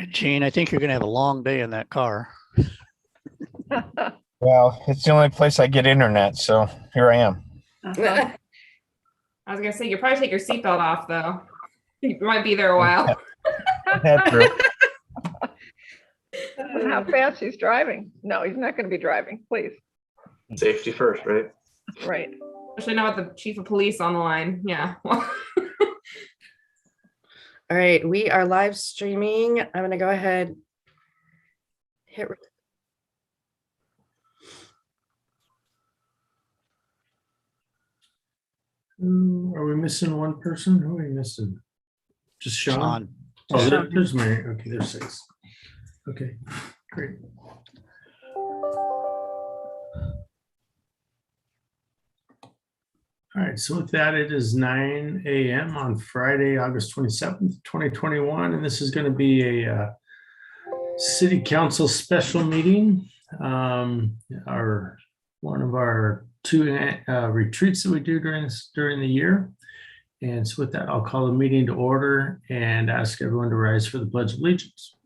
Gene, I think you're going to have a long day in that car. Well, it's the only place I get internet, so here I am. I was gonna say, you probably take your seatbelt off though. You might be there a while. That's true. How fast he's driving. No, he's not going to be driving, please. Safety first, right? Right. Especially now with the chief of police on the line. Yeah. All right, we are live streaming. I'm going to go ahead. Hit. Are we missing one person? Who are we missing? Just Sean? Sean. Oh, there's Mary. Okay, there's 6. Okay, great. All right, so with that, it is 9 a.m. on Friday, August 27th, 2021, and this is going to be a city council special meeting. One of our 2 retreats that we do during the year. And so with that, I'll call the meeting to order and ask everyone to rise for the Pledge of Allegiance.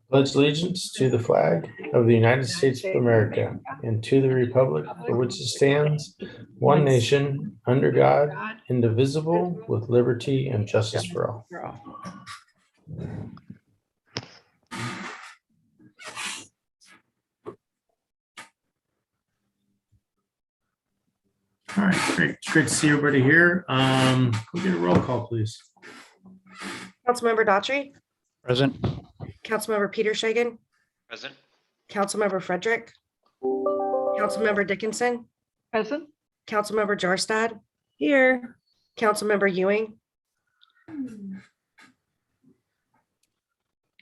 Pledge allegiance to the flag of the United States of America and to the republic for which it stands, one nation, under God, indivisible, with liberty and justice for all. All right, great. It's great to see everybody here. Can we get a roll call, please? Councilmember Daughtry, Present. Councilmember Peter Shagan, Present. Councilmember Frederick, Councilmember Dickinson, Present? Councilmember Jarstad. Here. Councilmember Ewing.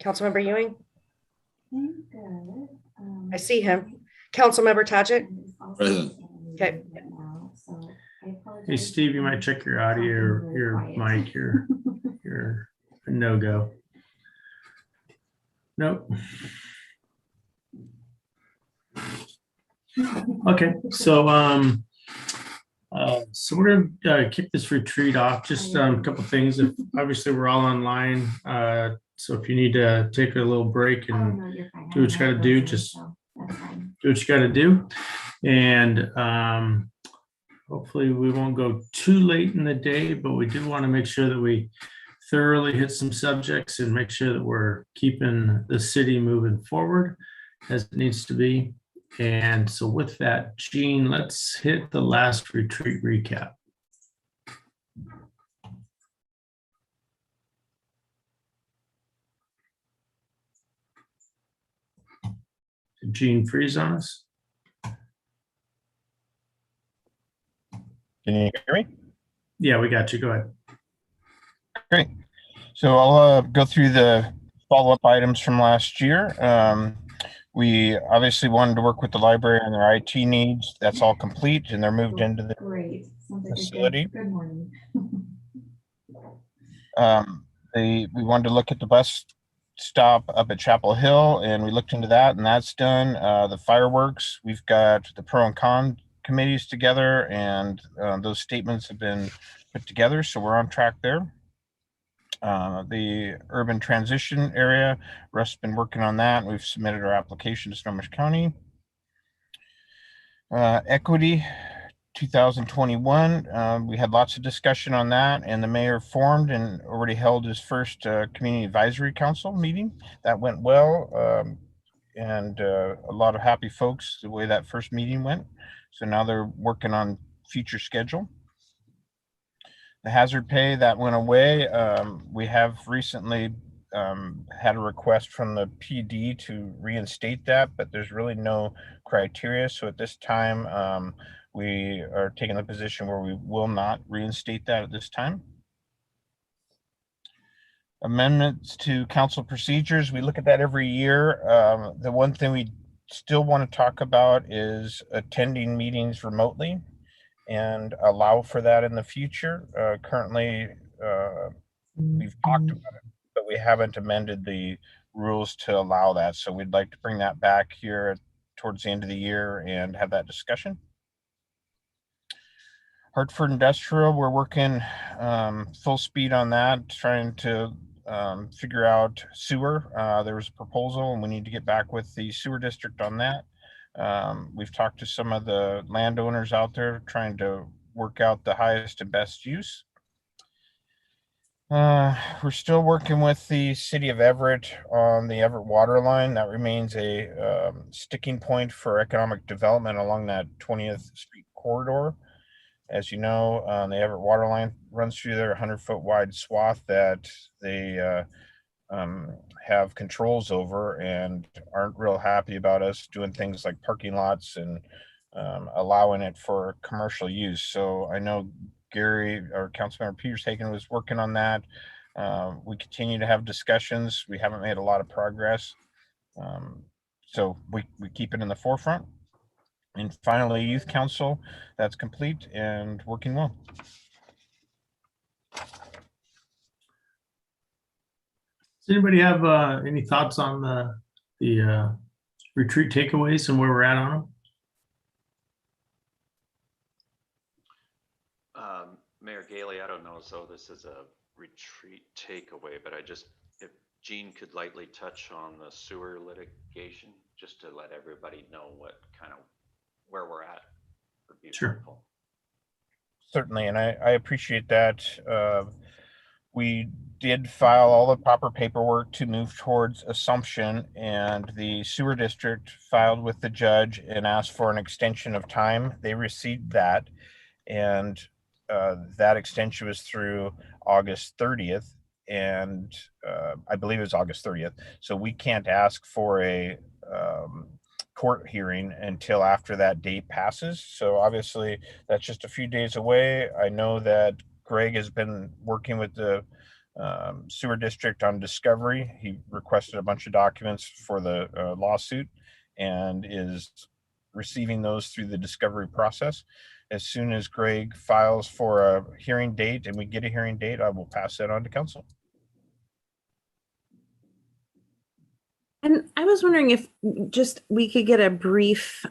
Councilmember Ewing. I see him. Councilmember Tadgett. Present. Okay. Hey, Steve, you might check your audio, your mic, you're a no-go. Nope. Okay, so we're gonna kick this retreat off. Just a couple things. Obviously, we're all online, so if you need to take a little break and do what you got to do, just do what you got to do, and hopefully we won't go too late in the day, but we do want to make sure that we thoroughly hit some subjects and make sure that we're keeping the city moving forward as it needs to be. And so with that, Gene, let's hit the last retreat recap. Did Gene freeze on us? Can you hear me? Yeah, we got you. Go ahead. Great. So I'll go through the follow-up items from last year. We obviously wanted to work with the library on their IT needs. That's all complete, and they're moved into the facility. Good morning. We wanted to look at the bus stop up at Chapel Hill, and we looked into that, and that's done. The fireworks, we've got the pro and con committees together, and those statements have been put together, so we're on track there. The urban transition area, Russ has been working on that. We've submitted our application to Snohomish County. Equity 2021, we had lots of discussion on that, and the mayor formed and already held his first community advisory council meeting. That went well, and a lot of happy folks the way that first meeting went. So now they're working on future schedule. The hazard pay, that went away. We have recently had a request from the PD to reinstate that, but there's really no criteria. So at this time, we are taking the position where we will not reinstate that at this time. Amendments to council procedures, we look at that every year. The one thing we still want to talk about is attending meetings remotely and allow for that in the future. Currently, we've talked about it, but we haven't amended the rules to allow that. So we'd like to bring that back here towards the end of the year and have that discussion. Hartford Industrial, we're working full speed on that, trying to figure out sewer. There was a proposal and we need to get back with the sewer district on that. We've talked to some of the landowners out there trying to work out the highest and best use. We're still working with the city of Everett on the Everett water line. That remains a sticking point for economic development along that 20th Street corridor. As you know, the Everett water line runs through there, 100-foot wide swath that they have controls over and aren't real happy about us doing things like parking lots and allowing it for commercial use. So I know Gary or Councilmember Peters Hagen was working on that. We continue to have discussions. We haven't made a lot of progress. So we keep it in the forefront. And finally, Youth Council, that's complete and working well. Does anybody have any thoughts on the retreat takeaways and where we're at on them? Mayor Gailey, I don't know, so this is a retreat takeaway, but if Gene could lightly touch on the sewer litigation, just to let everybody know where we're at, would be Sure. helpful. Certainly, and I appreciate that. We did file all the proper paperwork to move towards assumption, and the sewer district filed with the judge and asked for an extension of time. They received that, and that extension was through August 30th, and I believe it was August 30th. So we can't ask for a court hearing until after that date passes. So obviously that's just a few days away. I know that Greg has been working with the sewer district on discovery. He requested a bunch of documents for the lawsuit and is receiving those through the discovery process. As soon as Greg files for a hearing date and we get a hearing date, I will pass that on to council. And I was wondering if just we could get a brief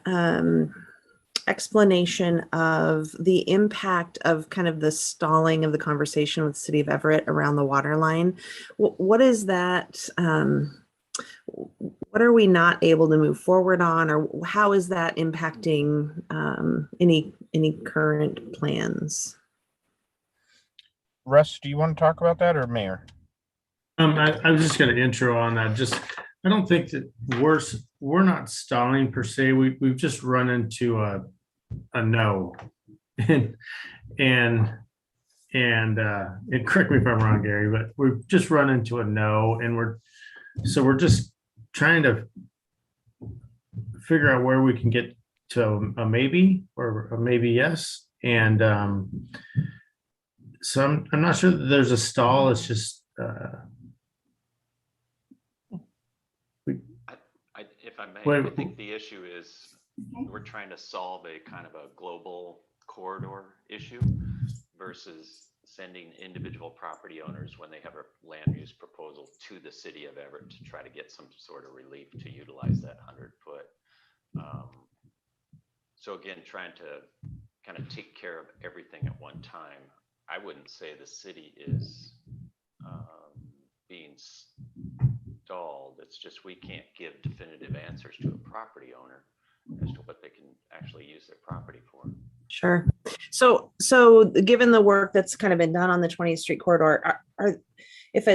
explanation of the impact of kind of the stalling of the conversation with the city of Everett around the water line. What is that? What are we not able to move forward on, or how is that impacting any current plans? Russ, do you want to talk about that, or Mayor? I was just going to intro on that. I don't think that we're not stalling per se. We've just run into a no, and correct me if I'm wrong, Gary, but we've just run into a no, and we're just trying to figure out where we can get to a maybe or a maybe yes. And so I'm not sure that there's a stall. It's just If I may, Wait. I think the issue is we're trying to solve a kind of a global corridor issue versus sending individual property owners when they have a land use proposal to the city of Everett to try to get some sort of relief to utilize that 100-foot. So again, trying to kind of take care of everything at one time. I wouldn't say the city is being stalled. It's just we can't give definitive answers to a property owner as to what they can actually use their property for. Sure. So given the work that's kind of been done on the 20th Street corridor, if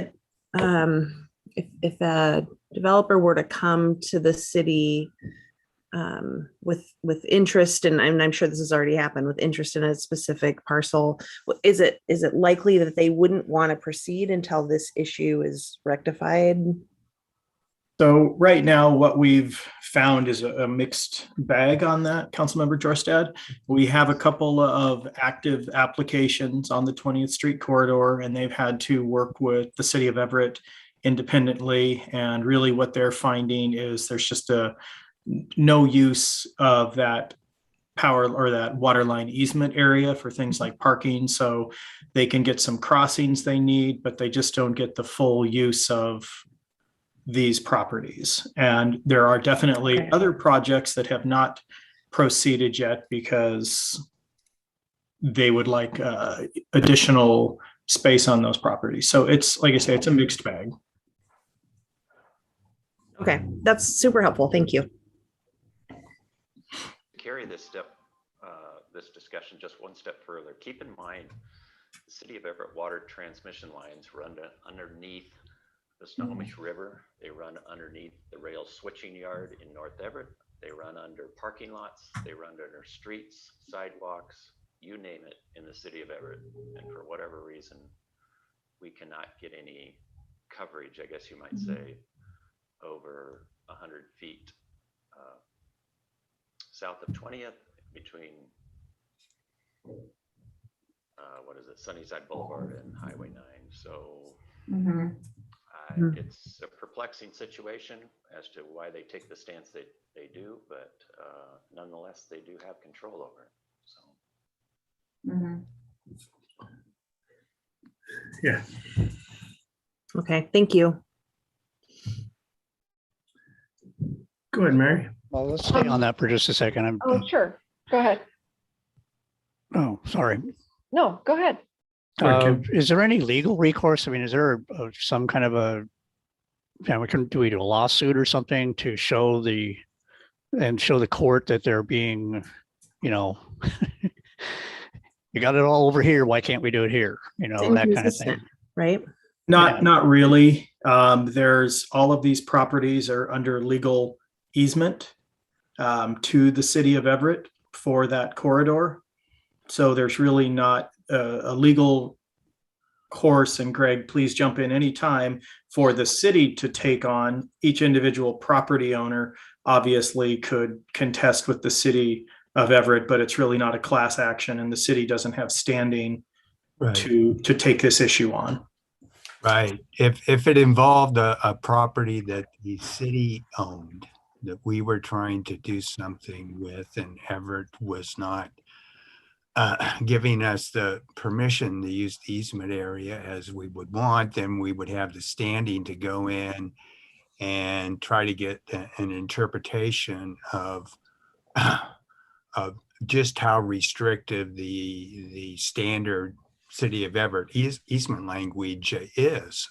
a developer were to come to the city with interest, and I'm sure this has already happened, with interest in a specific parcel, is it likely that they wouldn't want to proceed until this issue is rectified? So right now, what we've found is a mixed bag on that, Councilmember Jorstad. We have a couple of active applications on the 20th Street corridor, and they've had to work with the city of Everett independently. And really what they're finding is there's just no use of that power or that water line easement area for things like parking. So they can get some crossings they need, but they just don't get the full use of these properties. And there are definitely other projects that have not proceeded yet because they would like additional space on those properties. So it's, like I say, it's a mixed bag. Okay, that's super helpful. Thank you. Carry this this discussion just one step further. Keep in mind, the City of Everett water transmission lines run underneath the Snohomish River. They run underneath the rail switching yard in North Everett. They run under parking lots. They run under streets, sidewalks, you name it, in the City of Everett. And for whatever reason, we cannot get any coverage, I guess you might say, over 100 feet south of 20th between what is it, Sunnyside Boulevard and Highway 9. So it's a perplexing situation as to why they take the stance they do, but nonetheless, they do have control over it. So. Yeah. Okay, thank you. Go ahead, Mary. Well, let's stay on that for just a second. Oh, sure. Go ahead. Oh, sorry. No, go ahead. Is there any legal recourse? I mean, is there some kind of a, do we do a lawsuit or something to show the court that they're being, you got it all over here. Why can't we do it here? That kind of thing. Inconsistent, right? Not really. There's all of these properties are under legal easement to the city of Everett for that corridor. So there's really not a legal course, and Greg, please jump in anytime, for the city to take on. Each individual property owner obviously could contest with the city of Everett, but it's really not a class action, and the city doesn't have standing to take this issue on. Right. If it involved a property that the city owned, that we were trying to do something with, and Everett was not giving us the permission to use the easement area as we would want, then we would have the standing to go in and try to get an interpretation of just how restrictive the standard City of Everett easement language is.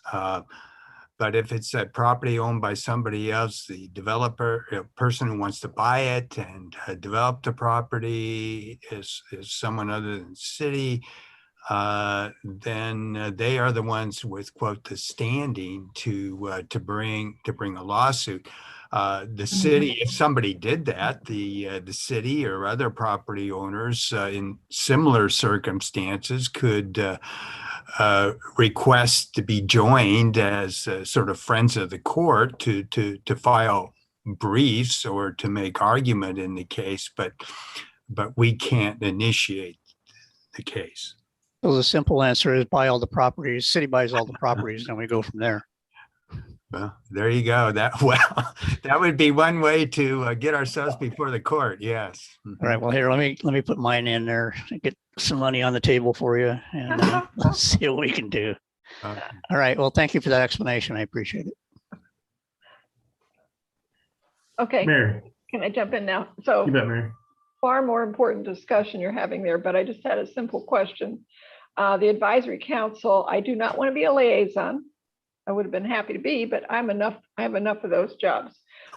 But if it's a property owned by somebody else, the developer, person who wants to buy it and develop the property is someone other than the city, then they are the ones with, quote, the standing to bring a lawsuit. The city, if somebody did that, the city or other property owners in similar circumstances could request to be joined as sort of friends of the court to file briefs or to make argument in the case, but we can't initiate the case. So the simple answer is buy all the properties, city buys all the properties, and we go from there. Well, there you go. That would be one way to get ourselves before the court. Yes. All right. Well, here, let me put mine in there, get some money on the table for you, and let's see what we can do. All right. Well, thank you for that explanation. I appreciate it. Okay, Mary, can I jump in now? So you bet, Mary. far more important discussion you're having there, but I just had a simple question. The advisory council, I do not want to be a liaison. I would have been happy to be, but I have enough of those jobs.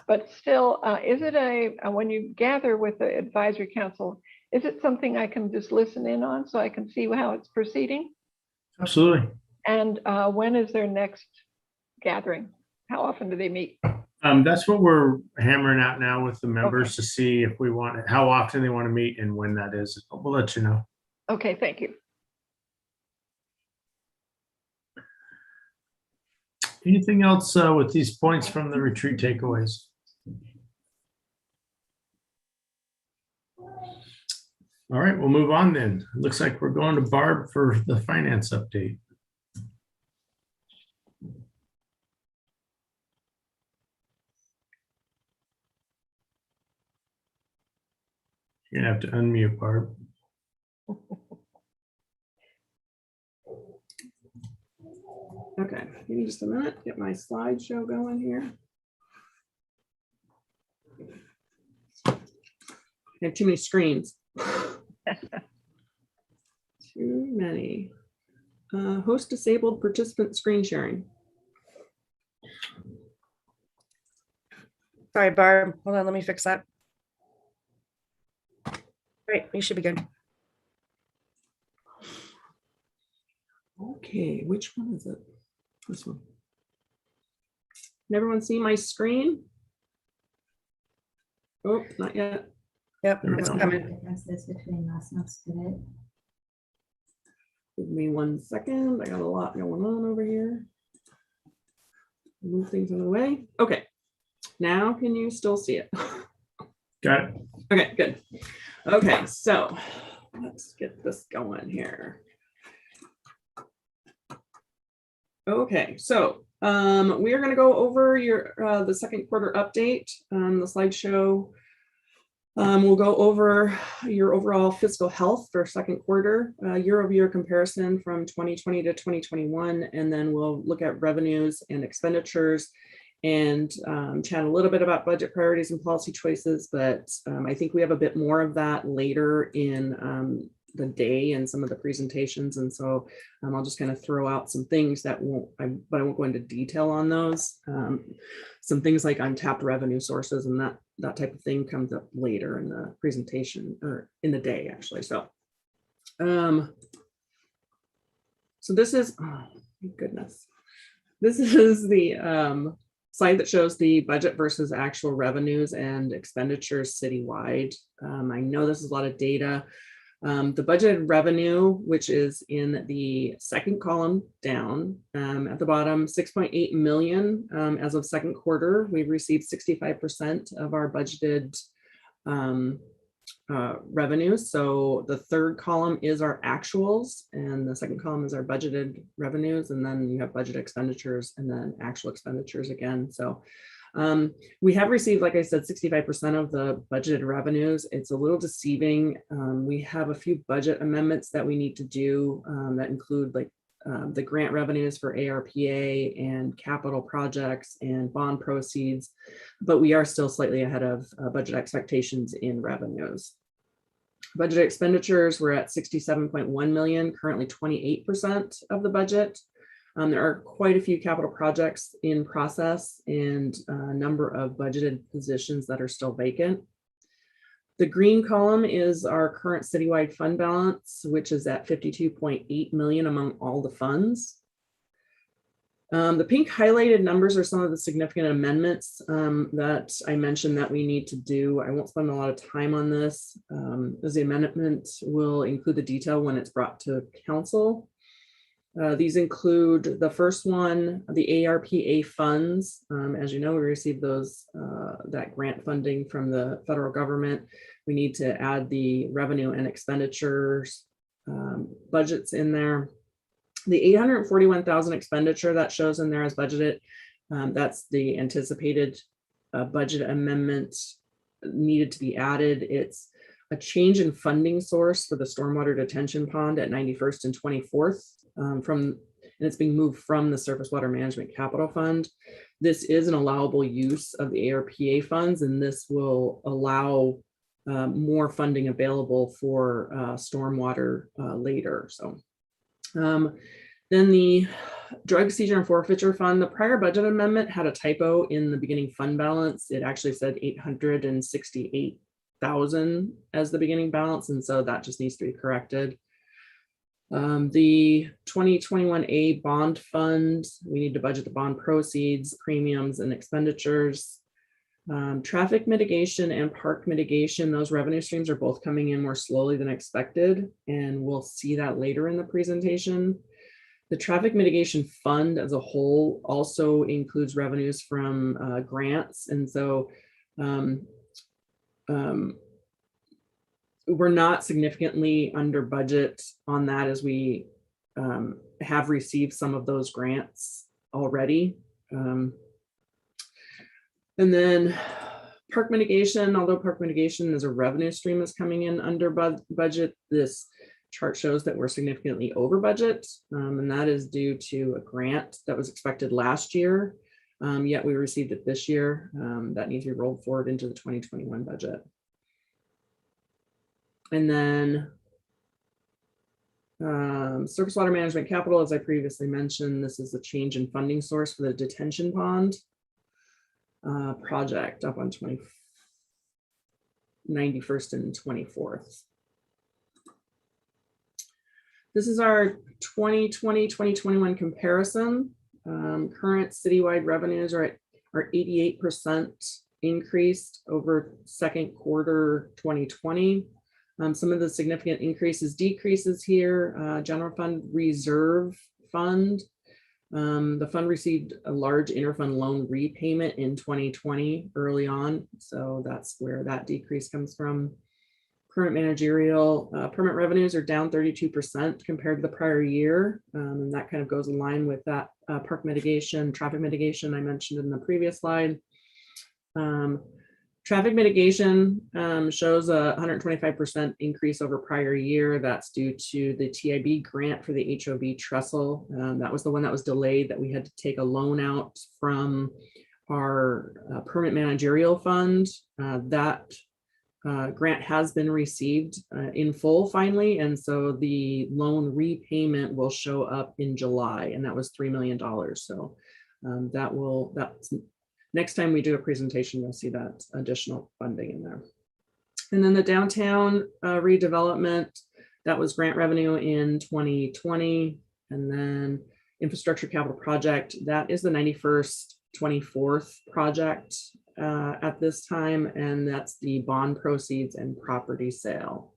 But still, is it when you gather with the advisory council, is it something I can just listen in on so I can see how it's proceeding? Absolutely. And when is their next gathering? How often do they meet? That's what we're hammering out now with the members to see if we want, how often they want to meet and when that is. We'll let you know. Okay, thank you. Anything else with these points from the retreat takeaways? All right, we'll move on then. Looks like we're going to Barb for the finance update. You're gonna have to unmute, Barb. Okay, give me just a minute, get my slideshow going here. I have too many screens. Too many. Host disabled participant screen sharing. Sorry, Barb. Hold on, let me fix that. Great, you should be good. Okay, which one is it? This one. Can everyone see my screen? Oh, not yet. Yep, How it's about coming. Differences between last month's today. Give me 1 second. I got a lot going on over here. Move things out of the way. Okay. Now can you still see it? Got it. Okay, good. Okay, so let's get this going here. Okay, so we are going to go over your the second quarter update. The slideshow. We'll go over your overall fiscal health for second quarter, year-over-year comparison from 2020 to 2021, and then we'll look at revenues and expenditures and chat a little bit about budget priorities and policy choices, but I think we have a bit more of that later in the day and some of the presentations. And so I'll just kind of throw out some things that but I won't go into detail on those. Some things like untapped revenue sources and that type of thing comes up later in the presentation or in the day actually. So, so this is, oh my goodness. This is the slide that shows the budget versus actual revenues and expenditures citywide. I know this is a lot of data. The budgeted revenue, which is in the second column down at the bottom, 6.8 million as of second quarter. We've received 65% of our budgeted revenues. So the third column is our actuals and the second column is our budgeted revenues. And then you have budget expenditures and then actual expenditures again. So we have received, like I said, 65% of the budgeted revenues. It's a little deceiving. We have a few budget amendments that we need to do that include like the grant revenues for ARPA and capital projects and bond proceeds, but we are still slightly ahead of budget expectations in revenues. Budget expenditures, we're at 67.1 million, currently 28% of the budget. There are quite a few capital projects in process and a number of budgeted positions that are still vacant. The green column is our current citywide fund balance, which is at 52.8 million among all the funds. The pink highlighted numbers are some of the significant amendments that I mentioned that we need to do. I won't spend a lot of time on this, as the amendment will include the detail when it's brought to council. These include the first one, the ARPA funds. As you know, we received those that grant funding from the federal government. We need to add the revenue and expenditures budgets in there. The 841,000 expenditure that shows in there as budgeted, that's the anticipated budget amendment needed to be added. It's a change in funding source for the stormwater detention pond at 91st and 24th. And it's being moved from the Surface Water Management Capital Fund. This is an allowable use of the ARPA funds, and this will allow more funding available for stormwater later. So then the drug seizure and forfeiture fund, the prior budget amendment had a typo in the beginning fund balance. It actually said 868,000 as the beginning balance, and so that just needs to be corrected. The 2021A bond fund, we need to budget the bond proceeds, premiums, and expenditures. Traffic mitigation and park mitigation, those revenue streams are both coming in more slowly than expected, and we'll see that later in the presentation. The traffic mitigation fund as a whole also includes revenues from grants, and so we're not significantly under budget on that, as we have received some of those grants already. And then park mitigation, although park mitigation is a revenue stream that's coming in under budget, this chart shows that we're significantly over budget, and that is due to a grant that was expected last year, yet we received it this year. That needs to be rolled forward into the 2021 budget. And then Surface water management capital, as I previously mentioned, this is the change in funding source for the detention pond project up on 91st and 24th. This is our 2020-2021 comparison. Current citywide revenues are 88% increased over second quarter 2020. Some of the significant increases, decreases here, general fund reserve fund. The fund received a large interfund loan repayment in 2020 early on. So that's where that decrease comes from. Current managerial permit revenues are down 32% compared to the prior year. And that kind of goes in line with that park mitigation, traffic mitigation I mentioned in the previous slide. Traffic mitigation shows a 125% increase over prior year. That's due to the TIB grant for the HOV trestle. That was the one that was delayed, that we had to take a loan out from our permit managerial fund. That grant has been received in full finally, and so the loan repayment will show up in July, and that was $3 million. So that's next time we do a presentation, you'll see that additional funding in there. And then the downtown redevelopment, that was grant revenue in 2020, and then infrastructure capital project, that is the 91st 24th project at this time, and that's the bond proceeds and property sale.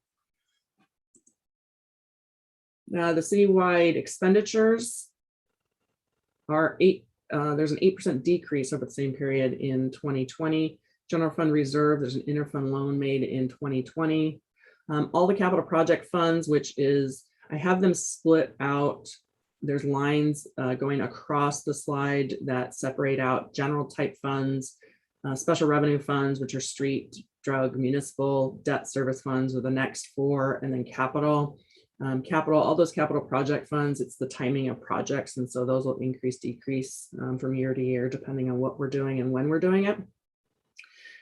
Now the citywide expenditures are there's an 8% decrease over the same period in 2020. General fund reserve, there's an interfund loan made in 2020. All the capital project funds, which is, I have them split out. There's lines going across the slide that separate out general type funds, special revenue funds, which are street, drug, municipal, debt service funds are the next four, and then capital. Capital, all those capital project funds, it's the timing of projects. And so those will increase, decrease from year to year, depending on what we're doing and when we're doing it.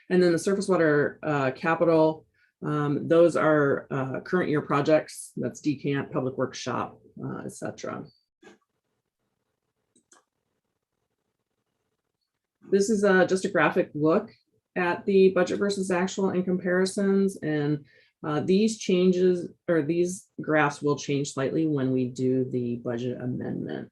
And then the surface water capital, those are current year projects. That's decant, public works shop, etc. This is just a graphic look at the budget versus actual and comparisons. And these changes, or these graphs, will change slightly when we do the budget amendment.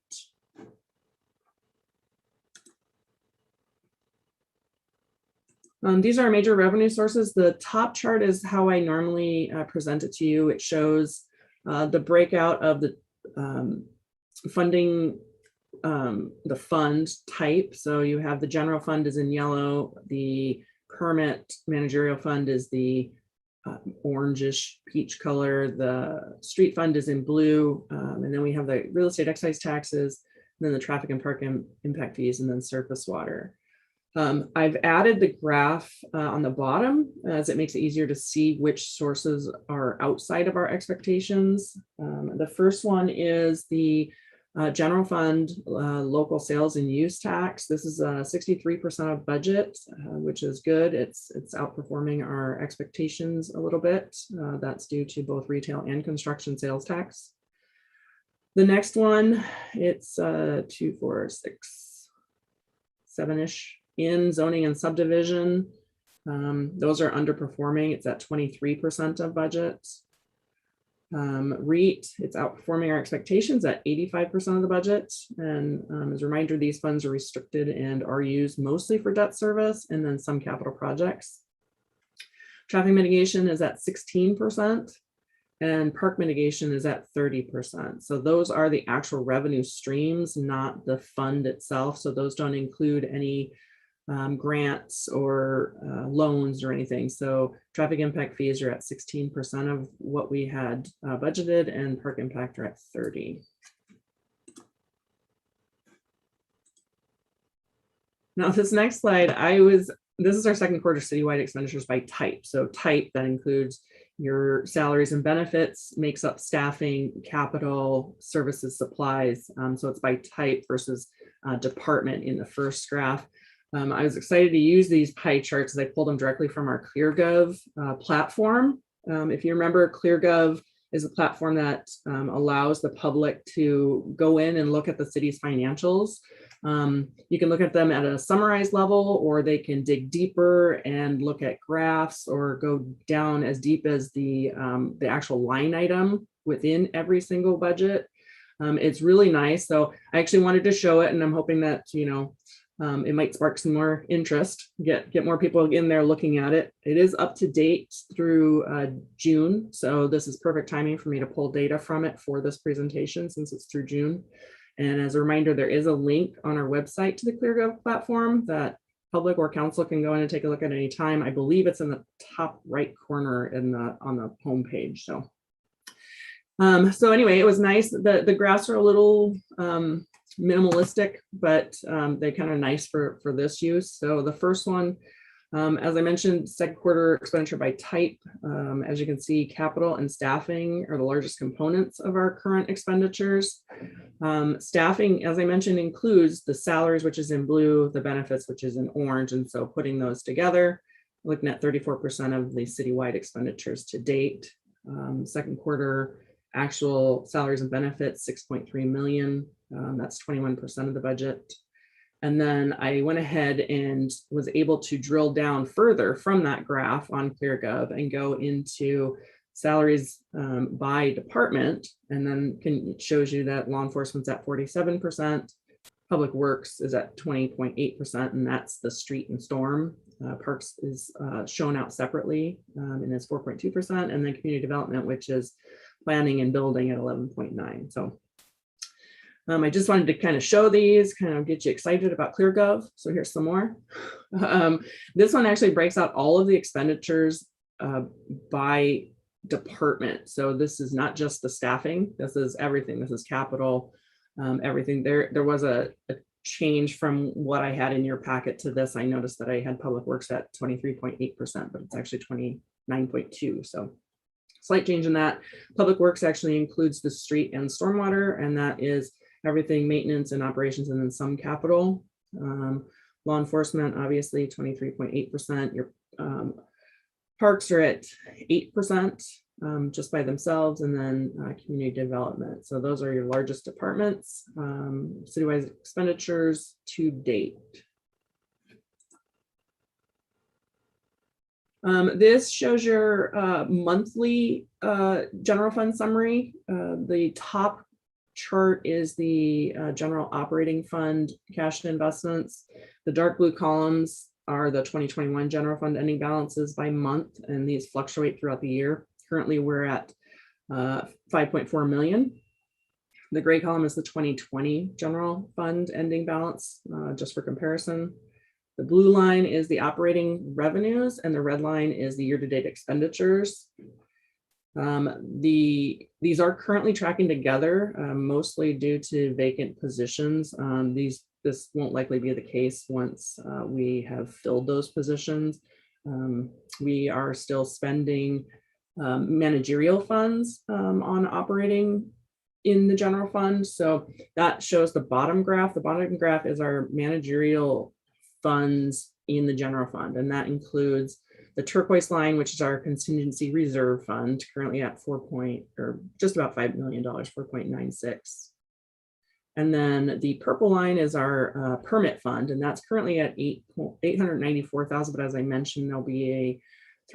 These are our major revenue sources. The top chart is how I normally present it to you. It shows the breakout of the funding, the fund type. So you have the general fund is in yellow, the permit managerial fund is the orangish peach color, the street fund is in blue, and then we have the real estate excise taxes, and then the traffic and park impact fees, and then surface water. I've added the graph on the bottom as it makes it easier to see which sources are outside of our expectations. The first one is the general fund local sales and use tax. This is 63% of budget, which is good. It's outperforming our expectations a little bit. That's due to both retail and construction sales tax. The next one, it's 2, 4, 6, 7-ish in zoning and subdivision. Those are underperforming. It's at 23% of budget. REIT, it's outperforming our expectations at 85% of the budget. And as a reminder, these funds are restricted and are used mostly for debt service and then some capital projects. Traffic mitigation is at 16% and park mitigation is at 30%. So those are the actual revenue streams, not the fund itself. So those don't include any grants or loans or anything. So traffic impact fees are at 16% of what we had budgeted, and park impact are at 30%. Now this next slide, this is our second quarter citywide expenditures by type. So type, that includes your salaries and benefits, makes up staffing, capital, services, supplies. So it's by type versus department in the first graph. I was excited to use these pie charts as I pulled them directly from our ClearGov platform. If you remember, ClearGov is a platform that allows the public to go in and look at the city's financials. You can look at them at a summarized level, or they can dig deeper and look at graphs or go down as deep as the actual line item within every single budget. It's really nice. So I actually wanted to show it, and I'm hoping that, it might spark some more interest, get more people in there looking at it. It is up to date through June. So this is perfect timing for me to pull data from it for this presentation since it's through June. And as a reminder, there is a link on our website to the ClearGov platform that public or council can go in and take a look at any time. I believe it's in the top right corner on the home page. So anyway, it was nice. The graphs are a little minimalistic, but they're kind of nice for this use. So the first one, as I mentioned, second quarter expenditure by type. As you can see, capital and staffing are the largest components of our current expenditures. Staffing, as I mentioned, includes the salaries, which is in blue, the benefits, which is in orange. And so putting those together, looking at 34% of the citywide expenditures to date. Second quarter actual salaries and benefits, 6.3 million. That's 21% of the budget. And then I went ahead and was able to drill down further from that graph on ClearGov and go into salaries by department. And then it shows you that law enforcement's at 47%, public works is at 20.8%, and that's the street and storm. Parks is shown out separately and is 4.2%, and then community development, which is planning and building, at 11.9%. So I just wanted to kind of show these, kind of get you excited about ClearGov. So here's some more. This one actually breaks out all of the expenditures by department. So this is not just the staffing, this is everything. This is capital, everything. There was a change from what I had in your packet to this. I noticed that I had public works at 23.8%, but it's actually 29.2%. So slight change in that. Public works actually includes the street and stormwater, and that is everything maintenance and operations, and then some capital. Law enforcement, obviously 23.8%. Your parks are at 8% just by themselves, and then community development. So those are your largest departments. Citywide expenditures to date. This shows your monthly general fund summary. The top chart is the general operating fund cash and investments. The dark blue columns are the 2021 general fund ending balances by month, and these fluctuate throughout the year. Currently, we're at 5.4 million. The gray column is the 2020 general fund ending balance, just for comparison. The blue line is the operating revenues, and the red line is the year-to-date expenditures. These are currently tracking together, mostly due to vacant positions. This won't likely be the case once we have filled those positions. We are still spending managerial funds on operating in the general fund. So that shows the bottom graph. The bottom graph is our managerial funds in the general fund, and that includes the turquoise line, which is our contingency reserve fund, currently at just about $5 million, 4.96. And then the purple line is our permit fund, and that's currently at 894,000. But as I mentioned, there'll be a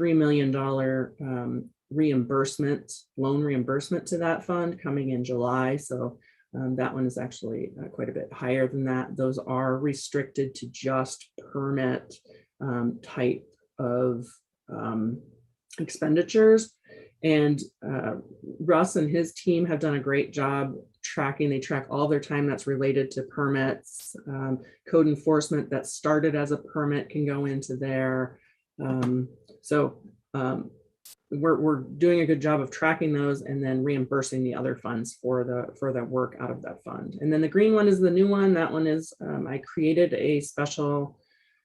$3 million loan reimbursement to that fund coming in July. So that one is actually quite a bit higher than that. Those are restricted to just permit type of expenditures. And Russ and his team have done a great job tracking. They track all their time that's related to permits. Code enforcement that started as a permit can go into there. We're doing a good job of tracking those and then reimbursing the other funds for the work out of that fund. And then the green one is the new one. That one is I created a special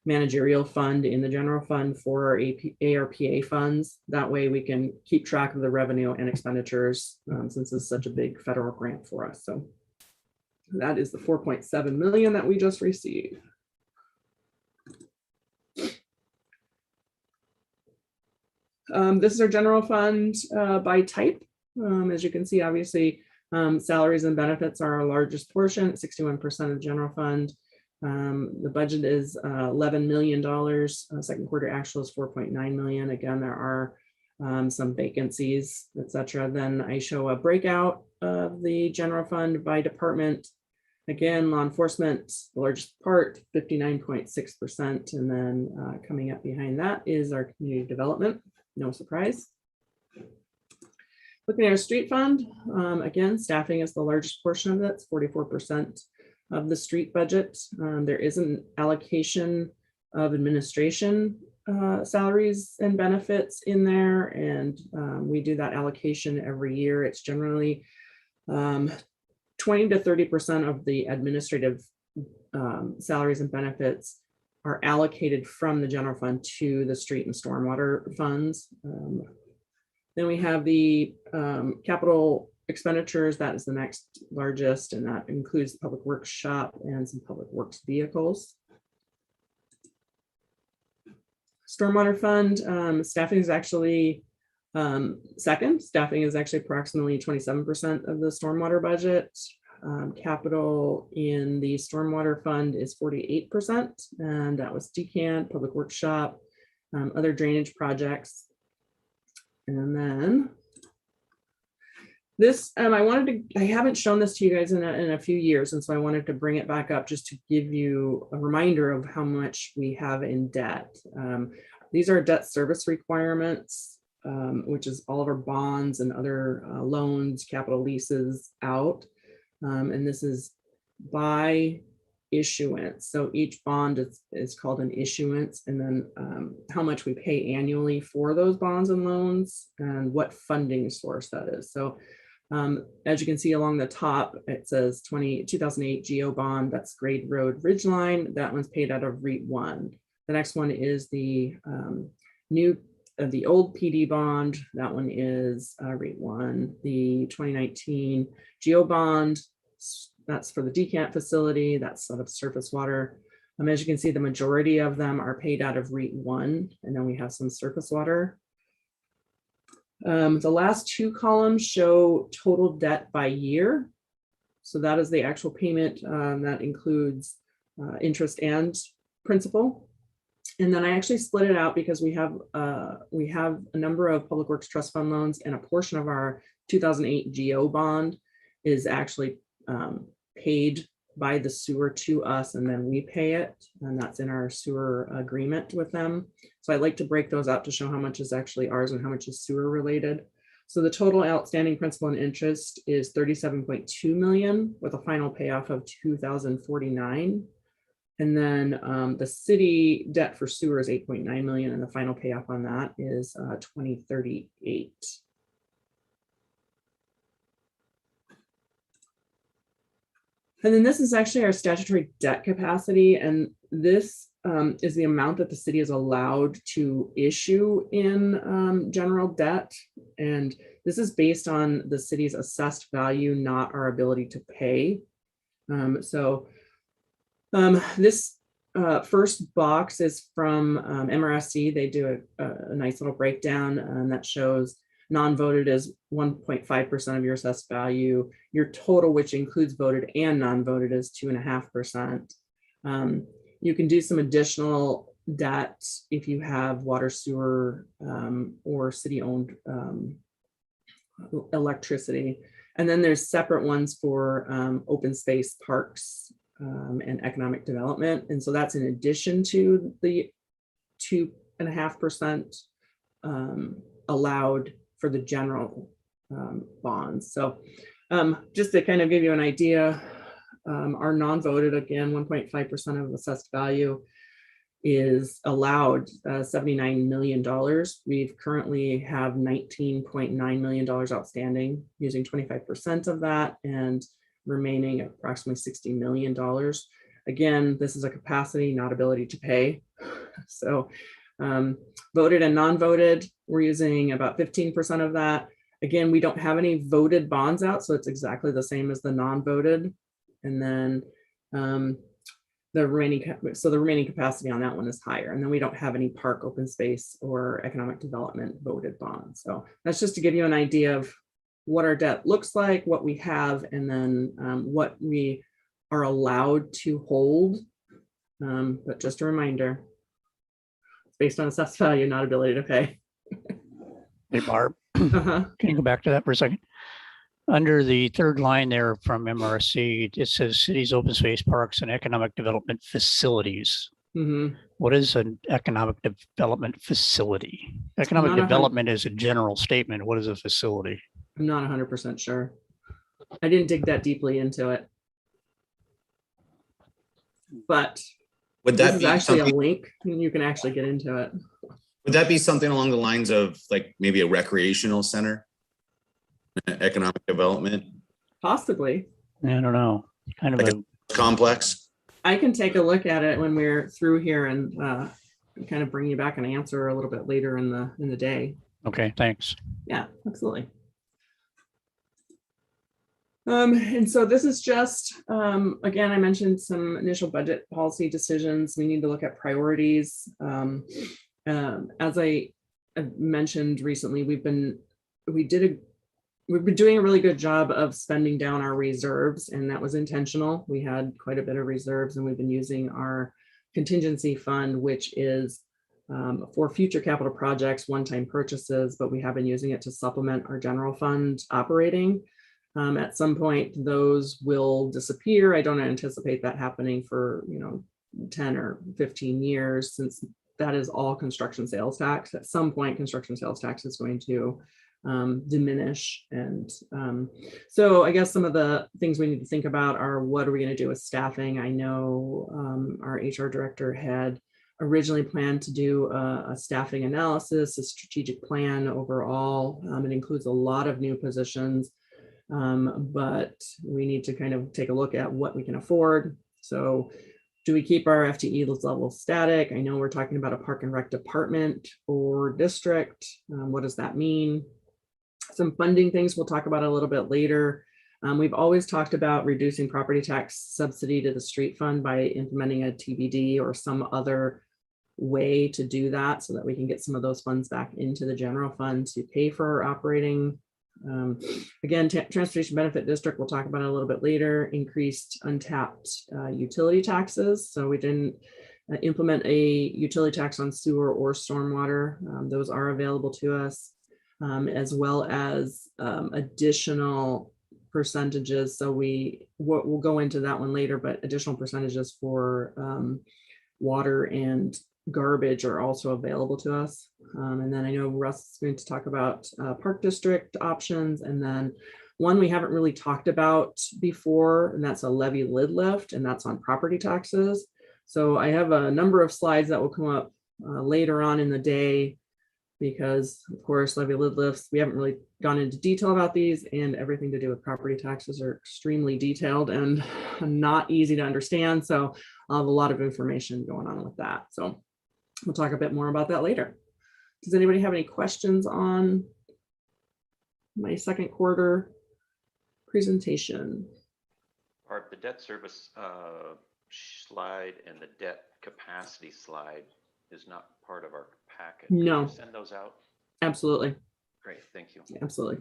managerial fund in the general fund for our ARPA funds. That way we can keep track of the revenue and expenditures since it's such a big federal grant for us. So that is the 4.7 million that we just received. This is our general fund by type. As you can see, obviously, salaries and benefits are our largest portion, 61% of the general fund. The budget is $11 million. Second quarter actual is 4.9 million. Again, there are some vacancies, etc. Then I show a breakout of the general fund by department. Again, law enforcement, the largest part, 59.6%. And then coming up behind that is our community development. No surprise. Looking at our street fund, again, staffing is the largest portion of it. It's 44% of the street budget. There is an allocation of administration salaries and benefits in there, and we do that allocation every year. It's generally 20 to 30% of the administrative salaries and benefits are allocated from the general fund to the street and stormwater funds. Then we have the capital expenditures. That is the next largest, and that includes the public works shop and some public works vehicles. Stormwater fund, staffing is actually second. Staffing is actually approximately 27% of the stormwater budget. Capital in the stormwater fund is 48%, and that was decant, public works shop, other drainage projects. And then this, I haven't shown this to you guys in a few years, and so I wanted to bring it back up just to give you a reminder of how much we have in debt. These are debt service requirements, which is all of our bonds and other loans, capital leases out. And this is by issuance. So each bond is called an issuance, and then how much we pay annually for those bonds and loans and what funding source that is. So as you can see along the top, it says 2008 GO bond, that's Grade Road Ridgeline. That one's paid out of REIT 1. The next one is the the old PD bond. That one is REIT 1. The 2019 GO bond, that's for the decant facility. That's sort of surface water. As you can see, the majority of them are paid out of REIT 1, and then we have some surface water. The last two columns show total debt by year. So that is the actual payment that includes interest and principal. And then I actually split it out because we have a number of public works trust fund loans, and a portion of our 2008 GO bond is actually paid by the sewer to us, and then we pay it, and that's in our sewer agreement with them. So I'd like to break those out to show how much is actually ours and how much is sewer related. So the total outstanding principal and interest is 37.2 million with a final payoff of 2,049. And then the city debt for sewer is 8.9 million, and the final payoff on that is 2038. And then this is actually our statutory debt capacity. And this is the amount that the city is allowed to issue in general debt. And this is based on the city's assessed value, not our ability to pay. This first box is from MRSC. They do a nice little breakdown that shows non-voted is 1.5% of your assessed value. Your total, which includes voted and non-voted, is 2.5%. You can do some additional debt if you have water, sewer, or city-owned electricity. And then there's separate ones for open space, parks, and economic development. And so that's in addition to the 2.5% allowed for the general bonds. So just to kind of give you an idea, our non-voted, again, 1.5% of assessed value is allowed $79 million. We've currently have $19.9 million outstanding, using 25% of that and remaining approximately $60 million. Again, this is a capacity, not ability to pay. So voted and non-voted, we're using about 15% of that. Again, we don't have any voted bonds out, so it's exactly the same as the non-voted. And then the remaining capacity on that one is higher. And then we don't have any park, open space, or economic development voted bonds. So that's just to give you an idea of what our debt looks like, what we have, and then what we are allowed to hold. But just a reminder, it's based on assessed value, not ability to pay. Hey, Barb, Uh-huh. can you go back to that for a second? Under the third line there from MRC, it says cities, open space, parks, and economic development facilities. Mhm. What is an economic development facility? Economic Not a hun- development is a general statement. What is a facility? I'm not 100% sure. I didn't dig that deeply into it. But Would this that is be actually a something, link, and you can actually get into it. would that be something along the lines of like maybe a recreational center? Economic development Possibly. I don't know. Kind of Like a, complex? I can take a look at it when we're through here and kind of bring you back an answer a little bit later in the day. okay, thanks. Yeah, absolutely. And so this is just, again, I mentioned some initial budget policy decisions. We need to look at priorities. As I mentioned recently, we've been doing a really good job of spending down our reserves, and that was intentional. We had quite a bit of reserves, and we've been using our contingency fund, which is for future capital projects, one-time purchases, but we have been using it to supplement our general fund operating. At some point, those will disappear. I don't anticipate that happening for 10 or 15 years, since that is all construction sales tax. At some point, construction sales tax is going to diminish. And so I guess some of the things we need to think about are, what are we going to do with staffing? I know our HR director had originally planned to do a staffing analysis, a strategic plan overall. It includes a lot of new positions, but we need to kind of take a look at what we can afford. So do we keep our FTE level static? I know we're talking about a park and rec department or district. What does that mean? Some funding things we'll talk about a little bit later. We've always talked about reducing property tax subsidy to the street fund by implementing a TBD or some other way to do that, so that we can get some of those funds back into the general fund to pay for our operating. Again, transportation benefit district, we'll talk about it a little bit later. Increased untapped utility taxes. So we didn't implement a utility tax on sewer or stormwater. Those are available to us, as well as additional percentages. So we'll go into that one later, but additional percentages for water and garbage are also available to us. And then I know Russ is going to talk about park district options. And then one we haven't really talked about before, and that's a levy lid lift, and that's on property taxes. So I have a number of slides that will come up later on in the day, because of course, levy lid lifts, we haven't really gone into detail about these, and everything to do with property taxes are extremely detailed and not easy to understand. So I'll have a lot of information going on with that. So we'll talk a bit more about that later. Does anybody have any questions on my second quarter presentation? Art, the debt service slide and the debt capacity slide is not part of our packet. Could No. you send those out? Absolutely. Great, thank you. Absolutely.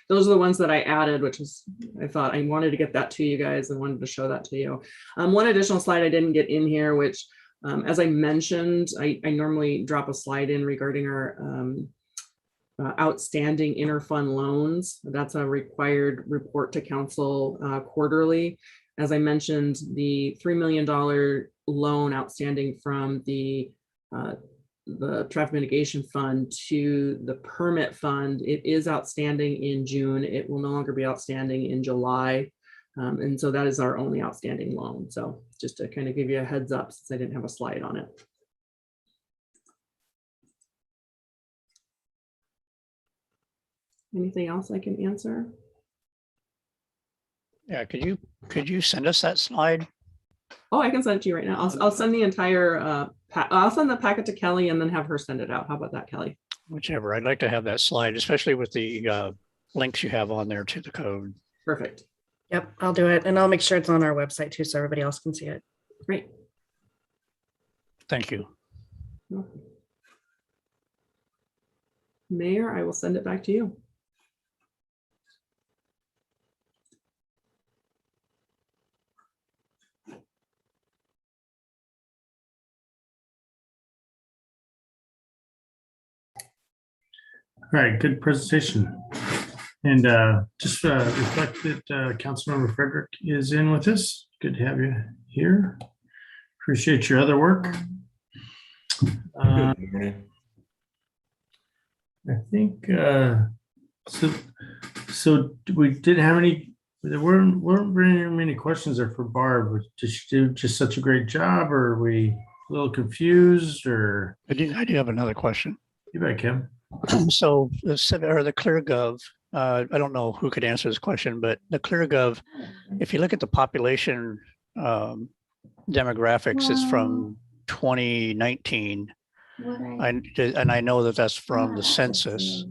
Those are the ones that I added, which is, I thought I wanted to get that to you guys and wanted to show that to you. One additional slide I didn't get in here, which as I mentioned, I normally drop a slide in regarding our outstanding interfund loans. That's a required report to council quarterly. As I mentioned, the $3 million loan outstanding from the traffic mitigation fund to the permit fund, it is outstanding in June. It will no longer be outstanding in July. And so that is our only outstanding loan. So just to kind of give you a heads up, since I didn't have a slide on it. Anything else I can answer? Yeah, could you send us that slide? Oh, I can send it to you right now. I'll send the entire, I'll send the packet to Kelly and then have her send it out. How about that, Kelly? Whichever. I'd like to have that slide, especially with the links you have on there to the code. Perfect. Yep, I'll do it. And I'll make sure it's on our website too, so everybody else can see it. Great. Thank you. Mayor, I will send it back to you. All right, good presentation. And just reflect that Councilmember Frederick is in with us. Good to have you here. Appreciate your other work. I think so we didn't have any, there weren't very many questions there for Barb. Did she do just such a great job, or are we a little confused, or? I do have another question. You bet, Kim. So the ClearGov, I don't know who could answer this question, but the ClearGov, if you look at the population demographics, it's from 2019. And I know that that's from the census.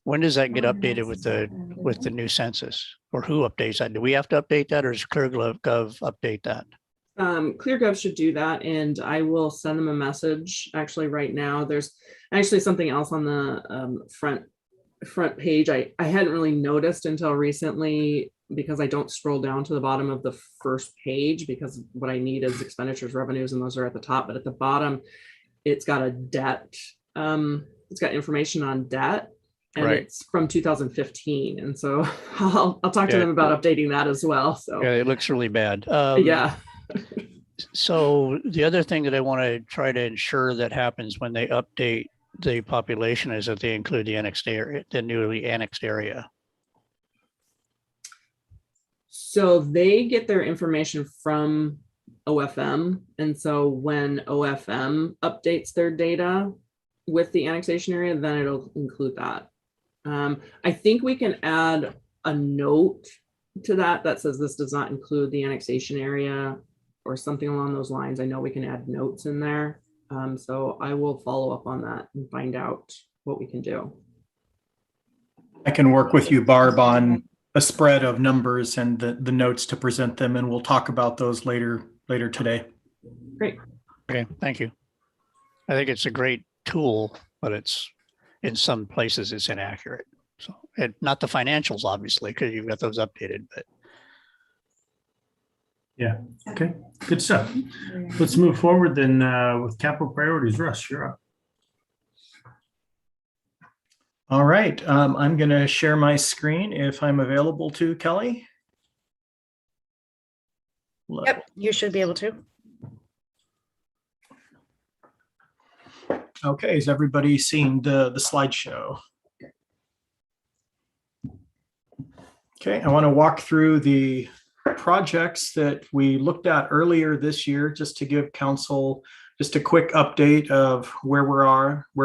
When does that get updated with the new census, or who updates that? Do we have to update that, or does ClearGov update that? ClearGov should do that, and I will send them a message actually right now. There's actually something else on the front page I hadn't really noticed until recently, because I don't scroll down to the bottom of the first page, because what I need is expenditures, revenues, and those are at the top. But at the bottom, it's got a debt. It's got information on debt, and Right. It's from 2015. And so I'll talk to them about updating that as well. So Yeah, it looks really bad. yeah. So the other thing that I want to try to ensure that happens when they update the population is that they include the annexed area, the newly annexed area. So they get their information from OFM. And so when OFM updates their data with the annexation area, then it'll include that. I think we can add a note to that says this does not include the annexation area or something along those lines. I know we can add notes in there. So I will follow up on that and find out what we can do. I can work with you, Barb, on a spread of numbers and the notes to present them, and we'll talk about those later today. Great. Okay, thank you. I think it's a great tool, but it's in some places it's inaccurate. So, and not the financials, obviously, because you've got those updated, but. Yeah, okay, good stuff. Let's move forward then with capital priorities. Russ, you're up. All right, I'm going to share my screen if I'm available to, Kelly. Yep, you should be able to. Okay, is everybody seeing the slideshow? Okay, I want to walk through the projects that we looked at earlier this year, just to give council just a quick update of where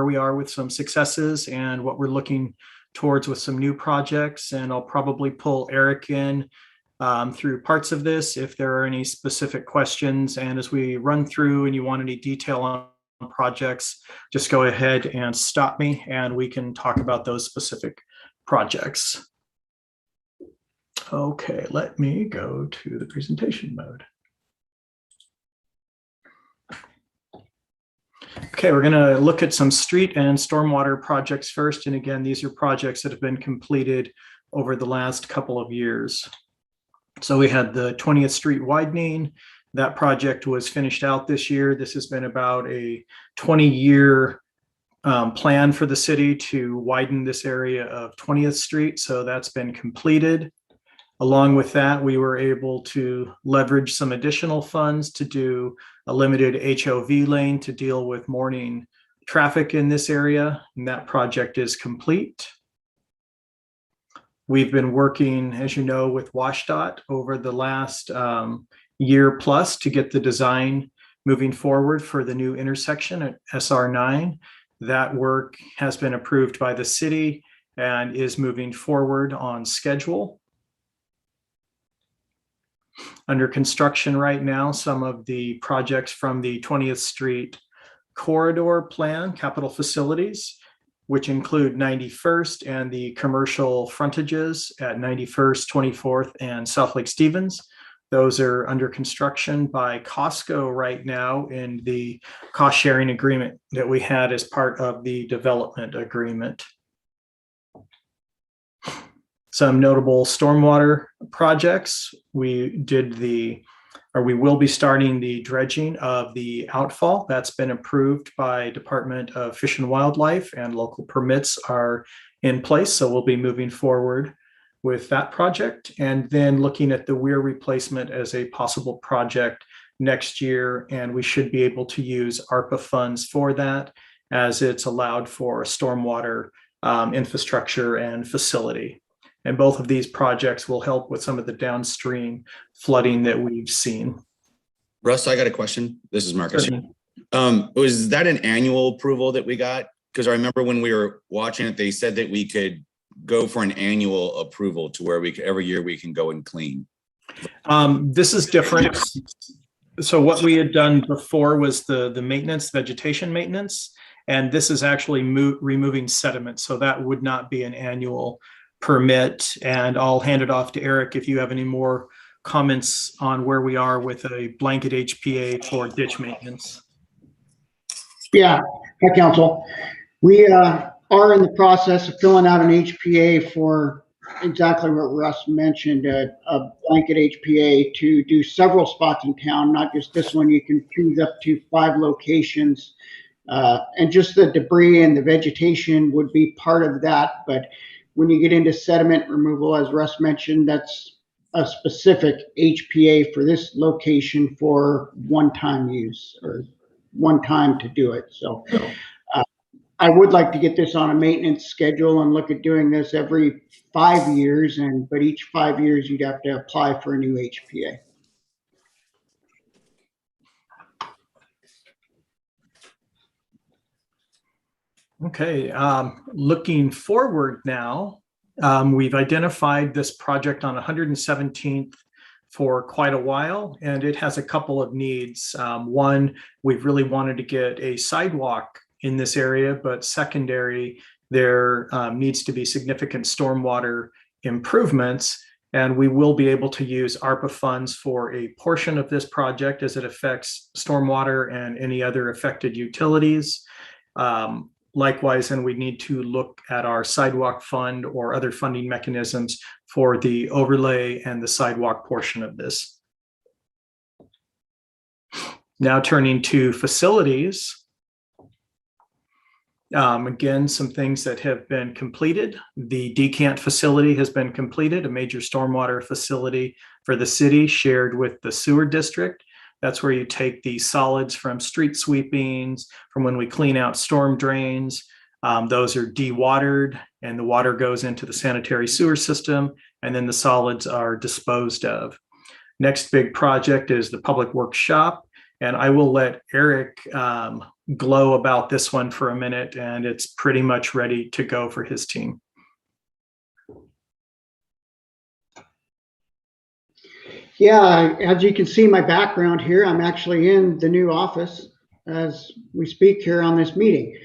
we are with some successes and what we're looking towards with some new projects. And I'll probably pull Eric in through parts of this if there are any specific questions. And as we run through and you want any detail on projects, just go ahead and stop me and we can talk about those specific projects. Okay, let me go to the presentation mode. Okay, we're going to look at some street and stormwater projects first. And again, these are projects that have been completed over the last couple of years. So we had the 20th Street widening. That project was finished out this year. This has been about a 20-year plan for the city to widen this area of 20th Street. So that's been completed. Along with that, we were able to leverage some additional funds to do a limited HOV lane to deal with morning traffic in this area, and that project is complete. We've been working, as you know, with WashDOT over the last year plus to get the design moving forward for the new intersection at SR9. That work has been approved by the city and is moving forward on schedule. Under construction right now, some of the projects from the 20th Street corridor plan, capital facilities, which include 91st and the commercial frontages at 91st, 24th, and South Lake Stevens. Those are under construction by Costco right now in the cost sharing agreement that we had as part of the development agreement. Some notable stormwater projects. We will be starting the dredging of the outfall. That's been approved by Department of Fish and Wildlife, and local permits are in place. So we'll be moving forward with that project, and then looking at the weir replacement as a possible project next year. And we should be able to use ARPA funds for that, as it's allowed for stormwater infrastructure and facility. And both of these projects will help with some of the downstream flooding that we've seen. Russ, I got a question. This is Marcus. Was that an annual approval that we got? Because I remember when we were watching it, they said that we could go for an annual approval to where we could, every year we can go and clean. This is different. So what we had done before was the maintenance, vegetation maintenance, and this is actually removing sediment. So that would not be an annual permit. And I'll hand it off to Eric if you have any more comments on where we are with a blanket HPA for ditch maintenance. Yeah, hi, Council. We are in the process of filling out an HPA for exactly what Russ mentioned, a blanket HPA to do several spots in town, not just this one. You can choose up to 5 locations, and just the debris and the vegetation would be part of that. But when you get into sediment removal, as Russ mentioned, that's a specific HPA for this location for one-time use or one time to do it. So I would like to get this on a maintenance schedule and look at doing this every 5 years, but each 5 years you'd have to apply for a new HPA. Okay, looking forward now, we've identified this project on 117th for quite a while, and it has a couple of needs. One, we've really wanted to get a sidewalk in this area, but secondary, there needs to be significant stormwater improvements, and we will be able to use ARPA funds for a portion of this project as it affects stormwater and any other affected utilities. Likewise, and we need to look at our sidewalk fund or other funding mechanisms for the overlay and the sidewalk portion of this. Now turning to facilities. Again, some things that have been completed. The decant facility has been completed, a major stormwater facility for the city shared with the sewer district. That's where you take the solids from street sweepings, from when we clean out storm drains. Those are dewatered and the water goes into the sanitary sewer system, and then the solids are disposed of. Next big project is the public works shop, and I will let Eric glow about this one for a minute, and it's pretty much ready to go for his team. Yeah, as you can see my background here, I'm actually in the new office as we speak here on this meeting.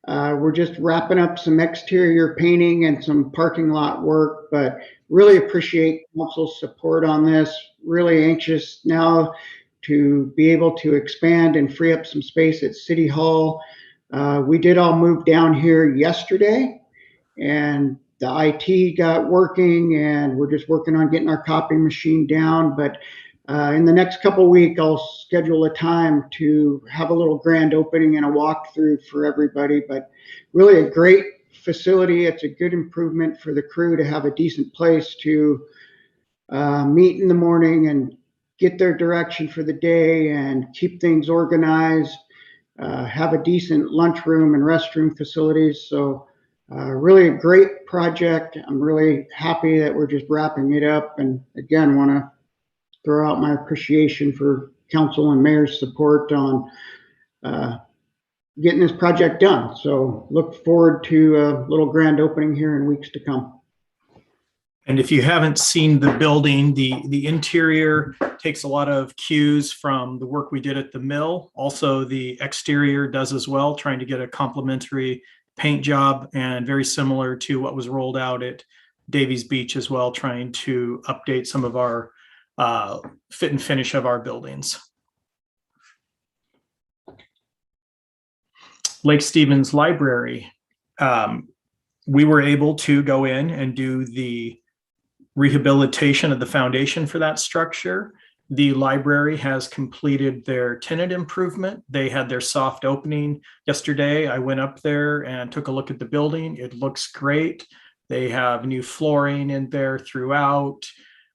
We're just wrapping up some exterior painting and some parking lot work, but really appreciate council's support on this. Really anxious now to be able to expand and free up some space at City Hall. We did all move down here yesterday, and the IT got working, and we're just working on getting our copy machine down. But in the next couple of weeks, I'll schedule a time to have a little grand opening and a walkthrough for everybody. But really a great facility. It's a good improvement for the crew to have a decent place to meet in the morning and get their direction for the day and keep things organized, have a decent lunchroom and restroom facilities. So really a great project. I'm really happy that we're just wrapping it up. And again, want to throw out my appreciation for council and mayor's support on getting this project done. So look forward to a little grand opening here in weeks to come. And if you haven't seen the building, the interior takes a lot of cues from the work we did at the mill. Also, the exterior does as well, trying to get a complementary paint job, and very similar to what was rolled out at Davies Beach as well, trying to update some of our fit and finish of our buildings. Lake Stevens Library. We were able to go in and do the rehabilitation of the foundation for that structure. The library has completed their tenant improvement. They had their soft opening yesterday. I went up there and took a look at the building. It looks great. They have new flooring in there throughout.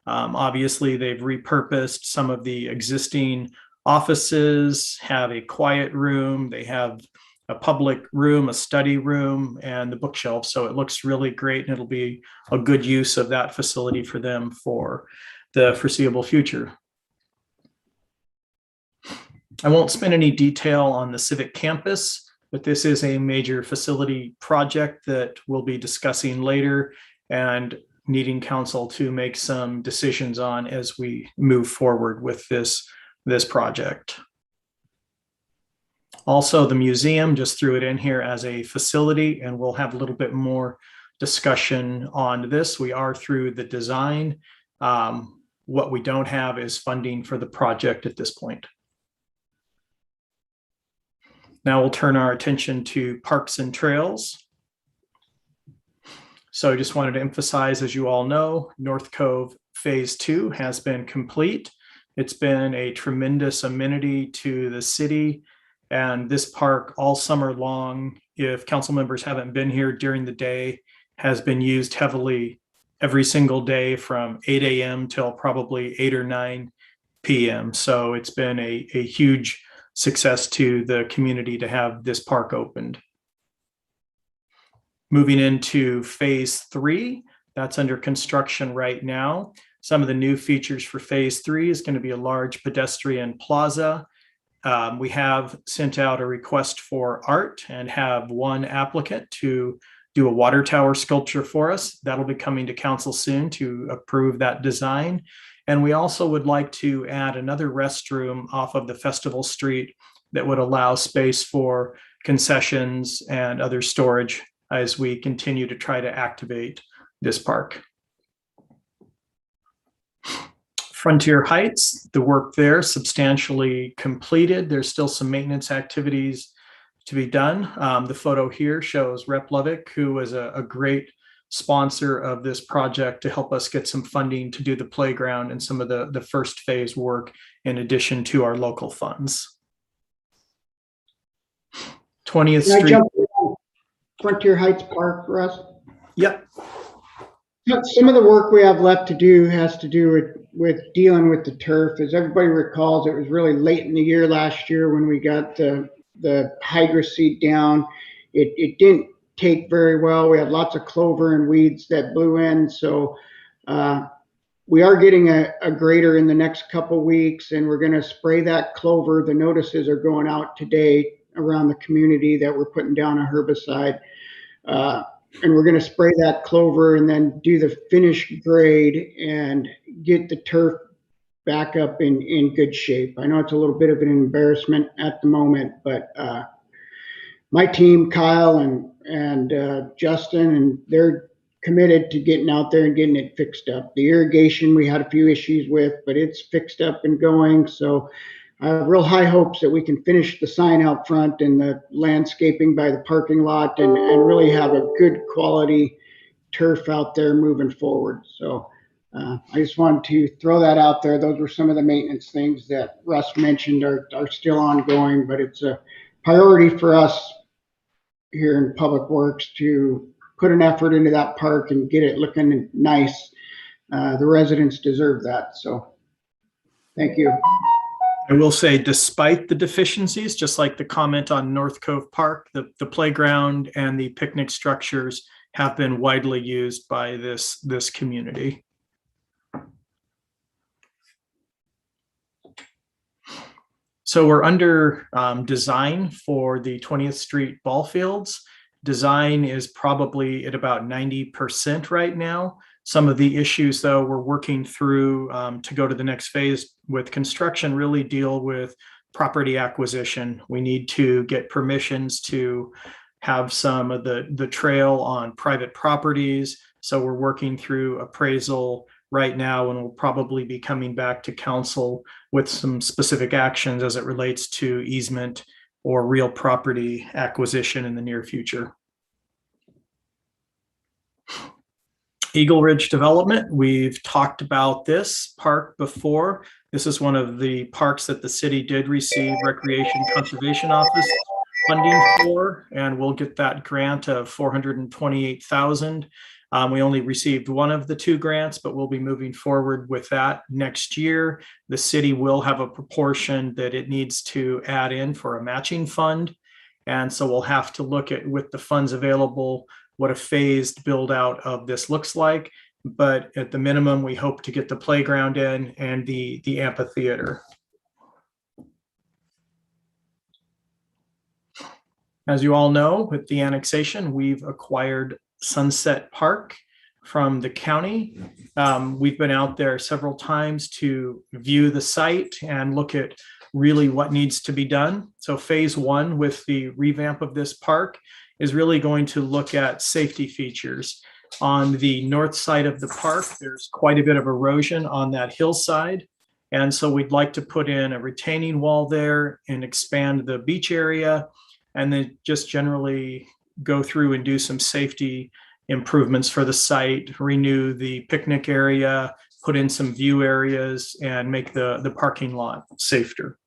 Obviously, they've repurposed some of the existing offices, have a quiet room. They have a public room, a study room, and the bookshelf. So it looks really great, and it'll be a good use of that facility for them for the foreseeable future. I won't spend any detail on the civic campus, but this is a major facility project that we'll be discussing later and needing council to make some decisions on as we move forward with this project. Also, the museum just threw it in here as a facility, and we'll have a little bit more discussion on this. We are through the design. What we don't have is funding for the project at this point. Now we'll turn our attention to parks and trails. So I just wanted to emphasize, as you all know, North Cove Phase 2 has been complete. It's been a tremendous amenity to the city, and this park all summer long, if council members haven't been here during the day, has been used heavily every single day from 8 a.m. till probably 8 or 9 p.m. So it's been a huge success to the community to have this park opened. Moving into Phase 3, that's under construction right now. Some of the new features for Phase 3 is going to be a large pedestrian plaza. We have sent out a request for art and have one applicant to do a water tower sculpture for us. That'll be coming to council soon to approve that design. And we also would like to add another restroom off of the Festival Street that would allow space for concessions and other storage as we continue to try to activate this park. Frontier Heights, the work there substantially completed. There's still some maintenance activities to be done. The photo here shows Rep Lovick, who was a great sponsor of this project to help us get some funding to do the playground and some of the first phase work in addition to our local funds. 20th Can I Street. jump in? Frontier Heights Park for us? Yep. Some of the work we have left to do has to do with dealing with the turf. As everybody recalls, it was really late in the year last year when we got the hydro seed down. It didn't take very well. We had lots of clover and weeds that blew in. So we are getting a grader in the next couple weeks, and we're going to spray that clover. The notices are going out today around the community that we're putting down a herbicide. And we're going to spray that clover and then do the finish grade and get the turf back up in good shape. I know it's a little bit of an embarrassment at the moment, but my team, Kyle and Justin, and they're committed to getting out there and getting it fixed up. The irrigation we had a few issues with, but it's fixed up and going. So I have real high hopes that we can finish the sign out front and the landscaping by the parking lot and really have a good quality turf out there moving forward. So I just wanted to throw that out there. Those were some of the maintenance things that Russ mentioned are still ongoing, but it's a priority for us here in Public Works to put an effort into that park and get it looking nice. The residents deserve that. So thank you. I will say, despite the deficiencies, just like the comment on North Cove Park, the playground and the picnic structures have been widely used by this community. So we're under design for the 20th Street ball fields. Design is probably at about 90% right now. Some of the issues, though, we're working through to go to the next phase with construction really deal with property acquisition. We need to get permissions to have some of the trail on private properties. So we're working through appraisal right now, and we'll probably be coming back to council with some specific actions as it relates to easement or real property acquisition in the near future. Eagle Ridge Development, we've talked about this park before. This is one of the parks that the city did receive Recreation Conservation Office funding for, and we'll get that grant of $428,000. We only received one of the two grants, but we'll be moving forward with that next year. The city will have a proportion that it needs to add in for a matching fund. And so we'll have to look at, with the funds available, what a phased build out of this looks like. But at the minimum, we hope to get the playground in and the amphitheater. As you all know, with the annexation, we've acquired Sunset Park from the county. We've been out there several times to view the site and look at really what needs to be done. So phase one with the revamp of this park is really going to look at safety features. On the north side of the park, there's quite a bit of erosion on that hillside. And so we'd like to put in a retaining wall there and expand the beach area, and then just generally go through and do some safety improvements for the site, renew the picnic area, put in some view areas, and make the parking lot safer.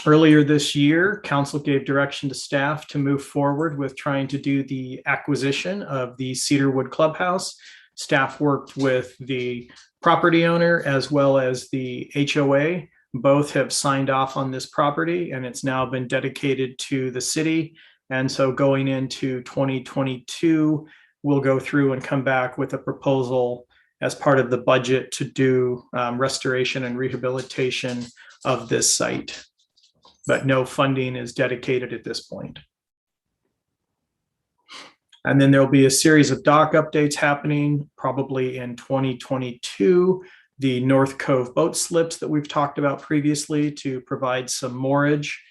Earlier this year, council gave direction to staff to move forward with trying to do the acquisition of the Cedarwood Clubhouse. Staff worked with the property owner as well as the HOA. Both have signed off on this property, and it's now been dedicated to the city. And so going into 2022, we'll go through and come back with a proposal as part of the budget to do restoration and rehabilitation of this site. But no funding is dedicated at this point. And then there'll be a series of dock updates happening probably in 2022. The North Cove boat slips that we've talked about previously to provide some moorage.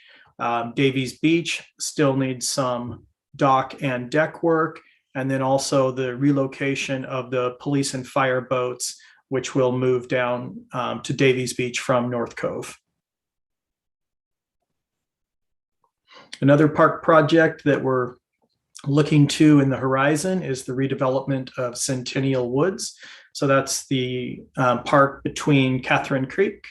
Davies Beach still needs some dock and deck work. And then also the relocation of the police and fire boats, which will move down to Davies Beach from North Cove. Another park project that we're looking to in the horizon is the redevelopment of Centennial Woods. So that's the park between Catherine Creek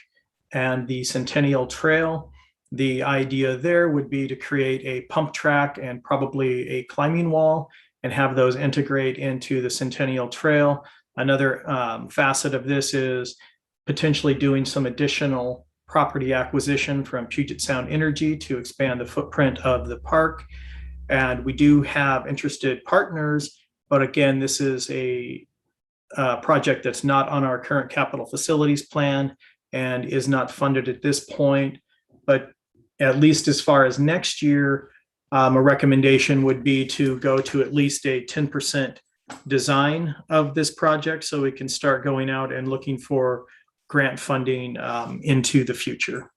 and the Centennial Trail. The idea there would be to create a pump track and probably a climbing wall and have those integrate into the Centennial Trail. Another facet of this is potentially doing some additional property acquisition from Puget Sound Energy to expand the footprint of the park. And we do have interested partners, but again, this is a project that's not on our current capital facilities plan and is not funded at this point. But at least as far as next year, a recommendation would be to go to at least a 10% design of this project so we can start going out and looking for grant funding into the future.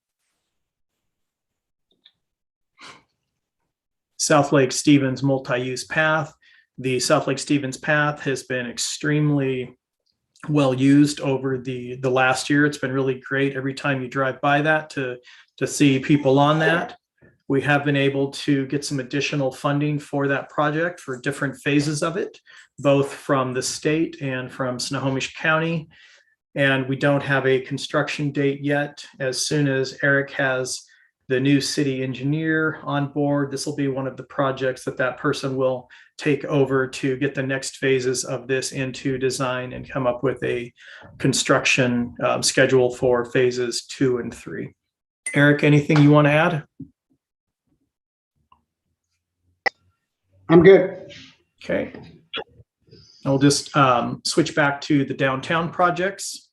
South Lake Stevens multi-use path. The South Lake Stevens path has been extremely well used over the last year. It's been really great every time you drive by that to see people on that. We have been able to get some additional funding for that project for different phases of it, both from the state and from Snohomish County. And we don't have a construction date yet. As soon as Eric has the new city engineer on board, this will be one of the projects that person will take over to get the next phases of this into design and come up with a construction schedule for phases 2 and 3. Eric, anything you want to add? I'm good. Okay. I'll just switch back to the downtown projects.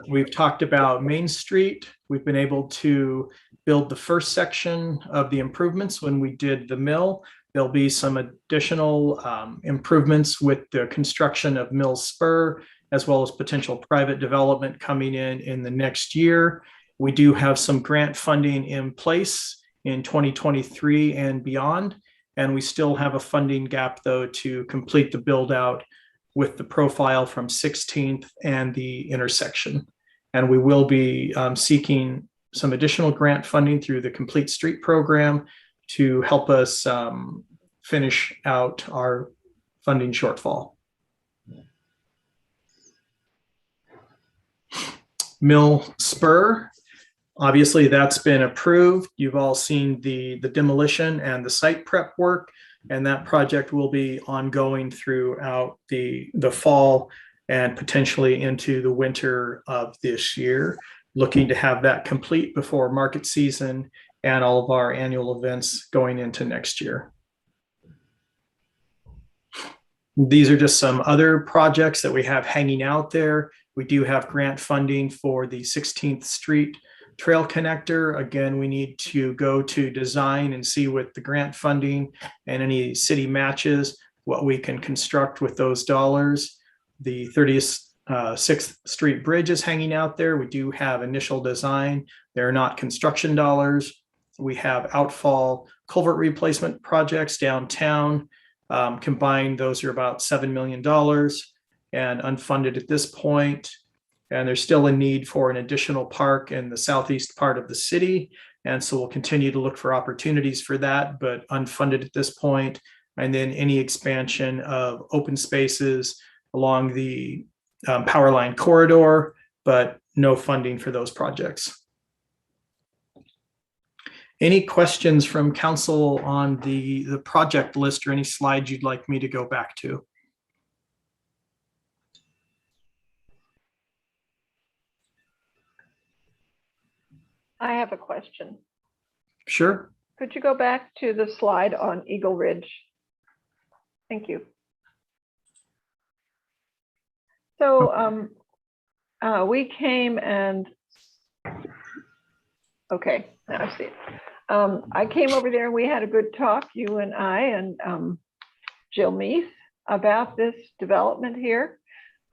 We've talked about Main Street. We've been able to build the first section of the improvements when we did the mill. There'll be some additional improvements with the construction of Mill Spur, as well as potential private development coming in the next year. We do have some grant funding in place in 2023 and beyond. And we still have a funding gap, though, to complete the build out with the profile from 16th and the intersection. And we will be seeking some additional grant funding through the Complete Street program to help us finish out our funding shortfall. Mill Spur, obviously that's been approved. You've all seen the demolition and the site prep work, and that project will be ongoing throughout the fall and potentially into the winter of this year. Looking to have that complete before market season and all of our annual events going into next year. These are just some other projects that we have hanging out there. We do have grant funding for the 16th Street Trail Connector. Again, we need to go to design and see with the grant funding and any city matches what we can construct with those dollars. The 36th Street Bridge is hanging out there. We do have initial design. They're not construction dollars. We have outfall culvert replacement projects downtown. Combined, those are about $7 million and unfunded at this point. And there's still a need for an additional park in the southeast part of the city. And so we'll continue to look for opportunities for that, but unfunded at this point. And then any expansion of open spaces along the power line corridor, but no funding for those projects. Any questions from council on the project list or any slides you'd like me to go back to? I have a question. Sure. Could you go back to the slide on Eagle Ridge? Thank you. So we came and, okay, now I see it. I came over there and we had a good talk, you and I and Jill Meese, about this development here.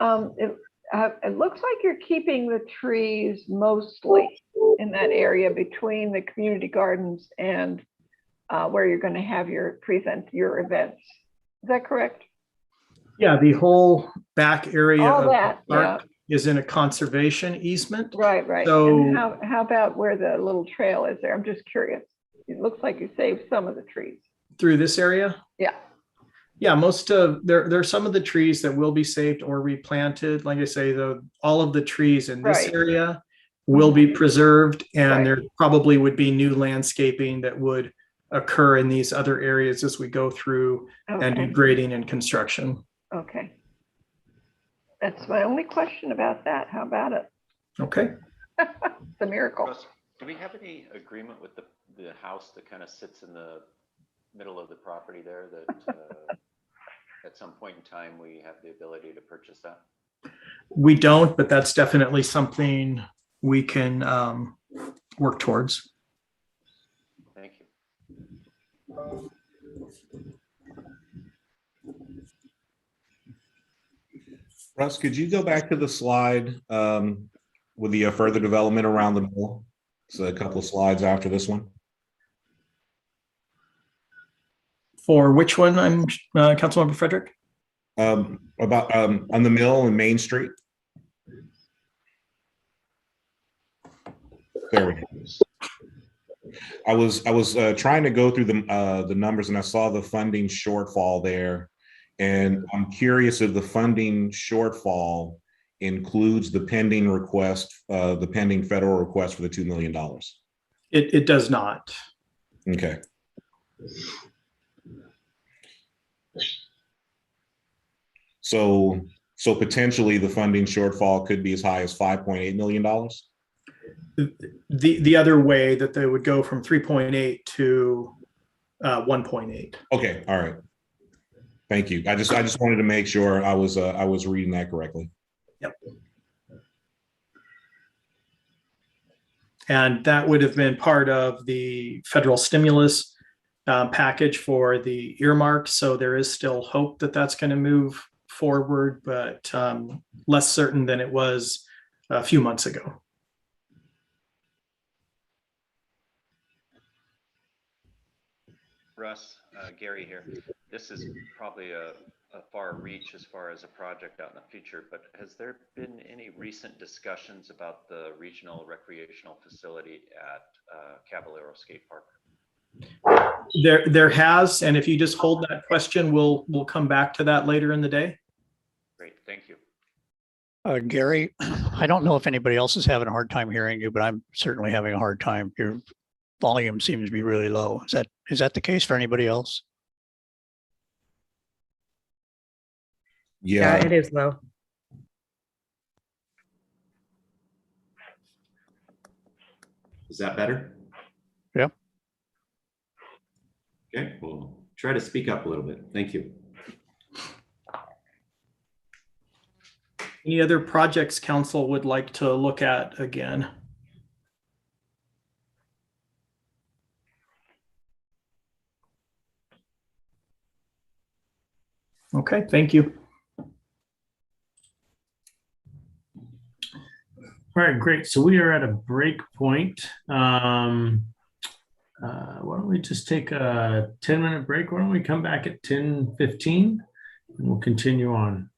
It looks like you're keeping the trees mostly in that area between the community gardens and where you're going to have your events. Is that correct? Yeah, the whole back area All of the that, park is in a conservation easement. Right, right. So And how about where the little trail is there? I'm just curious. It looks like you saved some of the trees. through this area? Yeah. Yeah, there are some of the trees that will be saved or replanted. Like I say, all of the trees in this Right. area will be preserved, and Right. there probably would be new landscaping that would occur in these other areas as we go through and do Okay. grading and construction. Okay. That's my only question about that. How about it? Okay. It's a miracle. Russ, do we have any agreement with the house that kind of sits in the middle of the property there that at some point in time we have the ability to purchase that? We don't, but that's definitely something we can work towards. Thank you. Russ, could you go back to the slide with the further development around the mill? So a couple of slides after this one. For which one, Councilmember Frederick? About on the mill and Main Street. There we go. I was trying to go through the numbers and I saw the funding shortfall there. And I'm curious if the funding shortfall includes the pending request, the pending federal request for the $2 million. It does not. Okay. So potentially the funding shortfall could be as high as $5.8 million. The other way that they would go from 3.8 to 1.8. Okay. All right. Thank you. I just wanted to make sure I was reading that correctly. Yep. And that would have been part of the federal stimulus package for the earmark. So there is still hope that that's going to move forward, but less certain than it was a few months ago. Russ, Gary here. This is probably a far reach as far as a project out in the future, but has there been any recent discussions about the regional recreational facility at Caballero Skate Park? There has, and if you just hold that question, we'll come back to that later in the day. Great, thank you. Gary, I don't know if anybody else is having a hard time hearing you, but I'm certainly having a hard time. Your volume seems to be really low. Is that the case for anybody else? Yeah, Yeah, it is low. Is that better? Yeah. Okay, well, try to speak up a little bit. Thank you. Any other projects council would like to look at again? Okay, thank you. All right, great. So we are at a break point. Why don't we just take a 10-minute break? Why don't we come back at 10:15 and we'll continue on.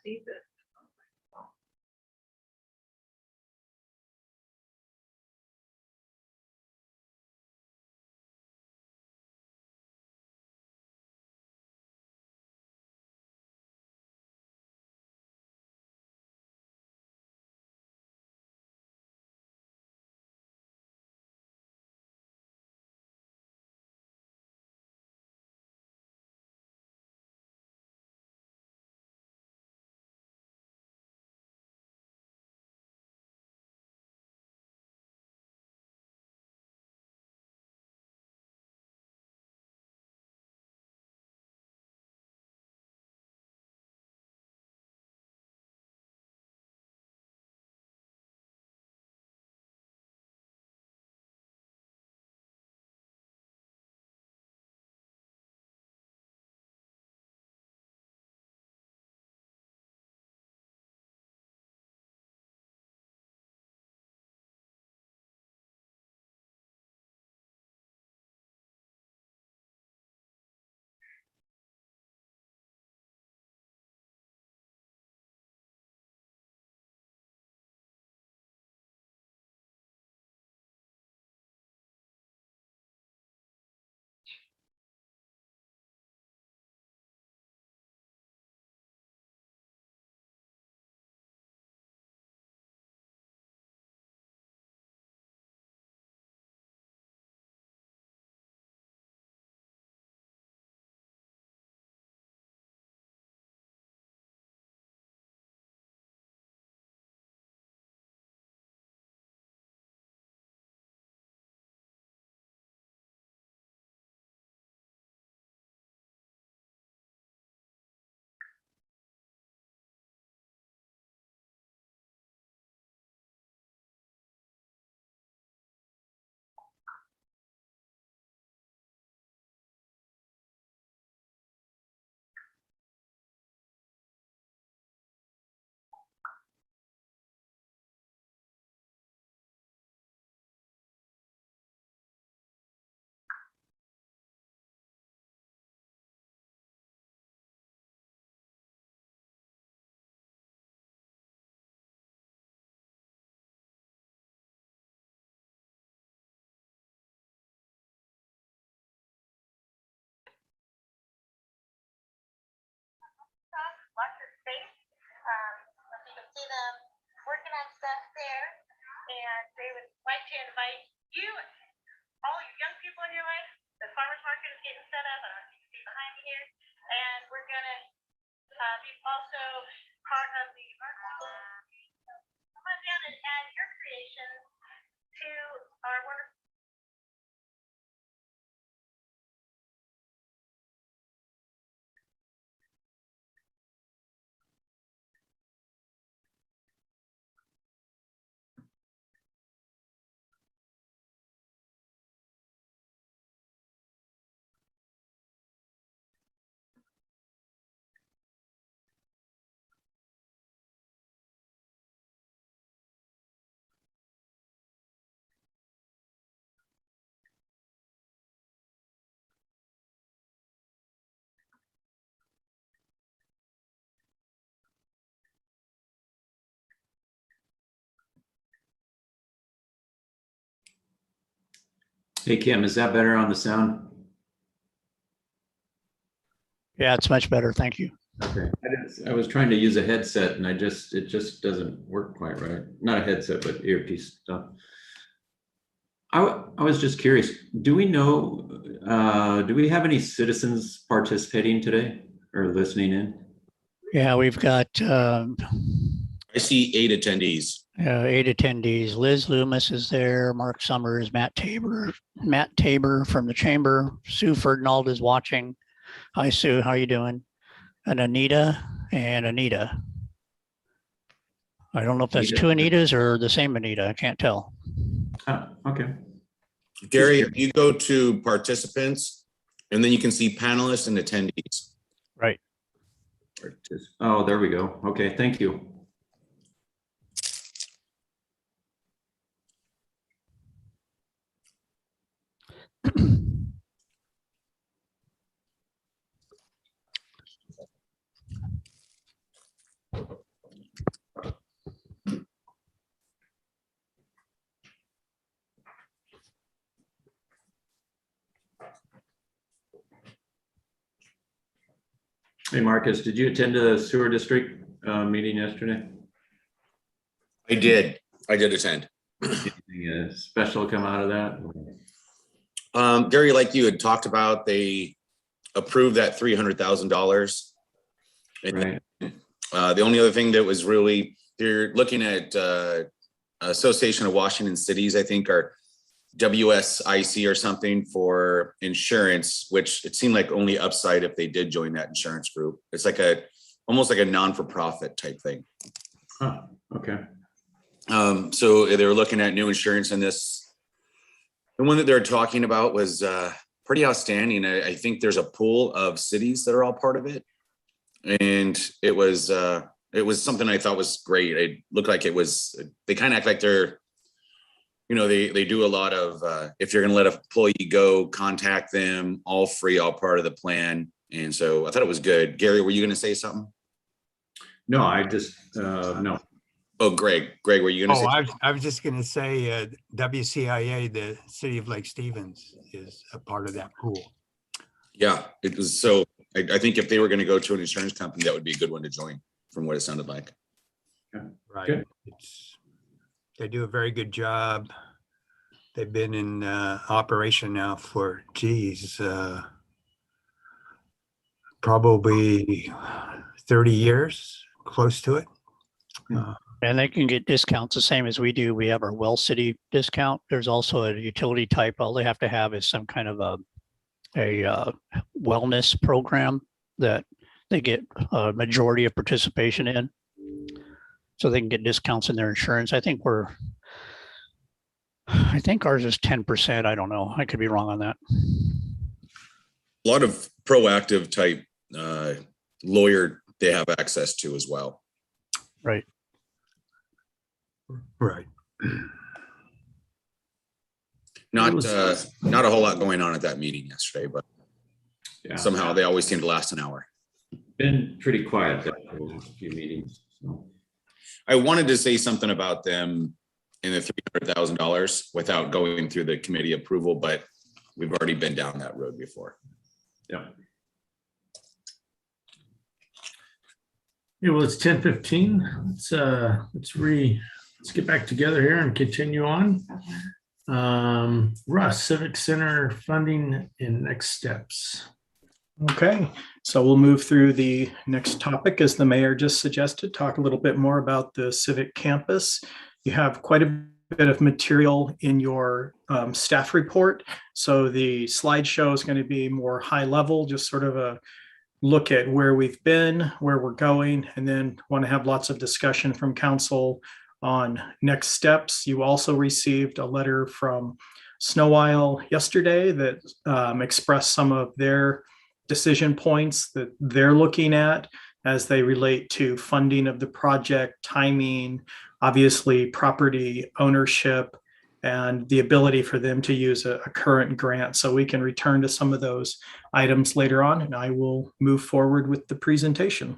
See this. access there. And they would like to invite you and all your young people in your life. The farmer's market is getting set up. I don't know if you can see behind me here. And we're going to be also part of the come on down and add your creations to our wonderful. Hey, Kim, is that better on the sound? Yeah, it's much better. Thank you. Okay. I was trying to use a headset and it just doesn't work quite right. Not a headset, but earpiece stuff. I was just curious, do we know, do we have any citizens participating today or listening in? Yeah, we've got I see 8 attendees. 8 attendees. Liz Loomis is there, Mark Summers, Matt Tabor from the chamber. Sue Ferdinand is watching. Hi, Sue. How are you doing? And Anita. I don't know if that's 2 Anitas or the same Anita. I can't tell. Oh, okay. Gary, if you go to participants, and then you can see panelists and attendees. Right. Oh, there we go. Okay, thank you. Hey, Marcus, did you attend the sewer district meeting yesterday? I did attend. Anything special come out of that? Gary, like you had talked about, they approved that $300,000. Right. The only other thing that was really, they're looking at Association of Washington Cities, I think, or WSIC or something for insurance, which it seemed like only upside if they did join that insurance group. It's like almost like a non-for-profit type thing. Oh, okay. So they were looking at new insurance, and the one that they're talking about was pretty outstanding. I think there's a pool of cities that are all part of it, and it was something I thought was great. It looked like they kind of act like they're, they do a lot of, if you're going to let an employee go, contact them, all free, all part of the plan. And so I thought it was good. Gary, were you going to say something? No, I just, no. Oh, Greg, were you going to say? I was just going to say WCIA, the city of Lake Stevens, is a part of that pool. Yeah, it was. So I think if they were going to go to an insurance company, that would be a good one to join from what it sounded like. Right. Good. They do a very good job. They've been in operation now for, probably 30 years, close to it. And they can get discounts the same as we do. We have our Well City discount. There's also a utility type. All they have to have is some kind of a wellness program that they get a majority of participation in. So they can get discounts in their insurance. I think ours is 10%. I don't know. I could be wrong on that. A lot of proactive type lawyer they have access to as well. Right. Right. Not a whole lot going on at that meeting yesterday, but somehow they always seem to last an hour. Been pretty quiet there for a few meetings. So. I wanted to say something about them in the $300,000 without going through the committee approval, but we've already been down that road before. Yeah. Yeah, well, it's 10:15. Let's let's get back together here and continue on. Russ, Civic Center funding and next steps. Okay, so we'll move through the next topic, as the mayor just suggested, talk a little bit more about the Civic Campus. You have quite a bit of material in your staff report. So the slideshow is going to be more high level, just sort of a look at where we've been, where we're going, and then want to have lots of discussion from council on next steps. You also received a letter from Snow Isle yesterday that expressed some of their decision points that they're looking at as they relate to funding of the project, timing, obviously property ownership, and the ability for them to use a current grant. So we can return to some of those items later on, and I will move forward with the presentation.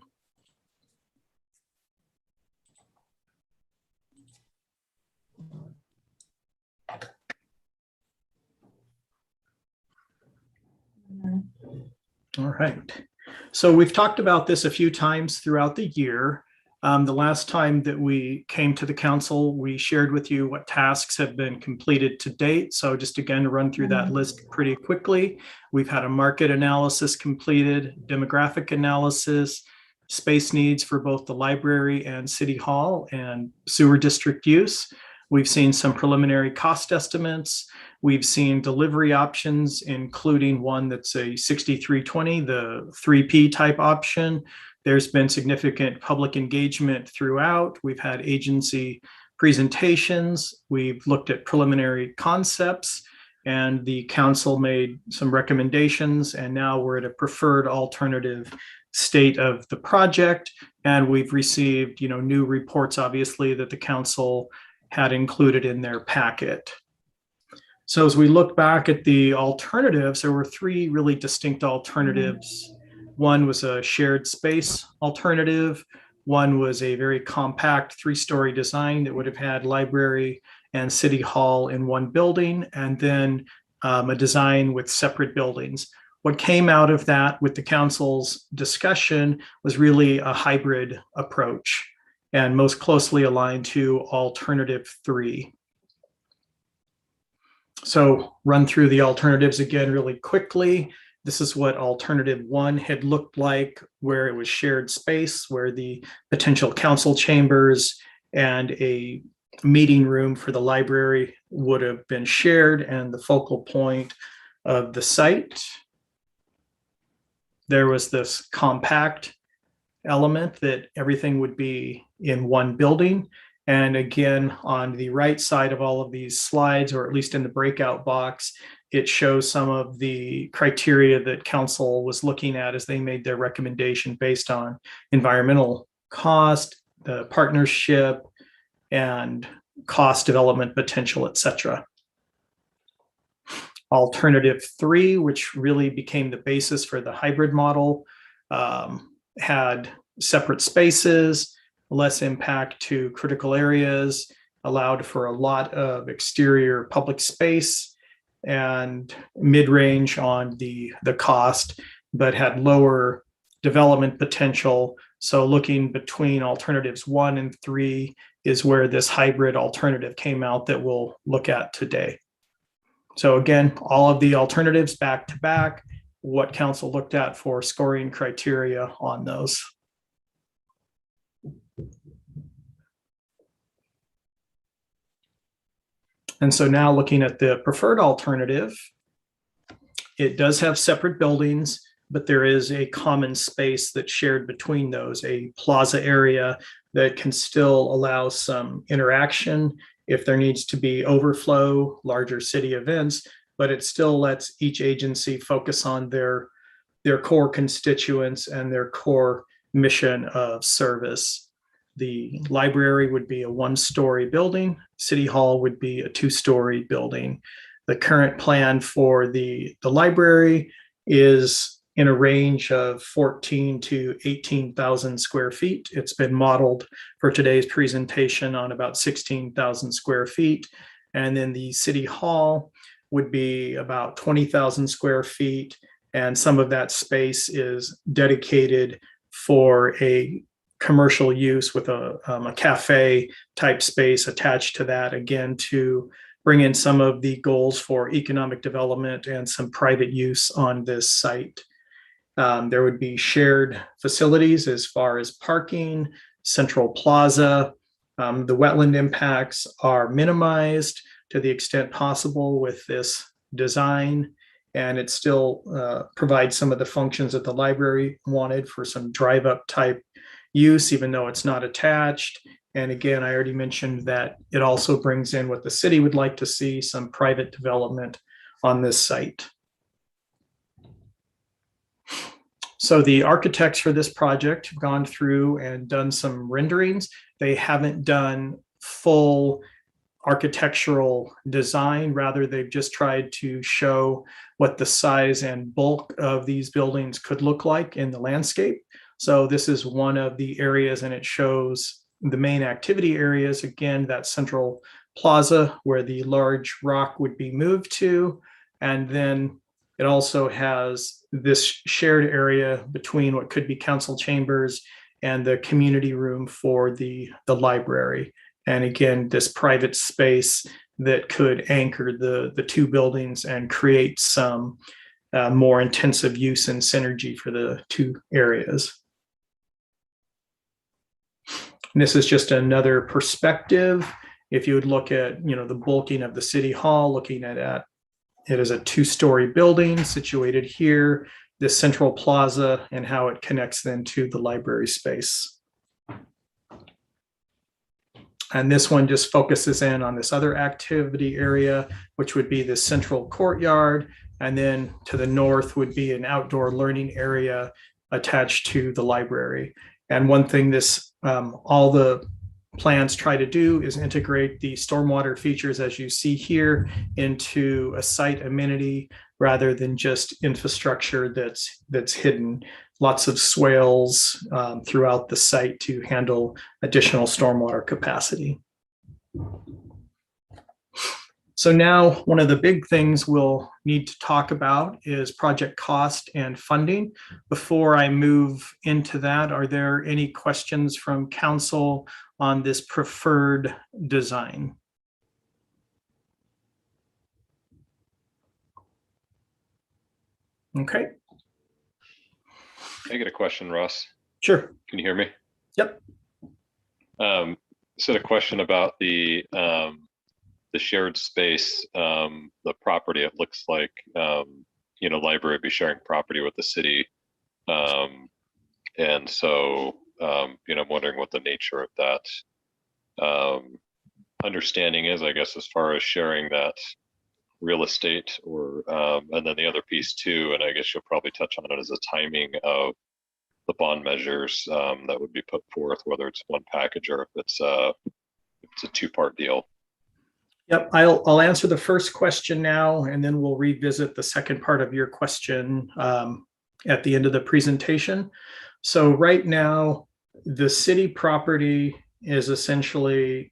All right. So we've talked about this a few times throughout the year. The last time that we came to the council, we shared with you what tasks have been completed to date. So just again, to run through that list pretty quickly, we've had a market analysis completed, demographic analysis, space needs for both the library and city hall and sewer district use. We've seen some preliminary cost estimates. We've seen delivery options, including one that's a 6320, the 3P type option. There's been significant public engagement throughout. We've had agency presentations. We've looked at preliminary concepts, and the council made some recommendations, and now we're at a preferred alternative state of the project. And we've received, new reports, obviously, that the council had included in their packet. So as we look back at the alternatives, there were three really distinct alternatives. One was a shared space alternative. One was a very compact 3-story design that would have had library and city hall in one building, and then a design with separate buildings. What came out of that with the council's discussion was really a hybrid approach, and most closely aligned to alternative 3. So run through the alternatives again really quickly. This is what alternative 1 had looked like, where it was shared space, where the potential council chambers and a meeting room for the library would have been shared and the focal point of the site. There was this compact element that everything would be in one building. And again, on the right side of all of these slides, or at least in the breakout box, it shows some of the criteria that council was looking at as they made their recommendation based on environmental cost, the partnership, and cost development potential, etc. Alternative 3, which really became the basis for the hybrid model, had separate spaces, less impact to critical areas, allowed for a lot of exterior public space, and mid-range on the cost, but had lower development potential. So looking between alternatives 1 and 3 is where this hybrid alternative came out that we'll look at today. So again, all of the alternatives back to back, what council looked at for scoring criteria on those. And so now looking at the preferred alternative, it does have separate buildings, but there is a common space that's shared between those, a plaza area that can still allow some interaction if there needs to be overflow, larger city events, but it still lets each agency focus on their core constituents and their core mission of service. The library would be a 1-story building. City Hall would be a 2-story building. The current plan for the library is in a range of 14 to 18,000 square feet. It's been modeled for today's presentation on about 16,000 square feet. And then the City Hall would be about 20,000 square feet. And some of that space is dedicated for a commercial use with a cafe type space attached to that, again, to bring in some of the goals for economic development and some private use on this site. There would be shared facilities as far as parking, central plaza. The wetland impacts are minimized to the extent possible with this design, and it still provides some of the functions that the library wanted for some drive-up type use, even though it's not attached. And again, I already mentioned that it also brings in what the city would like to see, some private development on this site. So the architects for this project have gone through and done some renderings. They haven't done full architectural design. Rather, they've just tried to show what the size and bulk of these buildings could look like in the landscape. So this is one of the areas, and it shows the main activity areas. Again, that central plaza where the large rock would be moved to. And then it also has this shared area between what could be council chambers and the community room for the library. And again, this private space that could anchor the two buildings and create some more intensive use and synergy for the two areas. And this is just another perspective. If you would look at, the bulking of the city hall, looking at it is a two-story building situated here, this central plaza, and how it connects then to the library space. And this one just focuses in on this other activity area, which would be the central courtyard. And then to the north would be an outdoor learning area attached to the library. And one thing all the plans try to do is integrate the stormwater features, as you see here, into a site amenity rather than just infrastructure that's hidden. Lots of swales throughout the site to handle additional stormwater capacity. So now one of the big things we'll need to talk about is project cost and funding. Before I move into that, are there any questions from council on this preferred design? Okay. I get a question, Ross. Sure. Can you hear me? Yep. So the question about the shared space, the property, it looks like, library would be sharing property with the city. And so, I'm wondering what the nature of that understanding is, I guess, as far as sharing that real estate, or and then the other piece too, and I guess you'll probably touch on it, as the timing of the bond measures that would be put forth, whether it's one package or if it's a two-part deal. Yep, I'll answer the first question now, and then we'll revisit the second part of your question at the end of the presentation. So right now, the city property is essentially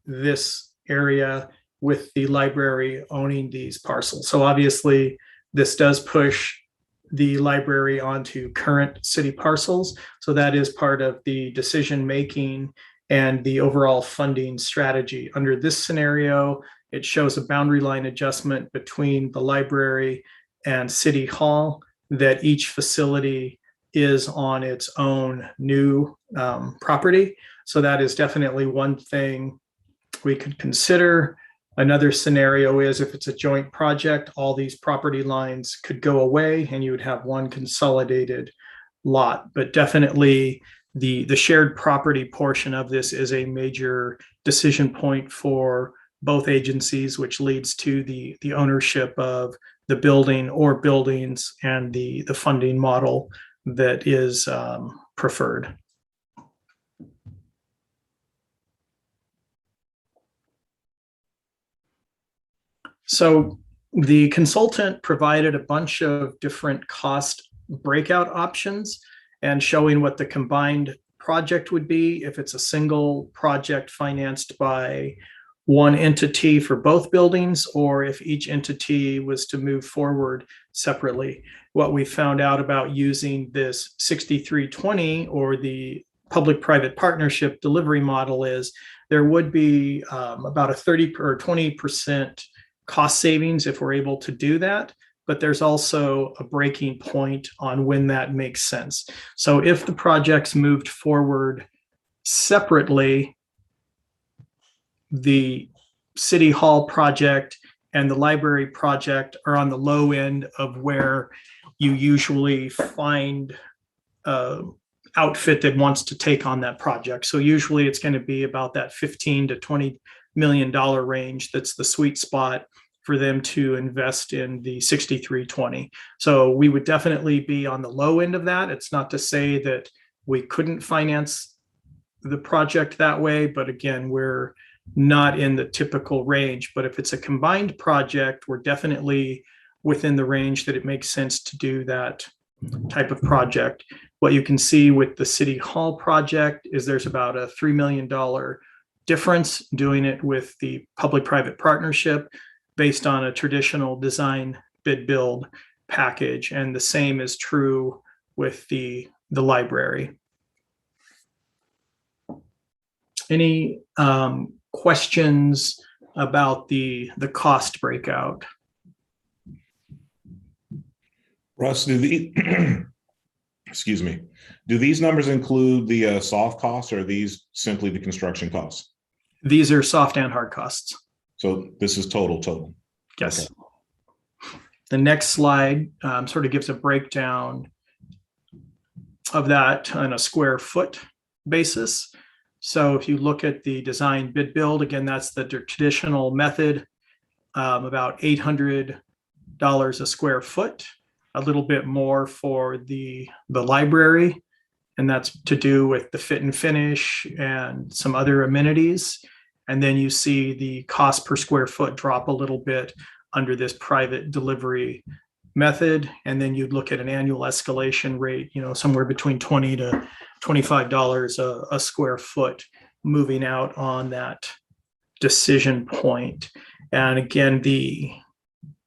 this area with the library owning these parcels. So obviously, this does push the library onto current city parcels. So that is part of the decision-making and the overall funding strategy. Under this scenario, it shows a boundary line adjustment between the library and City Hall, that each facility is on its own new property. So that is definitely one thing we could consider. Another scenario is if it's a joint project, all these property lines could go away and you would have one consolidated lot. But definitely the shared property portion of this is a major decision point for both agencies, which leads to the ownership of the building or buildings and the funding model that is preferred. So the consultant provided a bunch of different cost breakout options and showing what the combined project would be if it's a single project financed by one entity for both buildings, or if each entity was to move forward separately. What we found out about using this 6320 or the public-private partnership delivery model is, there would be about a 30 or 20% cost savings if we're able to do that. But there's also a breaking point on when that makes sense. So if the projects moved forward separately, the City Hall project and the library project are on the low end of where you usually find outfit that wants to take on that project. So usually it's going to be about that $15 to $20 million range. That's the sweet spot for them to invest in the 6320. So we would definitely be on the low end of that. It's not to say that we couldn't finance the project that way, but again, we're not in the typical range. But if it's a combined project, we're definitely within the range that it makes sense to do that type of project. What you can see with the City Hall project is there's about a $3 million difference doing it with the public-private partnership based on a traditional design bid build package. And the same is true with the library. Any questions about the cost breakout? Russ, excuse me, do these numbers include the soft costs, or are these simply the construction costs? These are soft and hard costs. So this is total. Yes. Okay. The next slide sort of gives a breakdown of that on a square foot basis. So if you look at the design bid build, again, that's the traditional method, about $800 a square foot, a little bit more for the library, and that's to do with the fit and finish and some other amenities. And then you see the cost per square foot drop a little bit under this private delivery method. And then you'd look at an annual escalation rate, somewhere between $20 to $25 a square foot moving out on that decision point. And again, the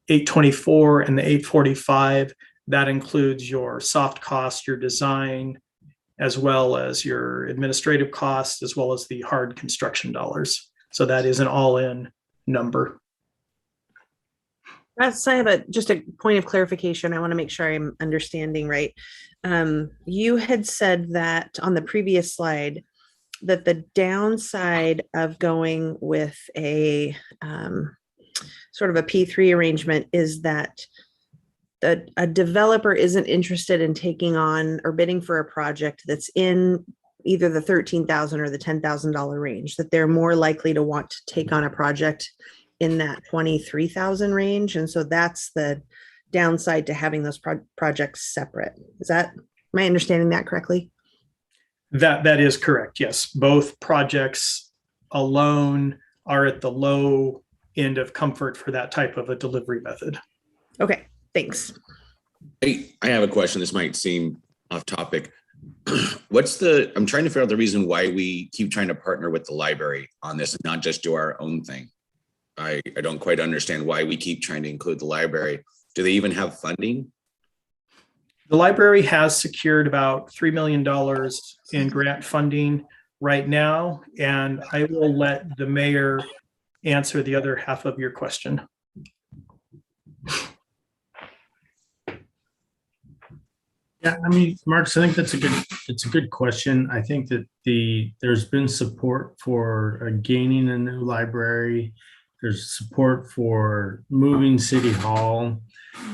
824 and the 845, that includes your soft cost, your design, as well as your administrative costs, as well as the hard construction dollars. So that is an all-in number. Russ, I have just a point of clarification. I want to make sure I'm understanding right. You had said that on the previous slide that the downside of going with a sort of a P3 arrangement is that a developer isn't interested in taking on or bidding for a project that's in either the $13,000 or the $10,000 range, that they're more likely to want to take on a project in that $23,000 range. And so that's the downside to having those projects separate. Am I understanding that correctly? That is correct. Yes. Both projects alone are at the low end of comfort for that type of a delivery method. Okay. Thanks. I have a question. This might seem off topic. I'm trying to figure out the reason why we keep trying to partner with the library on this and not just do our own thing. I don't quite understand why we keep trying to include the library. Do they even have funding? The library has secured about $3 million in grant funding right now, and I will let the mayor answer the other half of your question. Yeah, I mean, Marcus, I think it's a good question. I think that there's been support for gaining a new library. There's support for moving City Hall.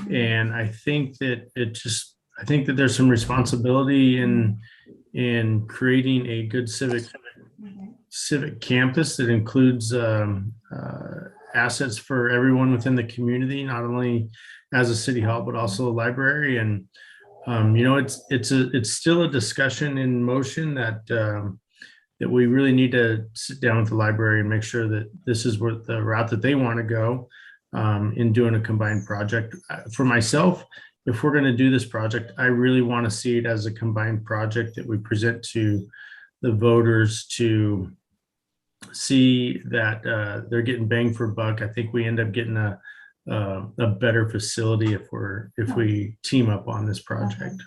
And I think that there's some responsibility in creating a good civic campus that includes assets for everyone within the community, not only as a City Hall, but also a library. And it's still a discussion in motion that we really need to sit down with the library and make sure that this is where the route that they want to go in doing a combined project. For myself, if we're going to do this project, I really want to see it as a combined project that we present to the voters to see that they're getting bang for buck. I think we end up getting a better facility if we team up on this project.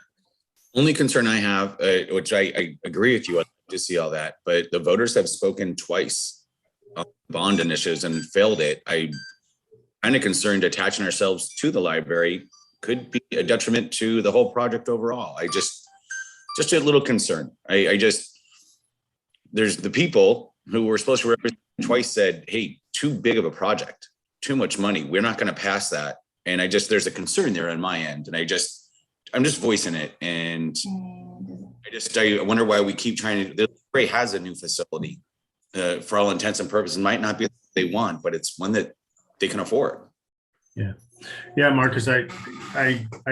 Only concern I have, which I agree with you, I'd like to see all that, but the voters have spoken twice on bond initiatives and failed it. I'm kind of concerned attaching ourselves to the library could be a detriment to the whole project overall. Just a little concern. There's the people who were supposed to represent twice said, hey, too big of a project, too much money. We're not going to pass that. And there's a concern there on my end. And I'm just voicing it. And I wonder why we keep trying to, the library has a new facility for all intents and purposes. It might not be what they want, but it's one that they can afford. Yeah, Marcus, I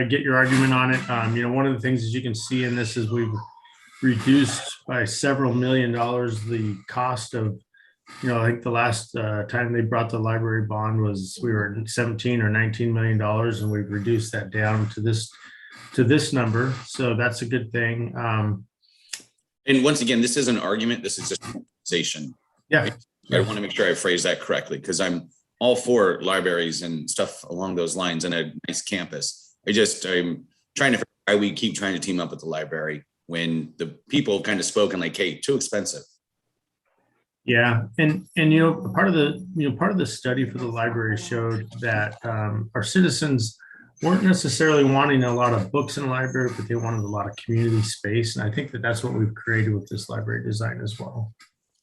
get your argument on it. One of the things, as you can see in this, is we've reduced by several $1 million the cost of, I think the last time they brought the library bond we were at 17 or $19 million, and we've reduced that down to this number. So that's a good thing. And once again, this is an argument. This is just a conversation. Yeah. I want to make sure I phrase that correctly, because I'm all for libraries and stuff along those lines and a nice campus. I'm trying to figure out why we keep trying to team up with the library when the people kind of spoken like, hey, too expensive. Yeah, and part of the study for the library showed that our citizens weren't necessarily wanting a lot of books in the library, but they wanted a lot of community space, and I think that's what we've created with this library design as well.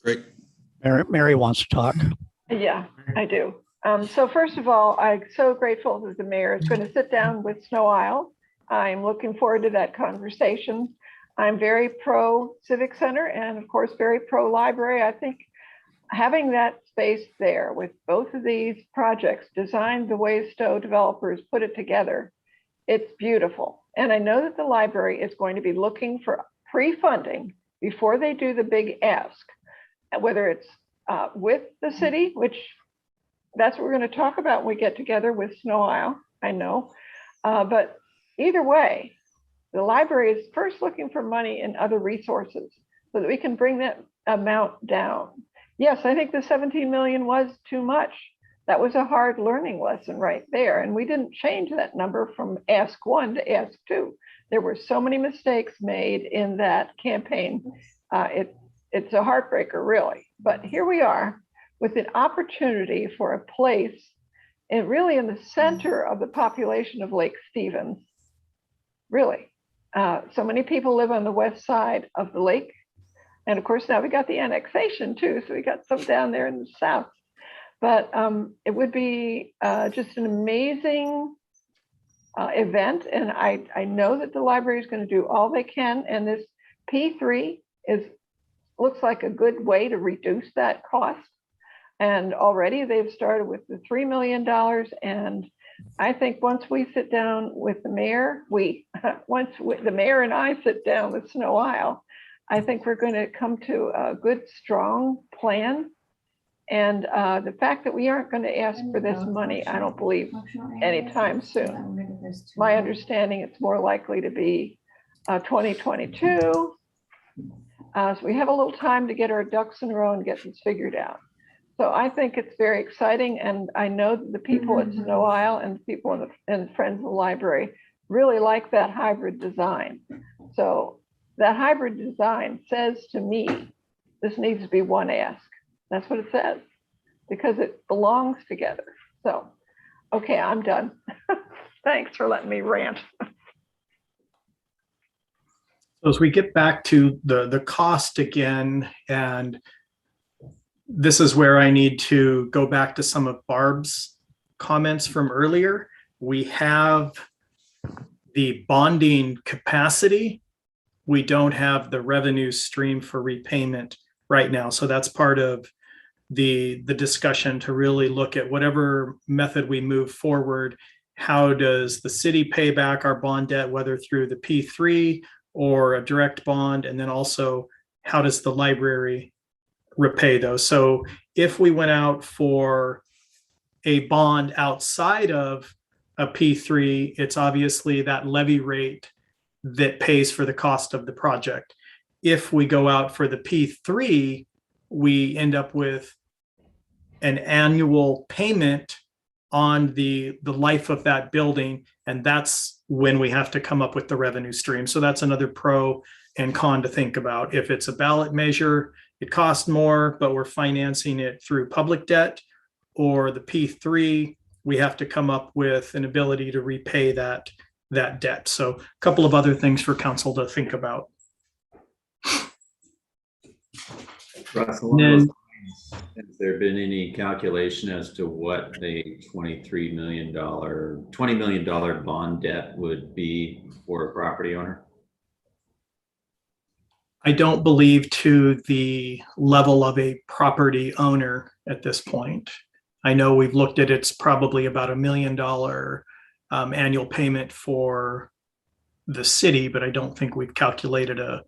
Great. Mary wants to talk. Yeah, I do. So first of all, I'm so grateful that the mayor is going to sit down with Snow Isle. I'm looking forward to that conversation. I'm very pro Civic Center and of course, very pro library. I think having that space there with both of these projects designed the way Stowe developers put it together, it's beautiful. And I know that the library is going to be looking for pre-funding before they do the big ask, whether it's with the city, which that's what we're going to talk about when we get together with Snow Isle, I know. But either way, the library is first looking for money and other resources so that we can bring that amount down. Yes, I think the 17 million was too much. That was a hard learning lesson right there. And we didn't change that number from ask 1 to ask 2. There were so many mistakes made in that campaign. It's a heartbreaker, really. But here we are with an opportunity for a place and really in the center of the population of Lake Stevens. Really. So many people live on the west side of the lake. And of course, now we got the annexation too. So we got some down there in the south. But it would be just an amazing event. And I know that the library is going to do all they can. And this P3 looks like a good way to reduce that cost. And already they've started with the $3 million. And I think once we sit down with the mayor, the mayor and I sit down with Snow Isle, I think we're going to come to a good, strong plan. And the fact that we aren't going to ask for this money, I don't believe anytime soon. My understanding, it's more likely to be 2022. So we have a little time to get our ducks in a row and get this figured out. So I think it's very exciting. And I know that the people at Snow Isle and people and Friends of the Library really like that hybrid design. So that hybrid design says to me, this needs to be one ask. That's what it says, because it belongs together. So, okay, I'm done. Thanks for letting me rant. So as we get back to the cost again, and this is where I need to go back to some of Barb's comments from earlier. We have the bonding capacity. We don't have the revenue stream for repayment right now. So that's part of the discussion to really look at whatever method we move forward. How does the city pay back our bond debt, whether through the P3 or a direct bond? And then also, how does the library repay those? So if we went out for a bond outside of a P3, it's obviously that levy rate that pays for the cost of the project. If we go out for the P3, we end up with an annual payment on the life of that building, and that's when we have to come up with the revenue stream. So that's another pro and con to think about. If it's a ballot measure, it costs more, but we're financing it through public debt, or the P3, we have to come up with an ability to repay that debt. So a couple of other things for council to think about. Russell, And then- has there been any calculation as to what a $20 million bond debt would be for a property owner? I don't believe to the level of a property owner at this point. I know we've looked at it's probably about $1 million annual payment for the city, but I don't think we've calculated a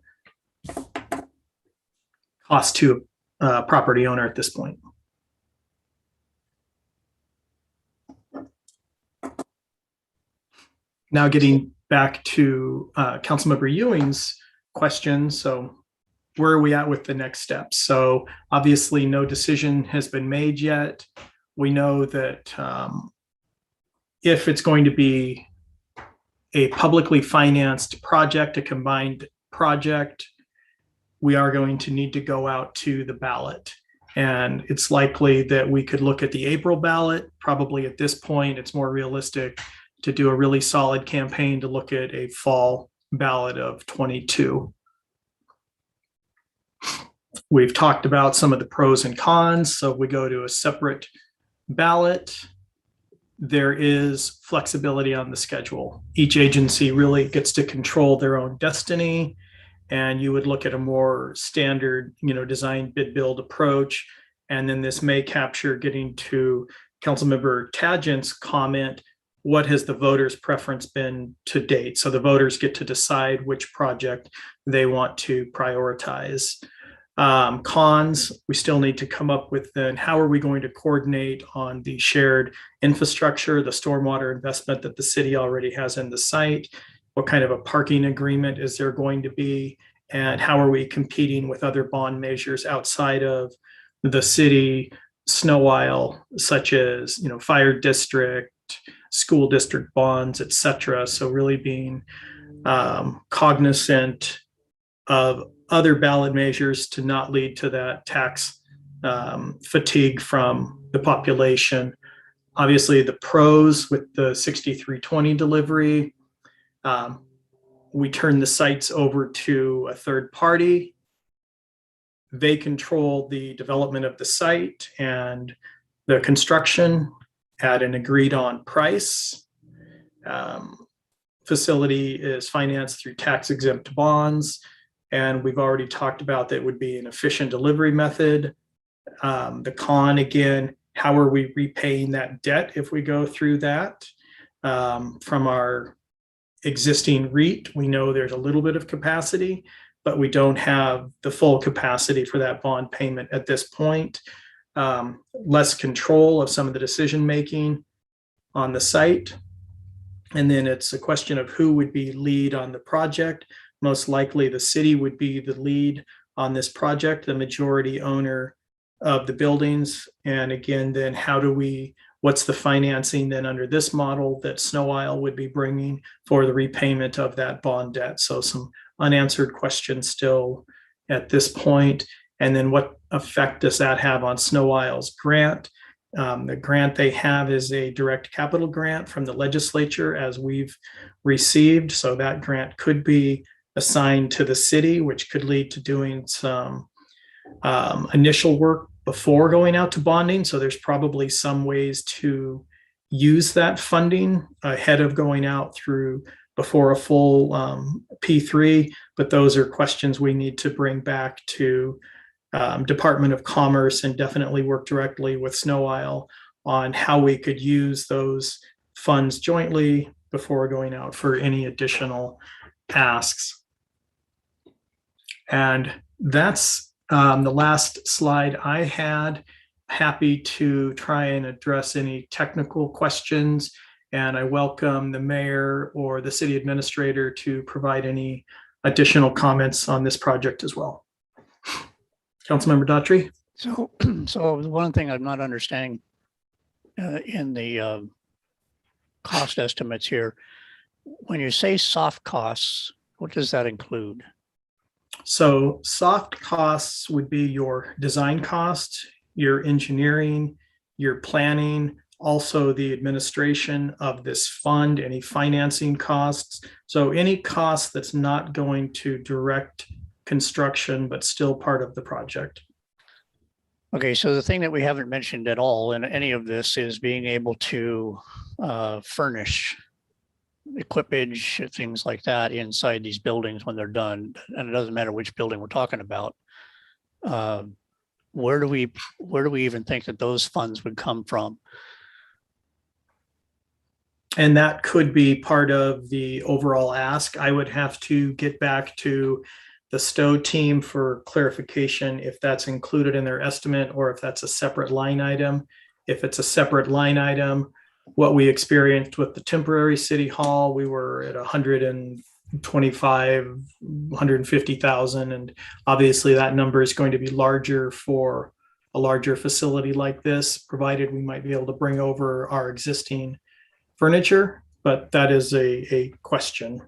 cost to a property owner at this point. Now getting back to Councilmember Ewing's question. So where are we at with the next steps? So obviously no decision has been made yet. We know that if it's going to be a publicly financed project, a combined project, we are going to need to go out to the ballot. And it's likely that we could look at the April ballot. Probably at this point, it's more realistic to do a really solid campaign to look at a fall ballot of 22. We've talked about some of the pros and cons. So if we go to a separate ballot, there is flexibility on the schedule. Each agency really gets to control their own destiny. And you would look at a more standard, design, bid, build approach. And then this may capture, getting to Councilmember Tagent's comment, what has the voters' preference been to date? So the voters get to decide which project they want to prioritize. Cons, we still need to come up with then how are we going to coordinate on the shared infrastructure, the stormwater investment that the city already has in the site? What kind of a parking agreement is there going to be? And how are we competing with other bond measures outside of the city snow aisle, such as, fire district, school district bonds, et cetera. So really being cognizant of other ballot measures to not lead to that tax fatigue from the population. Obviously the pros with the 6320 delivery, we turn the sites over to a third party. They control the development of the site and the construction at an agreed on price. Facility is financed through tax exempt bonds. And we've already talked about that would be an efficient delivery method. The con, again, how are we repaying that debt if we go through that? From our existing REIT, we know there's a little bit of capacity, but we don't have the full capacity for that bond payment at this point. Less control of some of the decision-making on the site. And then it's a question of who would be lead on the project. Most likely the city would be the lead on this project, the majority owner of the buildings. And again, then what's the financing then under this model that Snow Isle would be bringing for the repayment of that bond debt? So some unanswered questions still at this point. And then what effect does that have on Snow Isle's grant? The grant they have is a direct capital grant from the legislature as we've received. So that grant could be assigned to the city, which could lead to doing some initial work before going out to bonding. So there's probably some ways to use that funding ahead of going out before a full P3, but those are questions we need to bring back to Department of Commerce and definitely work directly with Snow Isle on how we could use those funds jointly before going out for any additional asks. And that's the last slide I had. Happy to try and address any technical questions. And I welcome the mayor or the city administrator to provide any additional comments on this project as well. Councilmember Daughtry. So one thing I'm not understanding in the cost estimates here, when you say soft costs, what does that include? So soft costs would be your design costs, your engineering, your planning, also the administration of this fund, any financing costs. So any cost that's not going to direct construction, but still part of the project. Okay, so the thing that we haven't mentioned at all in any of this is being able to furnish equipage, things like that inside these buildings when they're done. And it doesn't matter which building we're talking about. Where do we even think that those funds would come from? And that could be part of the overall ask. I would have to get back to the Stowe team for clarification if that's included in their estimate or if that's a separate line item. If it's a separate line item, what we experienced with the temporary city hall, we were at 125, 150,000. And obviously that number is going to be larger for a larger facility like this, provided we might be able to bring over our existing furniture, but that is a question.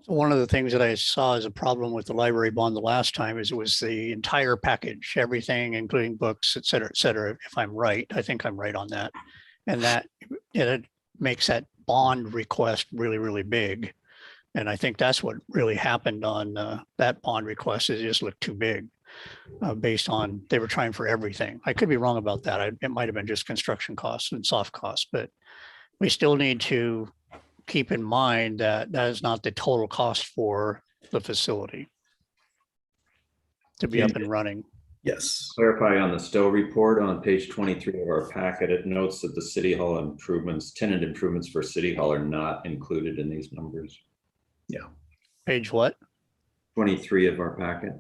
One of the things that I saw as a problem with the library bond the last time is it was the entire package, everything, including books, et cetera, if I'm right. I think I'm right on that. And that it makes that bond request really, really big. And I think that's what really happened on that bond request, is it just looked too big based on, they were trying for everything. I could be wrong about that. It might have been just construction costs and soft costs, but we still need to keep in mind that that is not the total cost for the facility to be up and running. Yes. Clarify on the Stowe report on page 23 of our packet, it notes that the city hall improvements, tenant improvements for city hall are not included in these numbers. Yeah. Page what? 23 of our packet.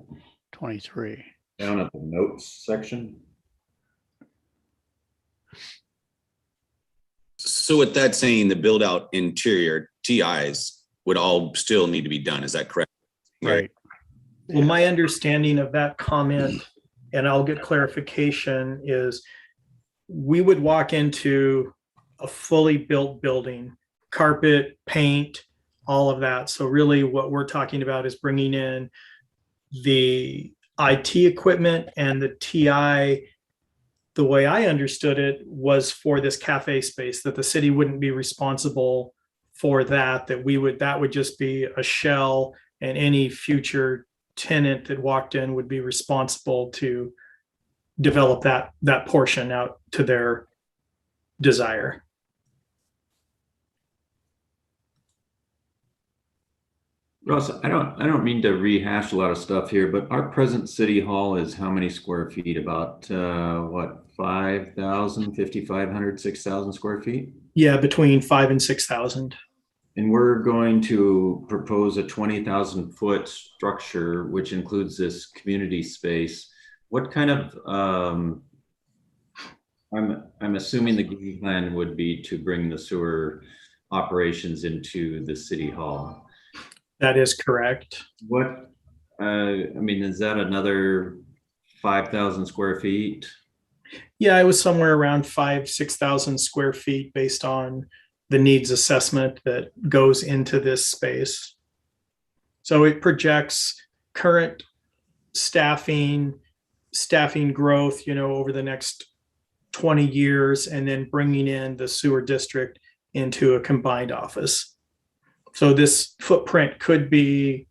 23. Down at the notes section. So with that saying, the build out interior TIs would all still need to be done. Is that correct? Right. Well, my understanding of that comment, and I'll get clarification, is we would walk into a fully built building, carpet, paint, all of that. So really what we're talking about is bringing in the IT equipment, and the TI, the way I understood it, was for this cafe space, that the city wouldn't be responsible for that, that would just be a shell, and any future tenant that walked in would be responsible to develop that portion out to their desire. Russ, I don't mean to rehash a lot of stuff here, but our present city hall is how many square feet? About what, 5,000, 5,500, 6,000 square feet? Yeah, between 5,000 and 6,000. And we're going to propose a 20,000 foot structure, which includes this community space. What kind of, I'm assuming the game plan would be to bring the sewer operations into the city hall. That is correct. What, I mean, is that another 5,000 square feet? Yeah, it was somewhere around 5,000-6,000 square feet based on the needs assessment that goes into this space. So it projects current staffing growth, over the next 20 years, and then bringing in the sewer district into a combined office. So this footprint could be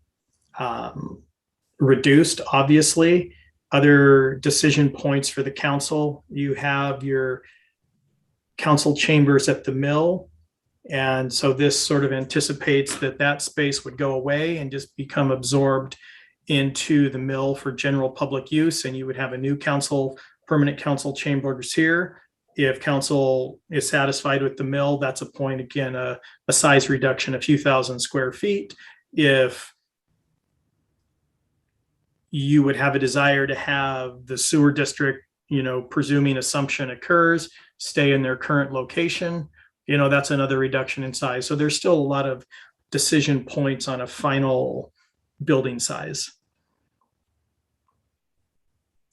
reduced, obviously. Other decision points for the council: you have your council chambers at the mill. And so this sort of anticipates that space would go away and just become absorbed into the mill for general public use. And you would have a new permanent council chambers here. If council is satisfied with the mill, that's a point, again, a size reduction, a few thousand square feet. If you would have a desire to have the sewer district, presuming assumption occurs, stay in their current location, that's another reduction in size. So there's still a lot of decision points on a final building size.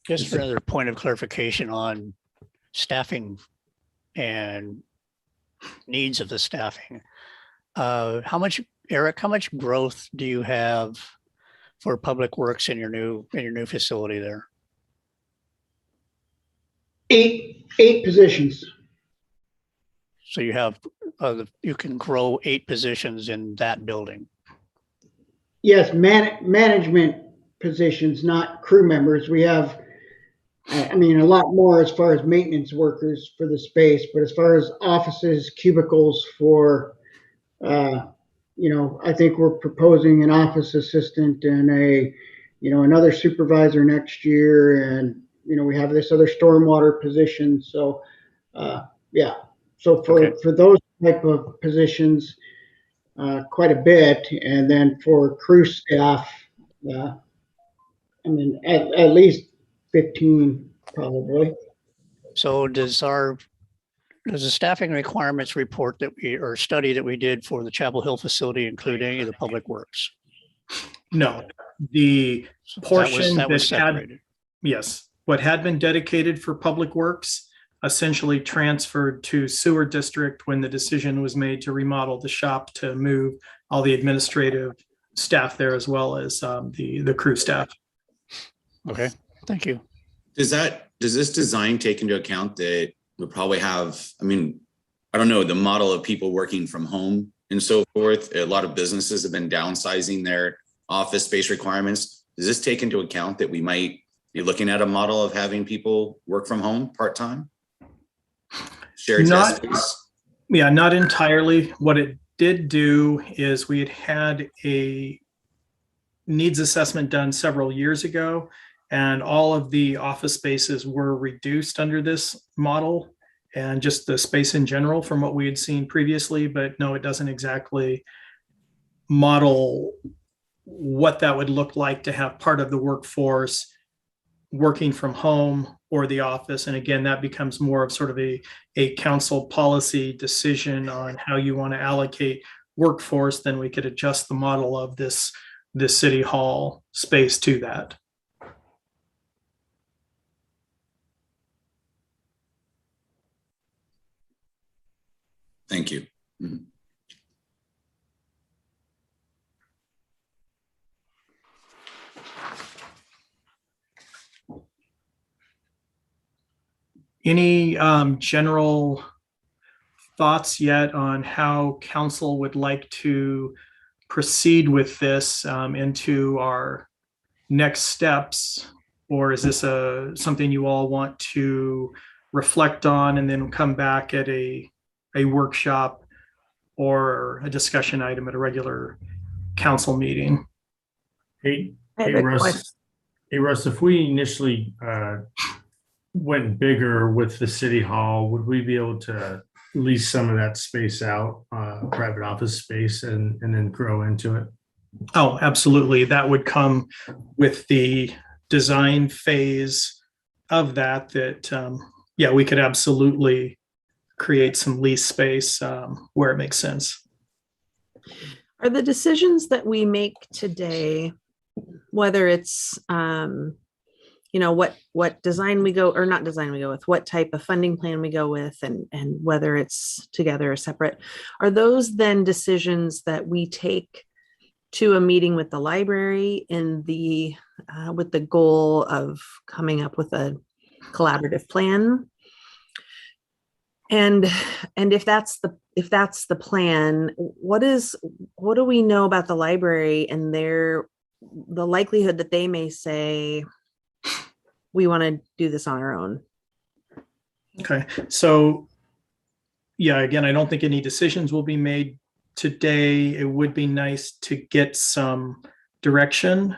Just for another point of clarification on staffing and needs of the staffing. How much, Eric, how much growth do you have for Public Works in your new facility there? Eight positions. So you have, you can grow 8 positions in that building. Yes, management positions, not crew members. We have, I mean, a lot more as far as maintenance workers for the space, but as far as offices, cubicles for, I think we're proposing an office assistant and another supervisor next year. And, we have this other stormwater position. So, yeah. So for those type of positions, quite a bit. And then for crew staff, at least 15 probably. So does the staffing requirements report or study that we did for the Chapel Hill facility include any of the Public Works? No, the portion that was that had, separated. yes, what had been dedicated for Public Works essentially transferred to Sewer District when the decision was made to remodel the shop, to move all the administrative staff there as well as the crew staff. Okay, thank you. Does this design take into account that we probably have, I don't know, the model of people working from home and so forth? A lot of businesses have been downsizing their office space requirements. Does this take into account that we might be looking at a model of having people work from home part-time? Shared desk space? Yeah, not entirely. What it did do is we had a needs assessment done several years ago, and all of the office spaces were reduced under this model, and just the space in general from what we had seen previously. But no, it doesn't exactly model what that would look like to have part of the workforce working from home or the office. And again, that becomes more of sort of a council policy decision on how you want to allocate workforce. Then we could adjust the model of this city hall space to that. Thank you. Mhm. Any general thoughts yet on how council would like to proceed with this into our next steps? Or is this something you all want to reflect on and then come back at a workshop or a discussion item at a regular council meeting? Hey, Russ, if we initially went bigger with the city hall, would we be able to lease some of that space out, private office space, and then grow into it? Oh, absolutely. That would come with the design phase of that, yeah, we could absolutely create some lease space where it makes sense. Are the decisions that we make today, whether it's what design we go, or not design we go with, what type of funding plan we go with, and whether it's together or separate, are those then decisions that we take to a meeting with the library with the goal of coming up with a collaborative plan? And if that's the plan, what do we know about the library and the likelihood that they may say, we want to do this on our own? Okay, so yeah, again, I don't think any decisions will be made today. It would be nice to get some direction,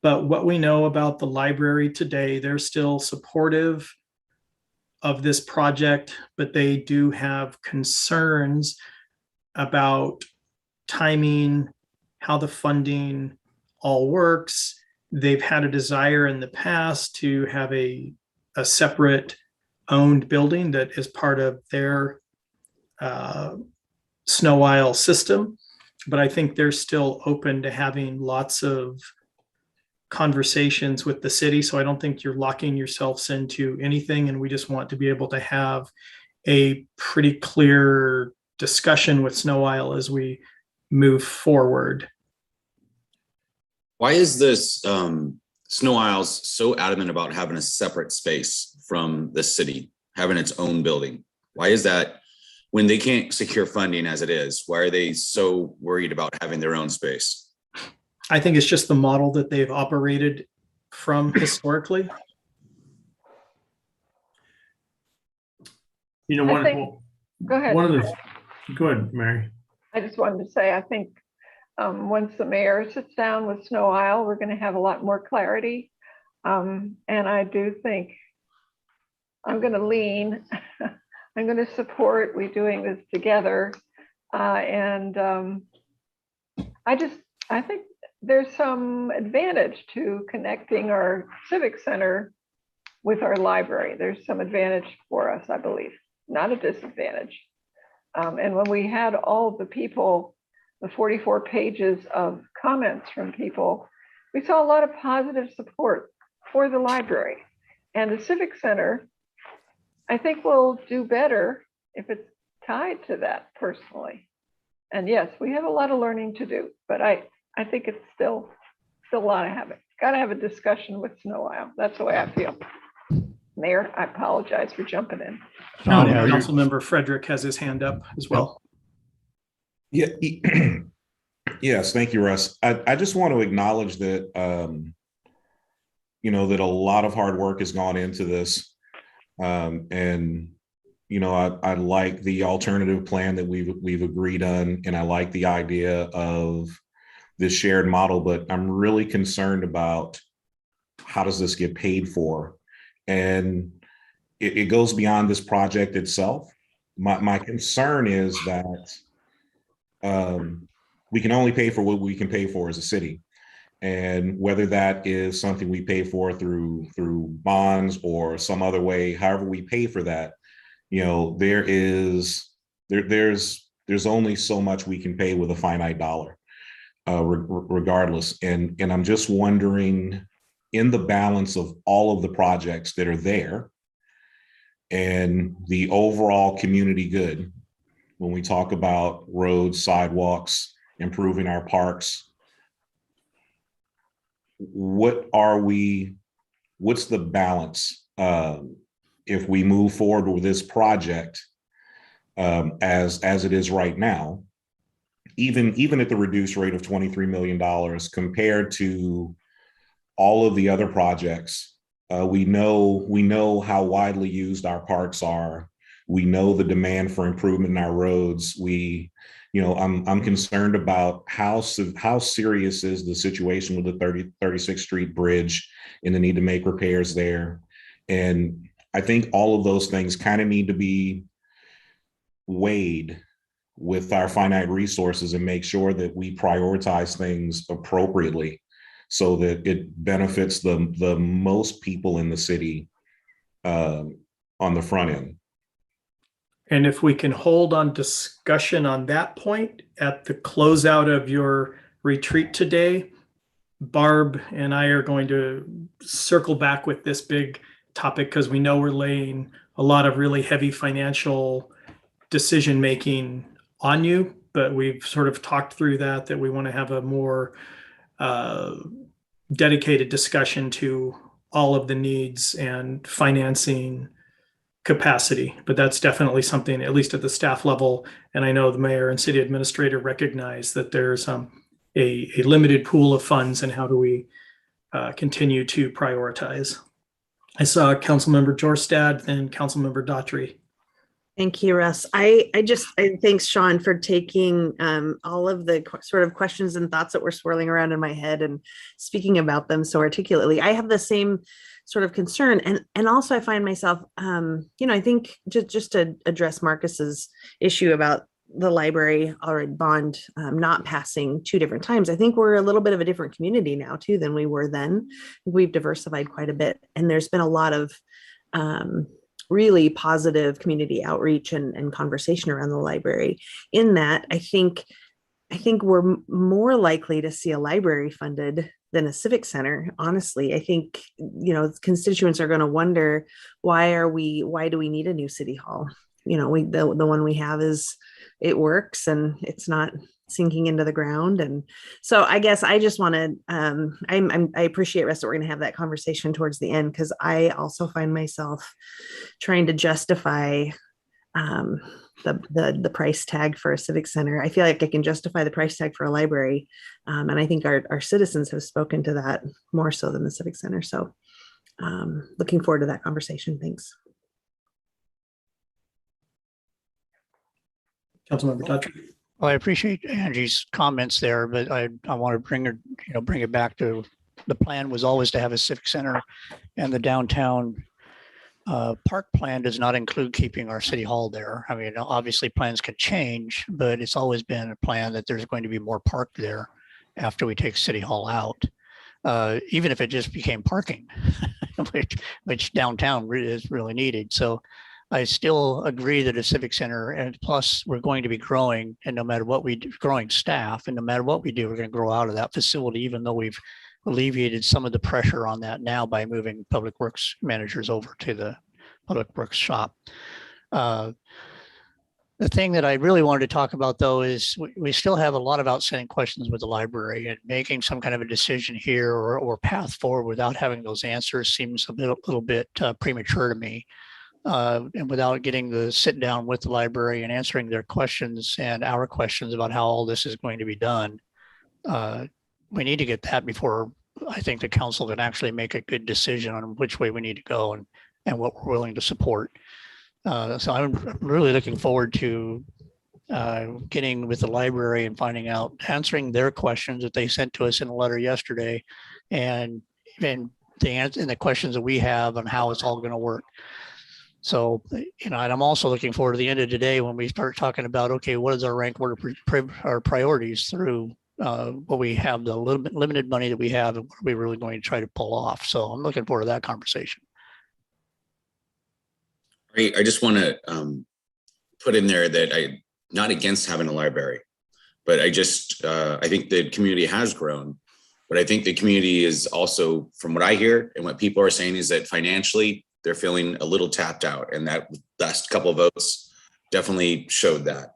but what we know about the library today, they're still supportive of this project, but they do have concerns about timing, how the funding all works. They've had a desire in the past to have a separate owned building that is part of their Snow Isle system, but I think they're still open to having lots of conversations with the city. So I don't think you're locking yourselves into anything, and we just want to be able to have a pretty clear discussion with Snow Isle as we move forward. Why is this Snow Isles so adamant about having a separate space from the city, having its own building? Why is that when they can't secure funding as it is? Why are they so worried about having their own space? I think it's just the model that they've operated from historically. You know, Go ahead. Go ahead, Mary. I just wanted to say, I think once the mayor sits down with Snow Isle, we're going to have a lot more clarity. And I do think I'm going to lean, I'm going to support we doing this together. I think there's some advantage to connecting our civic center with our library. There's some advantage for us, I believe, not a disadvantage. And when we had all of the people, the 44 pages of comments from people, we saw a lot of positive support for the library. And the Civic Center, I think, will do better if it's tied to that personally. And yes, we have a lot of learning to do, but I think it's still a lot of habit. Got to have a discussion with Snow Isle. That's the way I feel. Mayor, I apologize for jumping in. No, Councilmember Frederick has his hand up as well. Yeah. Yes, thank you, Russ. I just want to acknowledge that, that a lot of hard work has gone into this. And, I like the alternative plan that we've agreed on, and I like the idea of this shared model, but I'm really concerned about how does this get paid for? And it goes beyond this project itself. My concern is that we can only pay for what we can pay for as a city. And whether that is something we pay for through bonds or some other way, however we pay for that, there's only so much we can pay with a finite dollar, regardless. And I'm just wondering, in the balance of all of the projects that are there and the overall community good, when we talk about roads, sidewalks, improving our parks, what's the balance if we move forward with this project as it is right now, even at the reduced rate of $23 million compared to all of the other projects? We know how widely used our parks are. We know the demand for improvement in our roads. I'm concerned about how serious is the situation with the 36th Street Bridge and the need to make repairs there. And I think all of those things kind of need to be weighed with our finite resources and make sure that we prioritize things appropriately so that it benefits the most people in the city on the front end. And if we can hold on discussion on that point at the closeout of your retreat today, Barb and I are going to circle back with this big topic because we know we're laying a lot of really heavy financial decision making on you, but we've sort of talked through that we want to have a more dedicated discussion to all of the needs and financing capacity. But that's definitely something, at least at the staff level, and I know the mayor and city administrator recognize that there's a limited pool of funds, and how do we continue to prioritize. I saw Councilmember Jorstad and Councilmember Daughtry. Thank you, Russ. I thanks, Sean, for taking all of the sort of questions and thoughts that were swirling around in my head and speaking about them so articulately. I have the same sort of concern, and also I find myself, I think just to address Marcus's issue about the library or bond not passing 2 different times. I think we're a little bit of a different community now too than we were then. We've diversified quite a bit, and there's been a lot of really positive community outreach and conversation around the library. In that, I think we're more likely to see a library funded than a civic center. Honestly, I think, constituents are going to wonder, why do we need a new city hall? The one we have is it works and it's not sinking into the ground. And so I guess I just want to, I appreciate, Russ, that we're going to have that conversation towards the end, because I also find myself trying to justify the price tag for a civic center. I feel like I can justify the price tag for a library. And I think our citizens have spoken to that more so than the civic center. So looking forward to that conversation. Thanks. Councilmember Daughtry. Well, I appreciate Angie's comments there, but I want to bring it back to the plan was always to have a civic center, and the downtown park plan does not include keeping our city hall there. I mean, obviously plans can change, but it's always been a plan that there's going to be more park there after we take city hall out, even if it just became parking, which downtown is really needed. So I still agree that a civic center, and plus we're going to be growing, and no matter what we do, growing staff, and no matter what we do, we're going to grow out of that facility, even though we've alleviated some of the pressure on that now by moving public works managers over to the public works shop. The thing that I really wanted to talk about, though, is we still have a lot of outstanding questions with the library, and making some kind of a decision here or path forward without having those answers seems a little bit premature to me. And without getting the sit down with the library and answering their questions and our questions about how all this is going to be done, we need to get that before I think the council can actually make a good decision on which way we need to go and what we're willing to support. So I'm really looking forward to getting with the library and finding out, answering their questions that they sent to us in a letter yesterday, and the questions that we have on how it's all going to work. So, and I'm also looking forward to the end of today when we start talking about, okay, what is our rank order, our priorities through what we have, the limited money that we have, and what are we really going to try to pull off. So I'm looking forward to that conversation. I just want to put in there that I'm not against having a library, but I think the community has grown, but I think the community is also, from what I hear and what people are saying, is that financially they're feeling a little tapped out, and that last couple of votes definitely showed that.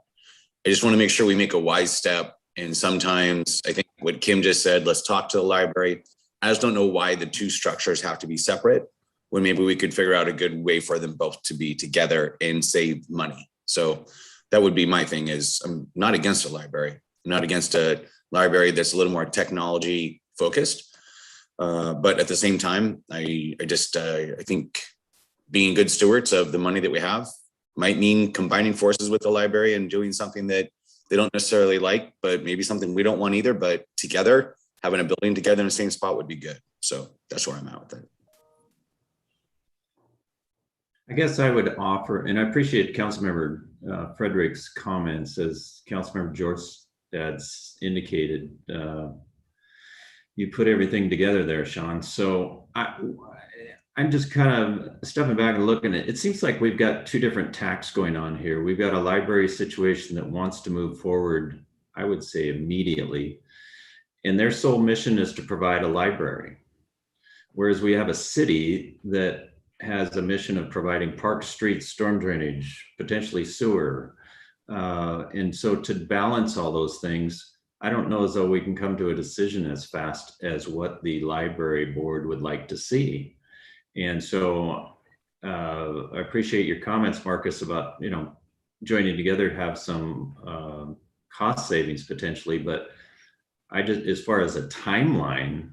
I just want to make sure we make a wise step. And sometimes I think what Kim just said, let's talk to the library. I just don't know why the two structures have to be separate, when maybe we could figure out a good way for them both to be together and save money. So that would be my thing. Is I'm not against a library. I'm not against a library that's a little more technology focused. But at the same time, I think being good stewards of the money that we have might mean combining forces with the library and doing something that they don't necessarily like, but maybe something we don't want either, but together, having a building together in the same spot would be good. So that's where I'm at with it. I guess I would offer, and I appreciate Councilmember Frederick's comments, as Councilmember Jorstad's indicated. You put everything together there, Sean. So I'm just kind of stepping back and looking at it. It seems like we've got two different tacks going on here. We've got a library situation that wants to move forward, I would say immediately, and their sole mission is to provide a library. Whereas we have a city that has a mission of providing parks, streets, storm drainage, potentially sewer. And so to balance all those things, I don't know as though we can come to a decision as fast as what the library board would like to see. And so I appreciate your comments, Marcus, about, joining together, have some cost savings potentially, but as far as a timeline,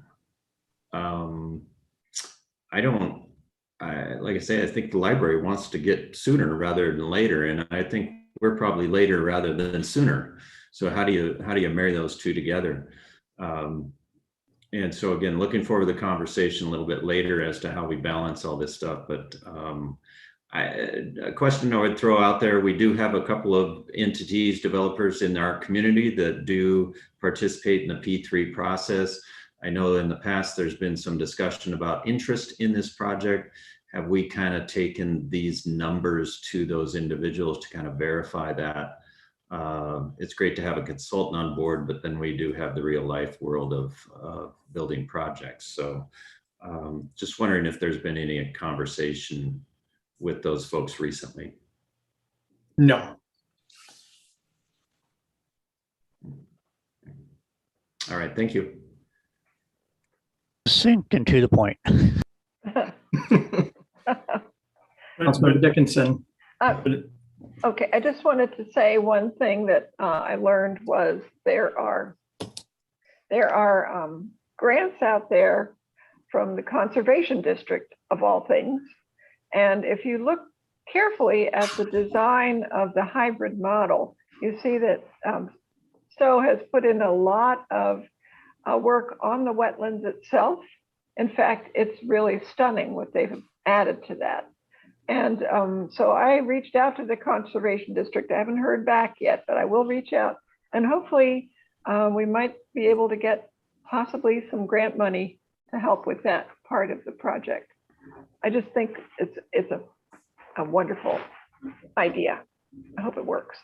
like I say, I think the library wants to get sooner rather than later. And I think we're probably later rather than sooner. So how do you marry those two together? And so again, looking forward to the conversation a little bit later as to how we balance all this stuff. But a question I would throw out there, we do have a couple of entities, developers in our community that do participate in the P3 process. I know in the past, there's been some discussion about interest in this project. Have we kind of taken these numbers to those individuals to kind of verify that? It's great to have a consultant on board, but then we do have the real life world of building projects. So just wondering if there's been any conversation with those folks recently. No. All right, thank you. Succinct and to the point. Councilmember Dickinson. Okay, I just wanted to say one thing that I learned was there are grants out there from the Conservation District of all things. And if you look carefully at the design of the hybrid model, you see that Stowe has put in a lot of work on the wetlands itself. In fact, it's really stunning what they've added to that. And so I reached out to the Conservation District. I haven't heard back yet, but I will reach out. And hopefully we might be able to get possibly some grant money to help with that part of the project. I just think it's a wonderful idea. I hope it works.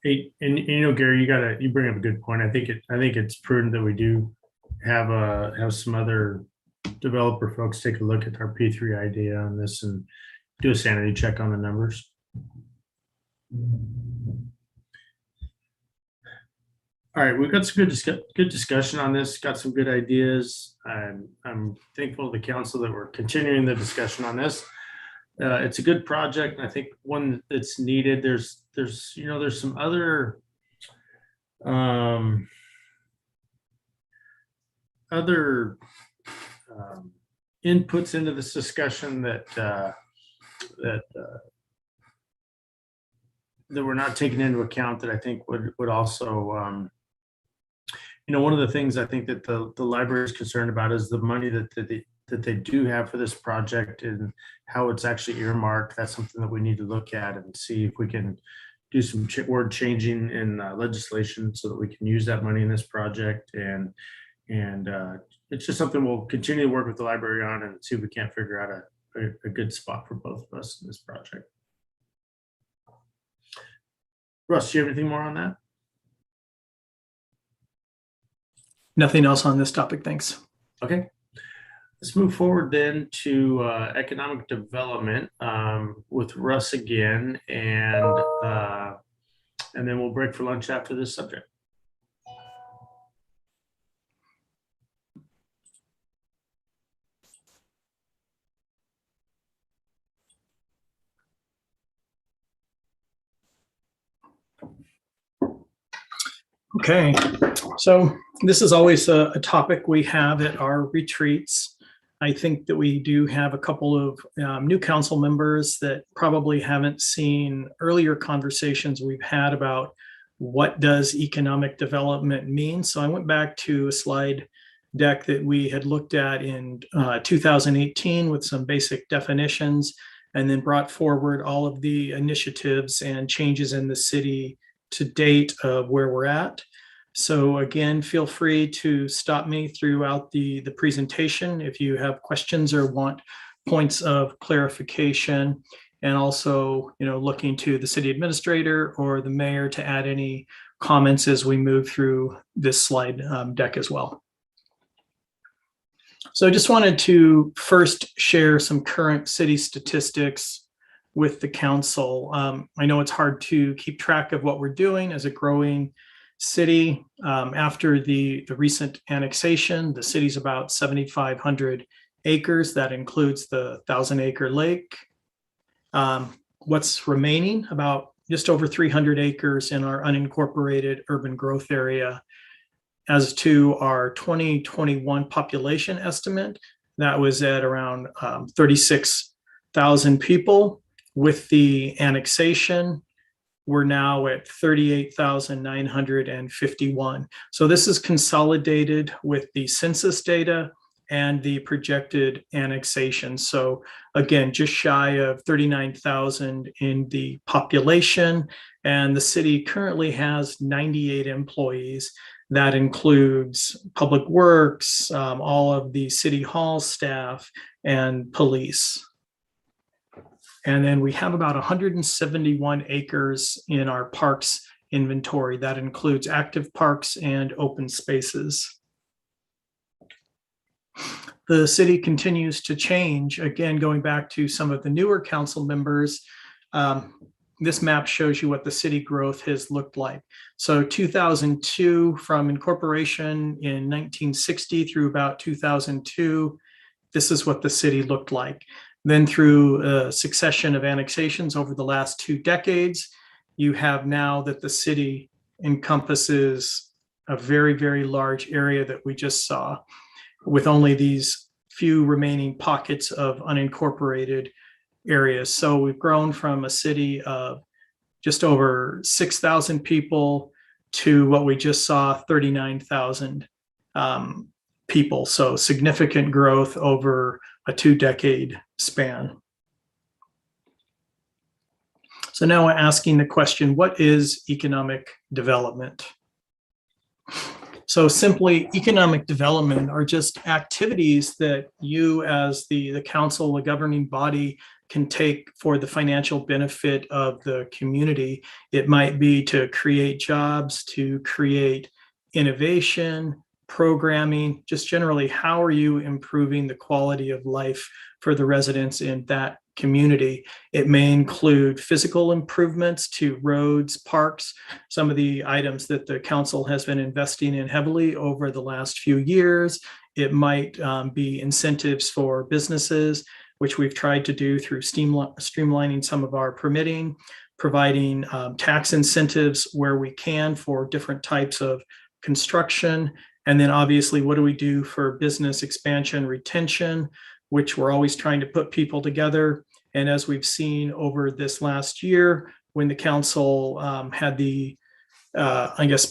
Hey, and you know, Gary, you bring up a good point. I think it's prudent that we do have some other developer folks take a look at our P3 idea on this and do a sanity check on the numbers. All right, we've got some good discussion on this, got some good ideas. I'm thankful to the council that we're continuing the discussion on this. It's a good project. I think one that's needed. There's some other inputs into this discussion that we're not taking into account that I think would also one of the things I think that the library is concerned about is the money that they do have for this project and how it's actually earmarked. That's something that we need to look at and see if we can do some word changing in legislation so that we can use that money in this project. And it's just something we'll continue to work with the library on and see if we can't figure out a good spot for both of us in this project. Russ, do you have anything more on that? Nothing else on this topic, thanks. Okay. Let's move forward then to economic development with Russ again, and then we'll break for lunch after this subject. Okay, so this is always a topic we have at our retreats. I think that we do have a couple of new council members that probably haven't seen earlier conversations we've had about what does economic development mean. So I went back to a slide deck that we had looked at in 2018 with some basic definitions, and then brought forward all of the initiatives and changes in the city to date of where we're at. So again, feel free to stop me throughout the presentation if you have questions or want points of clarification, and also, looking to the city administrator or the mayor to add any comments as we move through this slide deck as well. So I just wanted to first share some current city statistics with the council. I know it's hard to keep track of what we're doing as a growing city. After the recent annexation, the city's about 7,500 acres. That includes the 1,000-acre lake. What's remaining? About just over 300 acres in our unincorporated urban growth area. As to our 2021 population estimate, that was at around 36,000 people. With the annexation, we're now at 38,951. So this is consolidated with the census data and the projected annexation. So again, just shy of 39,000 in the population, and the city currently has 98 employees. That includes public works, all of the city hall staff, and police. And then we have about 171 acres in our parks inventory. That includes active parks and open spaces. The city continues to change. Again, going back to some of the newer council members, this map shows you what the city growth has looked like. So 2002, from incorporation in 1960 through about 2002, this is what the city looked like. Then through a succession of annexations over the last 2 decades, you have now that the city encompasses a very, very large area that we just saw, with only these few remaining pockets of unincorporated areas. So we've grown from a city of just over 6,000 people to what we just saw, 39,000 people. So significant growth over a 2-decade span. So now we're asking the question, what is economic development? So simply, economic development are just activities that you as the council, the governing body, can take for the financial benefit of the community. It might be to create jobs, to create innovation, programming, just generally, how are you improving the quality of life for the residents in that community? It may include physical improvements to roads, parks, some of the items that the council has been investing in heavily over the last few years. It might be incentives for businesses, which we've tried to do through streamlining some of our permitting, providing tax incentives where we can for different types of construction. And then obviously, what do we do for business expansion, retention, which we're always trying to put people together. And as we've seen over this last year, when the council had the,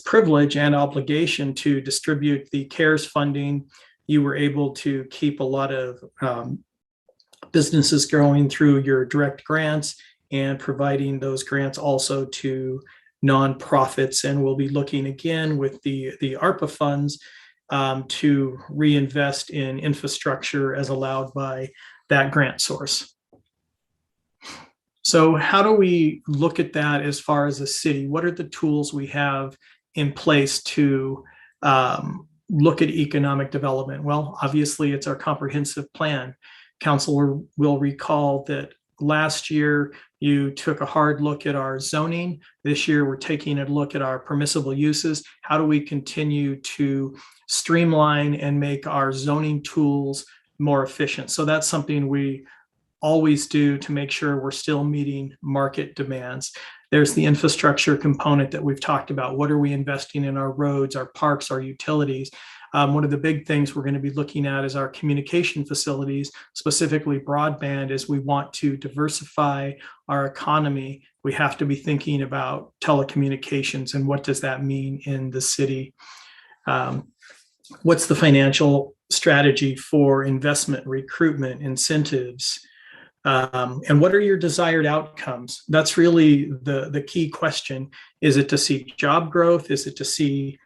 privilege and obligation to distribute the CARES funding, you were able to keep a lot of businesses growing through your direct grants and providing those grants also to nonprofits. And we'll be looking again with the ARPA funds to reinvest in infrastructure as allowed by that grant source. So how do we look at that as far as a city? What are the tools we have in place to look at economic development? Well, obviously, it's our comprehensive plan. Council will recall that last year you took a hard look at our zoning. This year, we're taking a look at our permissible uses. How do we continue to streamline and make our zoning tools more efficient? So that's something we always do to make sure we're still meeting market demands. There's the infrastructure component that we've talked about. What are we investing in our roads, our parks, our utilities? One of the big things we're going to be looking at is our communication facilities, specifically broadband. As we want to diversify our economy, we have to be thinking about telecommunications and what does that mean in the city. What's the financial strategy for investment, recruitment, incentives? And what are your desired outcomes? That's really the key question. Is it to see job growth? Is it to see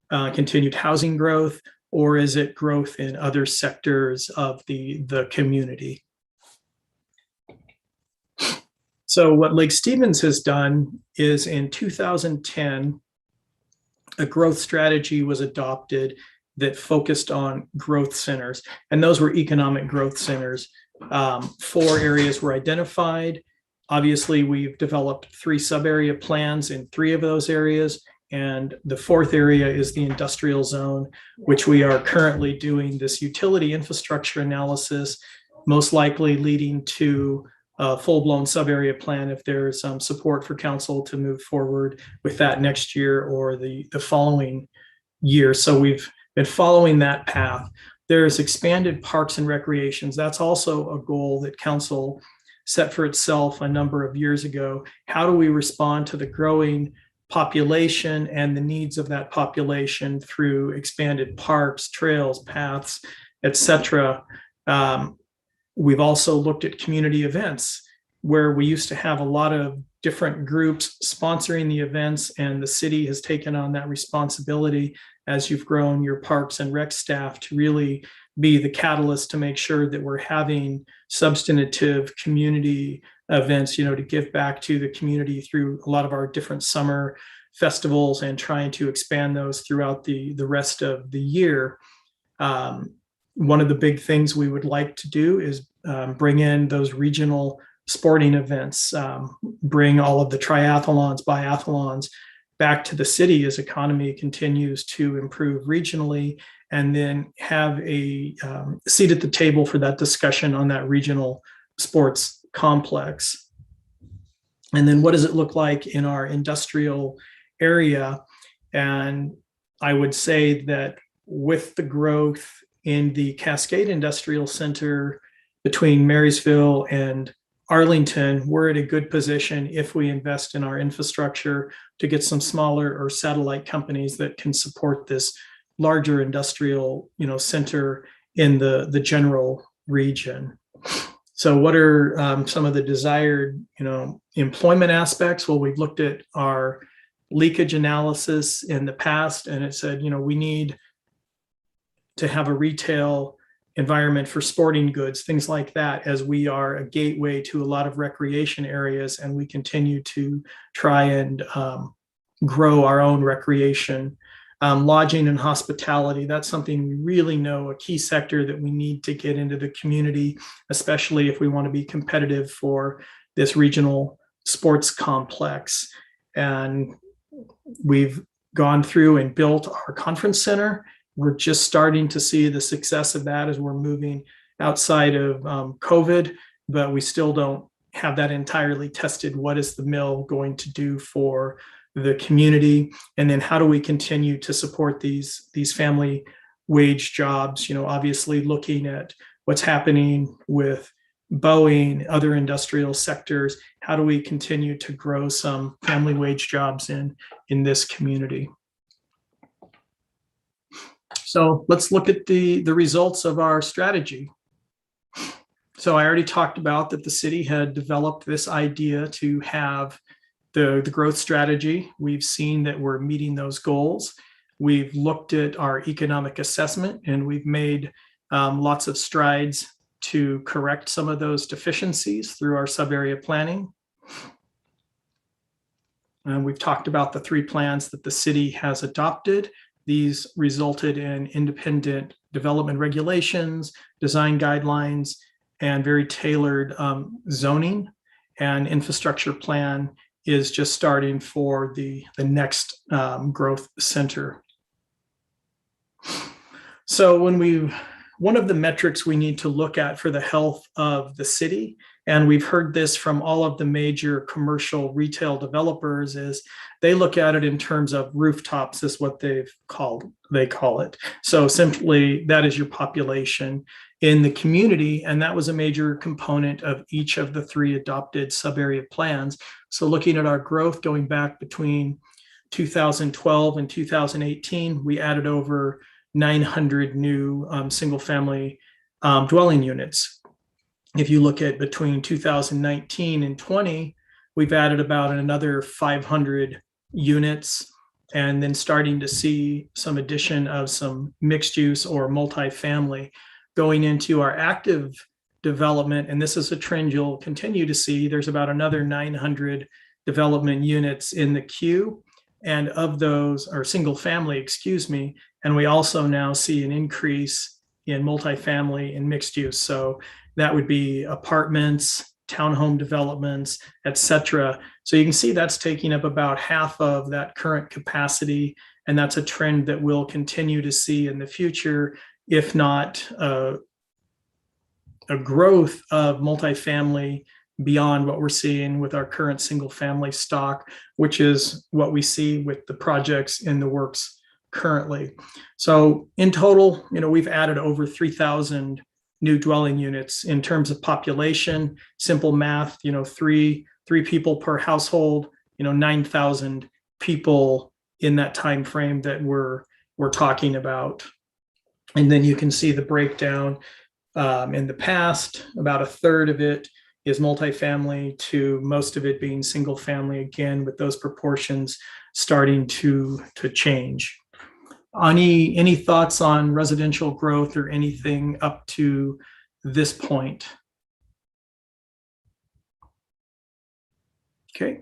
continued housing growth? Or is it growth in other sectors of the community? So what Lake Stevens has done is in 2010, a growth strategy was adopted that focused on growth centers. And those were economic growth centers. 4 areas were identified. Obviously, we've developed 3 sub-area plans in 3 of those areas. And the 4th area is the industrial zone, which we are currently doing this utility infrastructure analysis, most likely leading to a full-blown sub-area plan if there's some support for council to move forward with that next year or the following year. So we've been following that path. There's expanded parks and recreations. That's also a goal that council set for itself a number of years ago. How do we respond to the growing population and the needs of that population through expanded parks, trails, paths, etc. We've also looked at community events where we used to have a lot of different groups sponsoring the events, and the city has taken on that responsibility as you've grown your parks and rec staff to really be the catalyst to make sure that we're having substantive community events, to give back to the community through a lot of our different summer festivals and trying to expand those throughout the rest of the year. One of the big things we would like to do is bring in those regional sporting events, bring all of the triathlons, biathlons back to the city as economy continues to improve regionally, and then have a seat at the table for that discussion on that regional sports complex. And then what does it look like in our industrial area? And I would say that with the growth in the Cascade Industrial Center between Marysville and Arlington, we're at a good position if we invest in our infrastructure to get some smaller or satellite companies that can support this larger industrial, center in the general region. So what are some of the desired, employment aspects? Well, we've looked at our leakage analysis in the past, and it said, we need to have a retail environment for sporting goods, things like that, as we are a gateway to a lot of recreation areas, and we continue to try and grow our own recreation. Lodging and hospitality, that's something we really know, a key sector that we need to get into the community, especially if we want to be competitive for this regional sports complex. And we've gone through and built our conference center. We're just starting to see the success of that as we're moving outside of COVID, but we still don't have that entirely tested. What is the mill going to do for the community? And then how do we continue to support these family wage jobs? Obviously looking at what's happening with Boeing, other industrial sectors. How do we continue to grow some family wage jobs in this community? So let's look at the results of our strategy. So I already talked about that the city had developed this idea to have the growth strategy. We've seen that we're meeting those goals. We've looked at our economic assessment, and we've made lots of strides to correct some of those deficiencies through our sub-area planning. And we've talked about the 3 plans that the city has adopted. These resulted in independent development regulations, design guidelines, and very tailored zoning. And infrastructure plan is just starting for the next growth center. So one of the metrics we need to look at for the health of the city, and we've heard this from all of the major commercial retail developers, is they look at it in terms of rooftops, is what they call it. So simply that is your population in the community, and that was a major component of each of the 3 adopted sub-area plans. So looking at our growth going back between 2012 and 2018, we added over 900 new single-family dwelling units. If you look at between 2019 and 20, we've added about another 500 units, and then starting to see some addition of some mixed use or multifamily going into our active development. And this is a trend you'll continue to see. There's about another 900 development units in the queue, and of those are single family, and we also now see an increase in multifamily and mixed use. So that would be apartments, townhome developments, etc. So you can see that's taking up about half of that current capacity, and that's a trend that we'll continue to see in the future, if not a growth of multifamily beyond what we're seeing with our current single family stock, which is what we see with the projects in the works currently. So in total, we've added over 3,000 new dwelling units. In terms of population, simple math, 3 people per household, 9,000 people in that time frame that we're talking about. And then you can see the breakdown. In the past, about a third of it is multifamily, to most of it being single family, again, with those proportions starting to change. Any thoughts on residential growth or anything up to this point? Okay.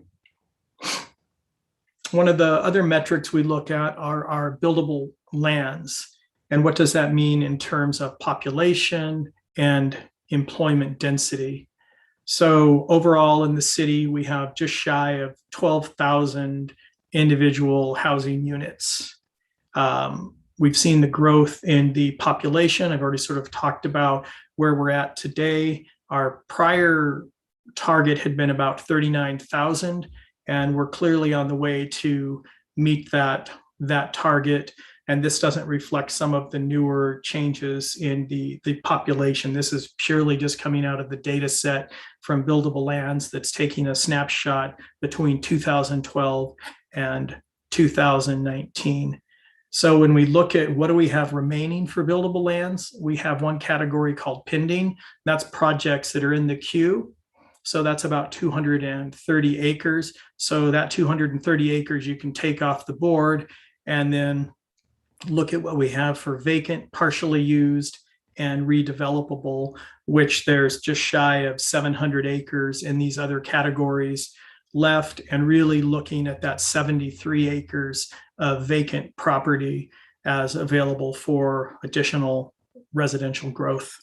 One of the other metrics we look at are our buildable lands. And what does that mean in terms of population and employment density? So overall in the city, we have just shy of 12,000 individual housing units. We've seen the growth in the population. I've already sort of talked about where we're at today. Our prior target had been about 39,000, and we're clearly on the way to meet that target. And this doesn't reflect some of the newer changes in the population. This is purely just coming out of the data set from Buildable Lands that's taking a snapshot between 2012 and 2019. So when we look at what do we have remaining for buildable lands, we have one category called pending. That's projects that are in the queue. So that's about 230 acres. So that 230 acres you can take off the board and then look at what we have for vacant, partially used, and redevelopable, which there's just shy of 700 acres in these other categories left, and really looking at that 73 acres of vacant property as available for additional residential growth.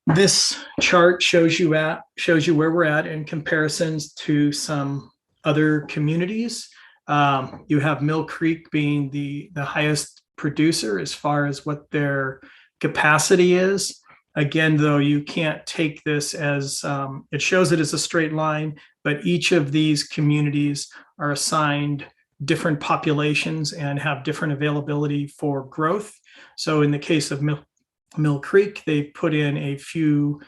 This chart shows you where we're at in comparisons to some other communities. You have Mill Creek being the highest producer as far as what their capacity is. Again, though, you can't take this as, it shows it as a straight line, but each of these communities are assigned different populations and have different availability for growth. So in the case of Mill Creek, they put in a few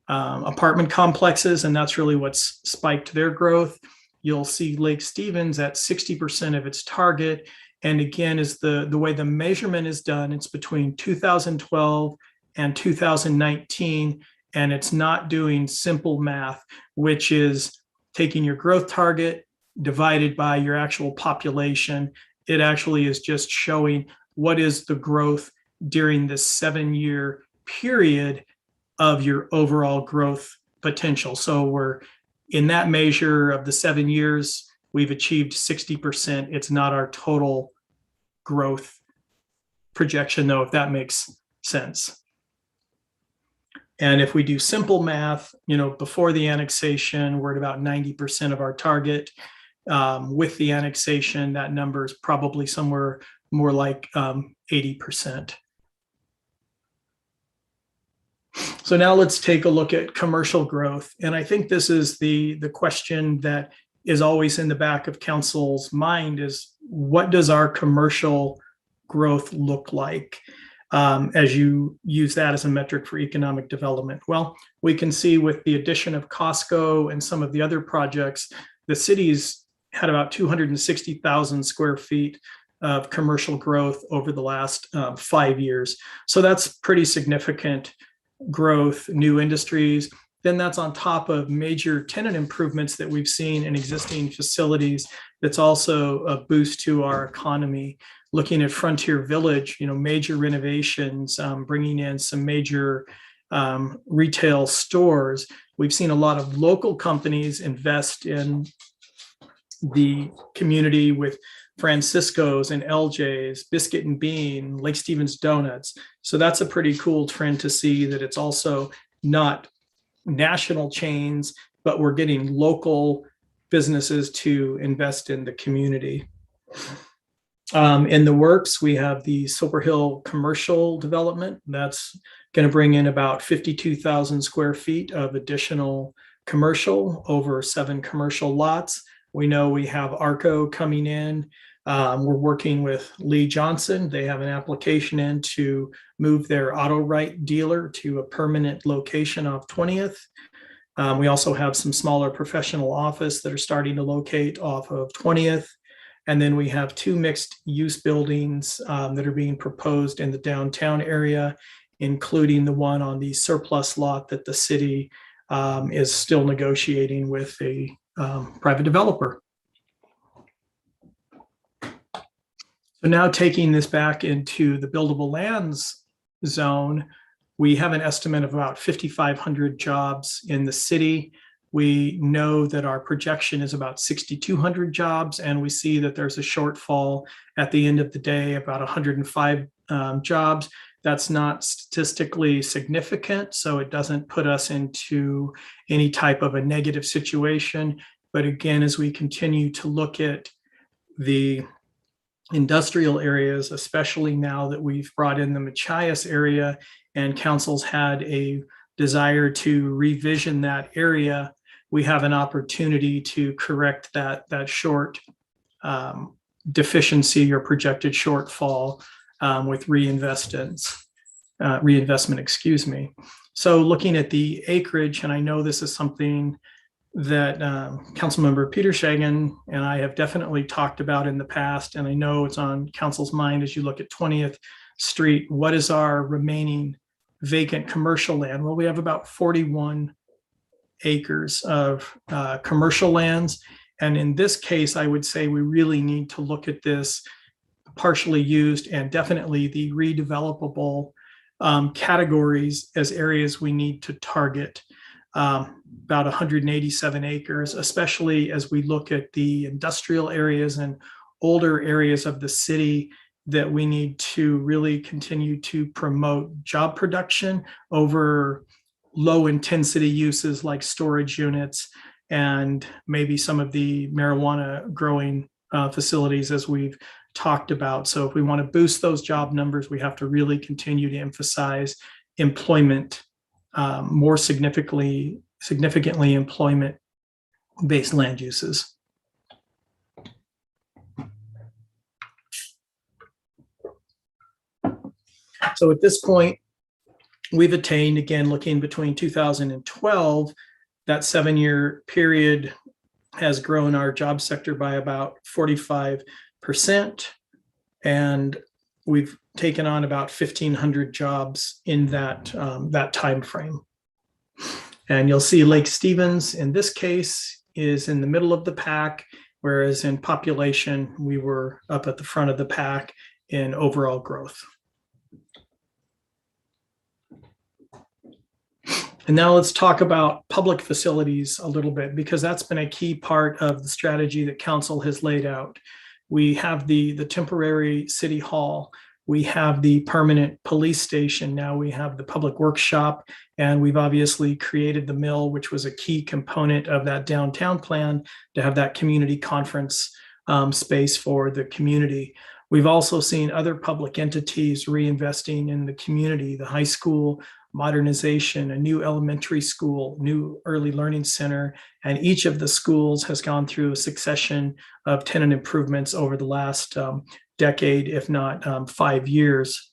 apartment complexes, and that's really what's spiked their growth. You'll see Lake Stevens at 60% of its target. And again, is the way the measurement is done, it's between 2012 and 2019, and it's not doing simple math, which is taking your growth target divided by your actual population. It actually is just showing what is the growth during this 7-year period of your overall growth potential. So we're in that measure of the 7 years, we've achieved 60%. It's not our total growth projection, though, if that makes sense. And if we do simple math, before the annexation, we're at about 90% of our target. With the annexation, that number is probably somewhere more like 80%. So now let's take a look at commercial growth. And I think this is the question that is always in the back of council's mind is, what does our commercial growth look like? As you use that as a metric for economic development. Well, we can see with the addition of Costco and some of the other projects, the city's had about 260,000 square feet of commercial growth over the last 5 years. So that's pretty significant growth, new industries. Then that's on top of major tenant improvements that we've seen in existing facilities. That's also a boost to our economy. Looking at Frontier Village, major renovations, bringing in some major retail stores. We've seen a lot of local companies invest in the community with Francisco's and LJ's, Biscuit and Bean, Lake Stevens Donuts. So that's a pretty cool trend to see, that it's also not national chains, but we're getting local businesses to invest in the community. In the works, we have the Silver Hill commercial development. That's going to bring in about 52,000 square feet of additional commercial over 7 commercial lots. We know we have Arco coming in. We're working with Lee Johnson. They have an application in to move their auto right dealer to a permanent location off 20th. We also have some smaller professional office that are starting to locate off of 20th. And then we have 2 mixed use buildings that are being proposed in the downtown area, including the one on the surplus lot that the city is still negotiating with a private developer. So now taking this back into the buildable lands zone, we have an estimate of about 5,500 jobs in the city. We know that our projection is about 6,200 jobs, and we see that there's a shortfall at the end of the day, about 105 jobs. That's not statistically significant, so it doesn't put us into any type of a negative situation. But again, as we continue to look at the industrial areas, especially now that we've brought in the Machias area and council's had a desire to revision that area, we have an opportunity to correct that short deficiency or projected shortfall with reinvestment, excuse me. So looking at the acreage, and I know this is something that Councilmember Peter Shagan and I have definitely talked about in the past, and I know it's on council's mind as you look at 20th Street. What is our remaining vacant commercial land? Well, we have about 41 acres of commercial lands. And in this case, I would say we really need to look at this partially used and definitely the redevelopable categories as areas we need to target. About 187 acres, especially as we look at the industrial areas and older areas of the city that we need to really continue to promote job production over low intensity uses like storage units and maybe some of the marijuana growing facilities as we've talked about. So if we want to boost those job numbers, we have to really continue to emphasize employment, more significantly employment-based land uses. So at this point, we've attained, again, looking between 2012, that 7-year period has grown our job sector by about 45%. And we've taken on about 1,500 jobs in that time frame. And you'll see Lake Stevens in this case is in the middle of the pack, whereas in population, we were up at the front of the pack in overall growth. And now let's talk about public facilities a little bit, because that's been a key part of the strategy that council has laid out. We have the temporary city hall. We have the permanent police station. Now we have the public workshop, and we've obviously created the mill, which was a key component of that downtown plan to have that community conference space for the community. We've also seen other public entities reinvesting in the community, the high school modernization, a new elementary school, new early learning center, and each of the schools has gone through a succession of tenant improvements over the last decade, if not 5 years.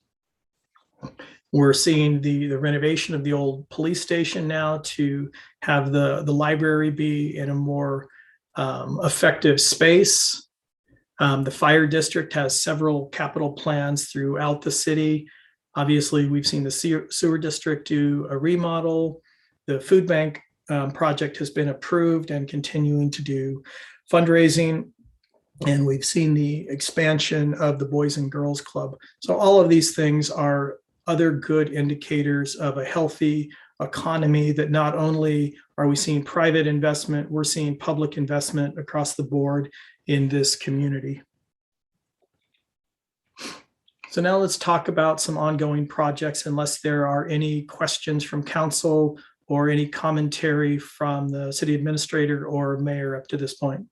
We're seeing the renovation of the old police station now to have the library be in a more effective space. The fire district has several capital plans throughout the city. Obviously, we've seen the sewer district do a remodel. The food bank project has been approved and continuing to do fundraising. And we've seen the expansion of the Boys and Girls Club. So all of these things are other good indicators of a healthy economy, that not only are we seeing private investment, we're seeing public investment across the board in this community. So now let's talk about some ongoing projects, unless there are any questions from council or any commentary from the city administrator or mayor up to this point.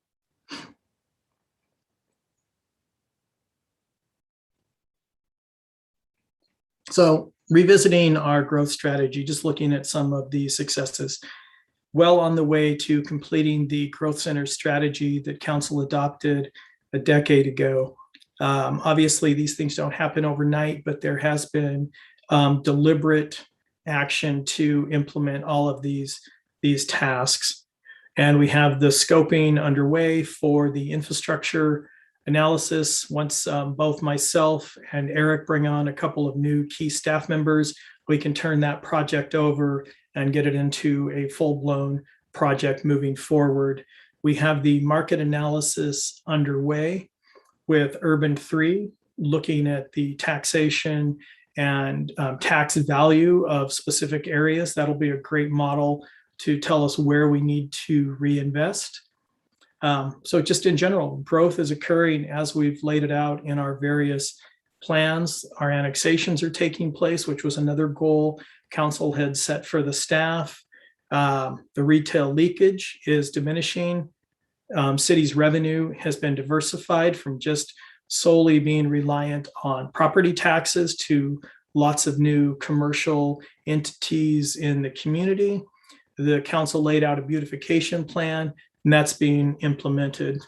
So revisiting our growth strategy, just looking at some of the successes. Well on the way to completing the growth center strategy that council adopted a decade ago. Obviously, these things don't happen overnight, but there has been deliberate action to implement all of these tasks. And we have the scoping underway for the infrastructure analysis. Once both myself and Eric bring on a couple of new key staff members, we can turn that project over and get it into a full-blown project moving forward. We have the market analysis underway with Urban 3, looking at the taxation and tax value of specific areas. That'll be a great model to tell us where we need to reinvest. So just in general, growth is occurring as we've laid it out in our various plans. Our annexations are taking place, which was another goal council had set for the staff. The retail leakage is diminishing. City's revenue has been diversified from just solely being reliant on property taxes to lots of new commercial entities in the community. The council laid out a beautification plan, and that's being implemented.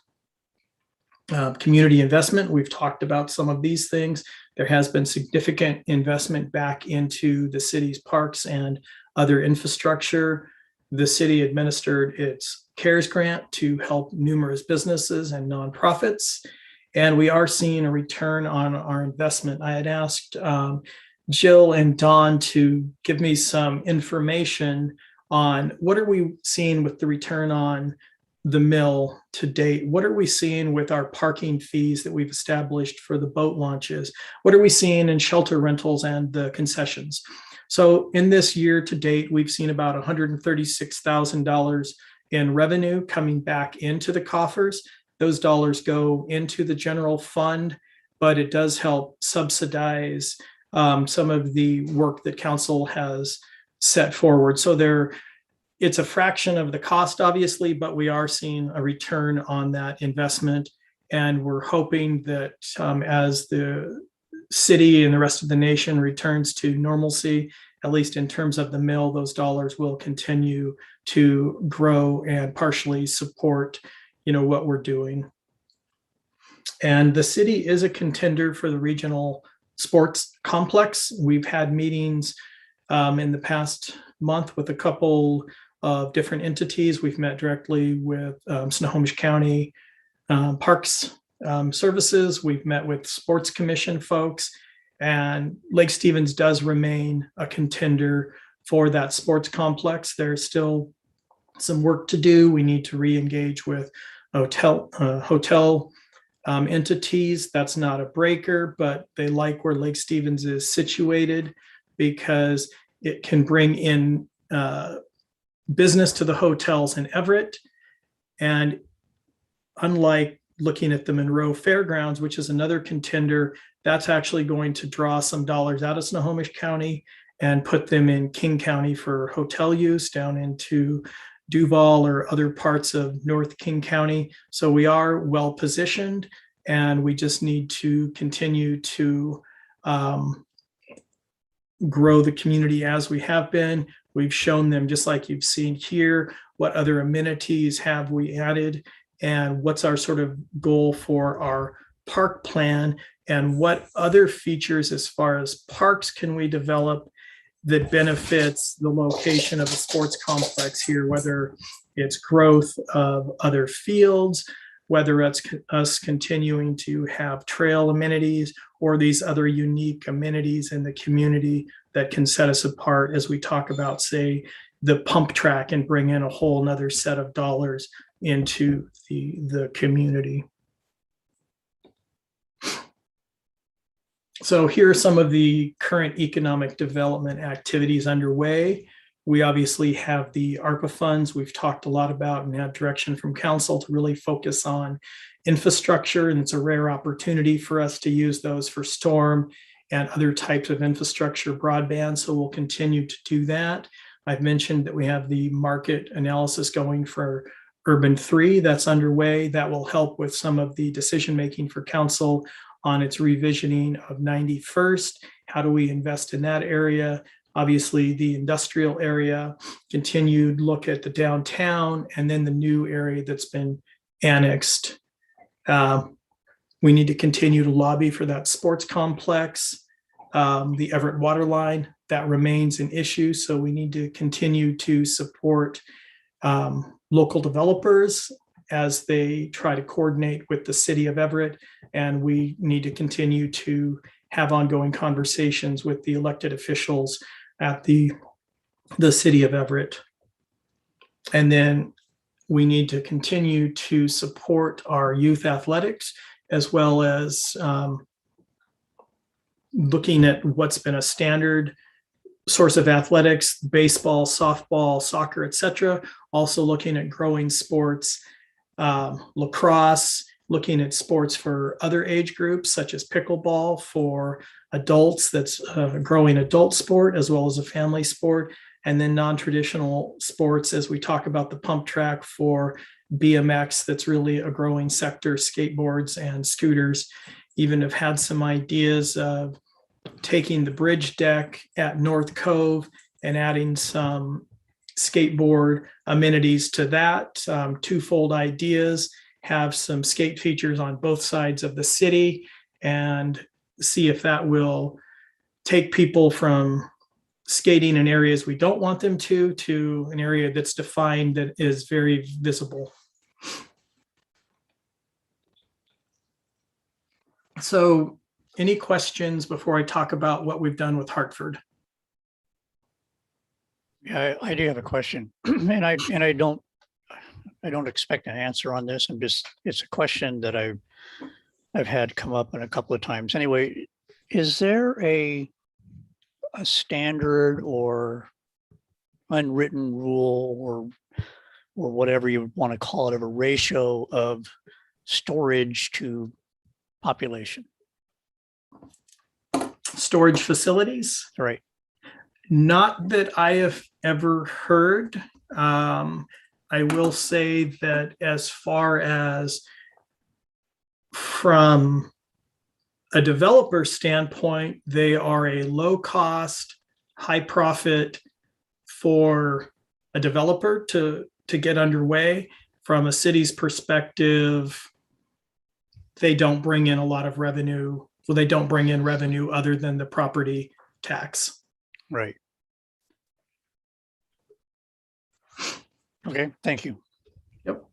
Community investment, we've talked about some of these things. There has been significant investment back into the city's parks and other infrastructure. The city administered its CARES grant to help numerous businesses and nonprofits, and we are seeing a return on our investment. I had asked Jill and Don to give me some information on what are we seeing with the return on the mill to date? What are we seeing with our parking fees that we've established for the boat launches? What are we seeing in shelter rentals and the concessions? So in this year to date, we've seen about $136,000 in revenue coming back into the coffers. Those dollars go into the general fund, but it does help subsidize some of the work that council has set forward. So it's a fraction of the cost, obviously, but we are seeing a return on that investment. And we're hoping that as the city and the rest of the nation returns to normalcy, at least in terms of the mill, those dollars will continue to grow and partially support, what we're doing. And the city is a contender for the regional sports complex. We've had meetings in the past month with a couple of different entities. We've met directly with Snohomish County Parks Services. We've met with Sports Commission folks, and Lake Stevens does remain a contender for that sports complex. There's still some work to do. We need to re-engage with hotel entities. That's not a breaker, but they like where Lake Stevens is situated because it can bring in business to the hotels in Everett. And unlike looking at the Monroe Fairgrounds, which is another contender, that's actually going to draw some dollars out of Snohomish County and put them in King County for hotel use down into Duval or other parts of North King County. So we are well positioned, and we just need to continue to grow the community as we have been. We've shown them, just like you've seen here, what other amenities have we added and what's our sort of goal for our park plan, and what other features as far as parks can we develop that benefits the location of a sports complex here, whether it's growth of other fields, whether it's us continuing to have trail amenities or these other unique amenities in the community that can set us apart as we talk about, say, the pump track and bring in a whole nother set of dollars into the community. So here are some of the current economic development activities underway. We obviously have the ARPA funds we've talked a lot about and have direction from council to really focus on infrastructure, and it's a rare opportunity for us to use those for storm and other types of infrastructure, broadband, so we'll continue to do that. I've mentioned that we have the market analysis going for Urban 3 that's underway. That will help with some of the decision-making for council on its revisioning of 91st. How do we invest in that area? Obviously, the industrial area, continued look at the downtown, and then the new area that's been annexed. We need to continue to lobby for that sports complex. The Everett water line, that remains an issue, so we need to continue to support local developers as they try to coordinate with the city of Everett, and we need to continue to have ongoing conversations with the elected officials at the city of Everett. And then we need to continue to support our youth athletics, as well as looking at what's been a standard source of athletics, baseball, softball, soccer, etc. Also looking at growing sports, lacrosse. looking at sports for other age groups, such as pickleball for adults, that's a growing adult sport as well as a family sport, and then non-traditional sports as we talk about the pump track for BMX, that's really a growing sector, skateboards and scooters. Even have had some ideas of taking the bridge deck at North Cove and adding some skateboard amenities to that. Twofold ideas, have some skate features on both sides of the city and see if that will take people from skating in areas we don't want them to an area that's defined that is very visible. So any questions before I talk about what we've done with Hartford? Yeah, I do have a question, and I don't expect an answer on this. It's a question that I've had come up in a couple of times. Anyway, is there a standard or unwritten rule or whatever you want to call it, of a ratio of storage to population? Storage facilities? Right. Not that I have ever heard. I will say that as far as from a developer standpoint, they are a low cost, high profit for a developer to get underway. From a city's perspective, they don't bring in a lot of revenue. Well, they don't bring in revenue other than the property tax. Right. Okay, thank you. Yep.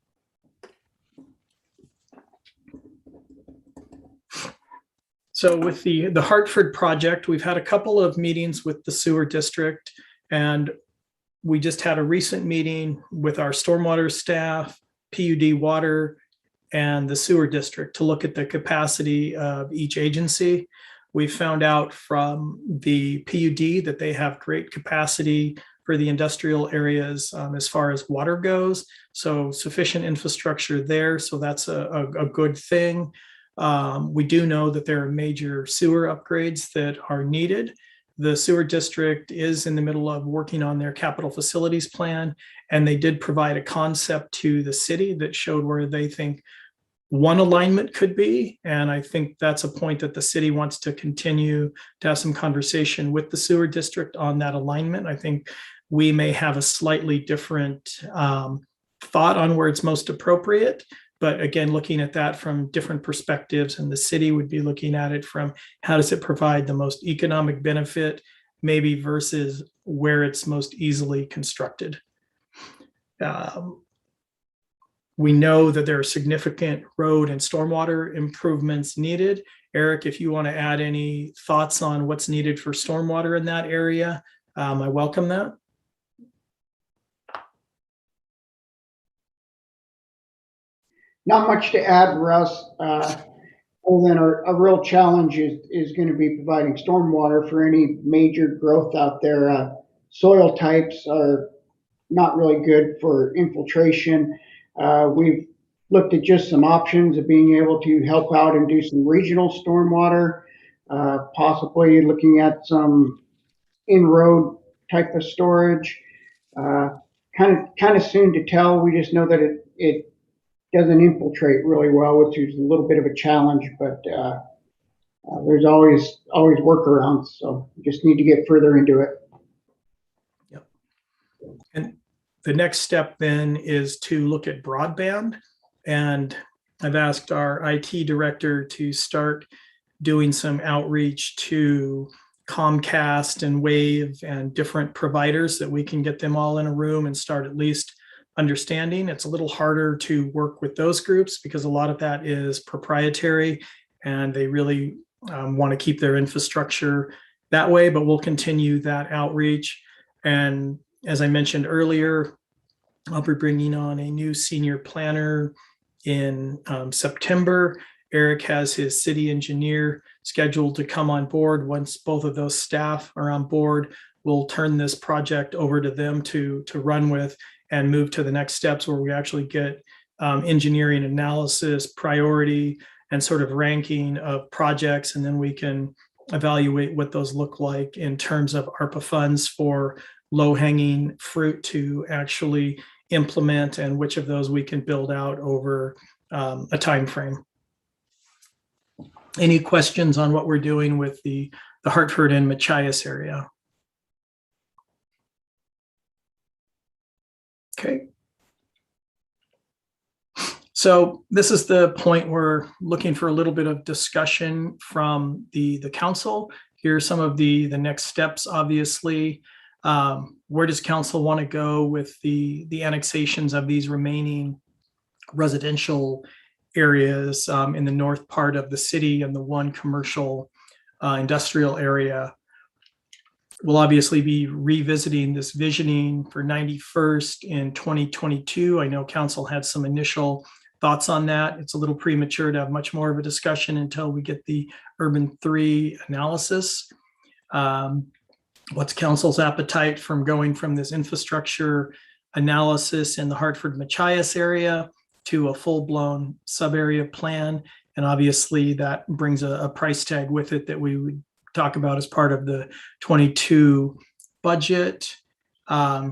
So with the Hartford project, we've had a couple of meetings with the sewer district, and we just had a recent meeting with our stormwater staff, PUD water, and the sewer district to look at the capacity of each agency. We found out from the PUD that they have great capacity for the industrial areas as far as water goes. So sufficient infrastructure there. So that's a good thing. We do know that there are major sewer upgrades that are needed. The sewer district is in the middle of working on their capital facilities plan, and they did provide a concept to the city that showed where they think one alignment could be. And I think that's a point that the city wants to continue to have some conversation with the sewer district on that alignment. I think we may have a slightly different thought on where it's most appropriate. But again, looking at that from different perspectives, and the city would be looking at it from how does it provide the most economic benefit, maybe versus where it's most easily constructed. We know that there are significant road and stormwater improvements needed. Eric, if you want to add any thoughts on what's needed for stormwater in that area, I welcome that. Not much to add, Russ. Other than a real challenge is going to be providing stormwater for any major growth out there. Soil types are not really good for infiltration. We've looked at just some options of being able to help out and do some regional stormwater, possibly looking at some in-road type of storage. Kind of soon to tell. We just know that it doesn't infiltrate really well, which is a little bit of a challenge, but there's always workarounds. So we just need to get further into it. Yep. And the next step then is to look at broadband. And I've asked our IT director to start doing some outreach to Comcast and Wave and different providers that we can get them all in a room and start at least understanding. It's a little harder to work with those groups because a lot of that is proprietary and they really want to keep their infrastructure that way, but we'll continue that outreach. And as I mentioned earlier, I'll be bringing on a new senior planner in September. Eric has his city engineer scheduled to come on board. Once both of those staff are on board, we'll turn this project over to them to run with and move to the next steps where we actually get engineering analysis, priority, and sort of ranking of projects. And then we can evaluate what those look like in terms of ARPA funds for low-hanging fruit to actually implement, and which of those we can build out over a time frame. Any questions on what we're doing with the Hartford and Machias area? Okay. So this is the point where looking for a little bit of discussion from the council. Here are some of the next steps, obviously. Where does council want to go with the annexations of these remaining residential areas in the north part of the city and the one commercial industrial area? We'll obviously be revisiting this visioning for 91st in 2022. I know council had some initial thoughts on that. It's a little premature to have much more of a discussion until we get the Urban 3 analysis. What's council's appetite from going from this infrastructure analysis in the Hartford Machias area to a full-blown sub-area plan? And obviously that brings a price tag with it that we would talk about as part of the 22 budget.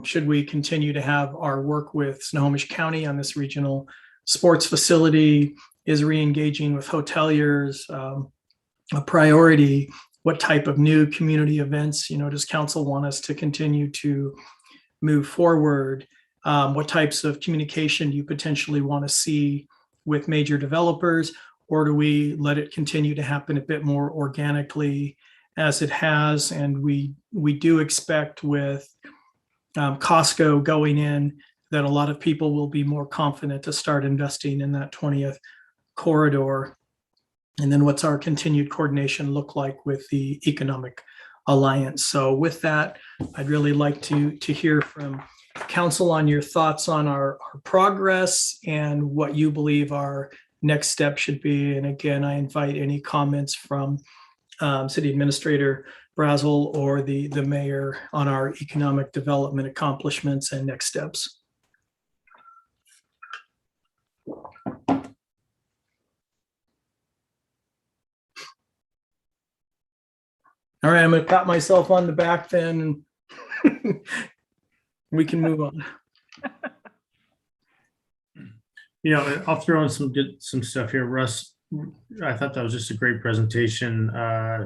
Should we continue to have our work with Snohomish County on this regional sports facility? Is re-engaging with hoteliers a priority? What type of new community events, does council want us to continue to move forward? What types of communication do you potentially want to see with major developers? Or do we let it continue to happen a bit more organically as it has? And we do expect with Costco going in that a lot of people will be more confident to start investing in that 20th corridor. And then what's our continued coordination look like with the Economic Alliance? So with that, I'd really like to hear from council on your thoughts on our progress and what you believe our next step should be. And again, I invite any comments from City Administrator Brazel or the mayor on our economic development accomplishments and next steps. All right, I'm going to pat myself on the back then, and we can move on. I'll throw in some stuff here. Russ, I thought that was just a great presentation,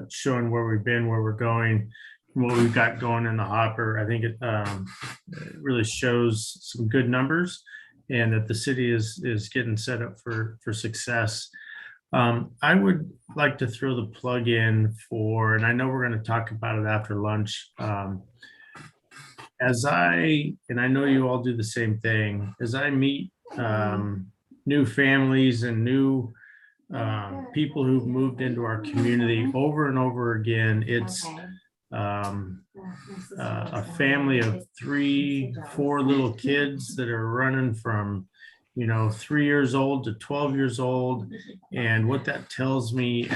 showing where we've been, where we're going, what we've got going in the hopper. I think it really shows some good numbers and that the city is getting set up for success. I would like to throw the plug in for, and I know we're going to talk about it after lunch. And I know you all do the same thing, as I meet new families and new people who've moved into our community over and over again. It's a family of 3-4 little kids that are running from 3 years old to 12 years old. And what that tells me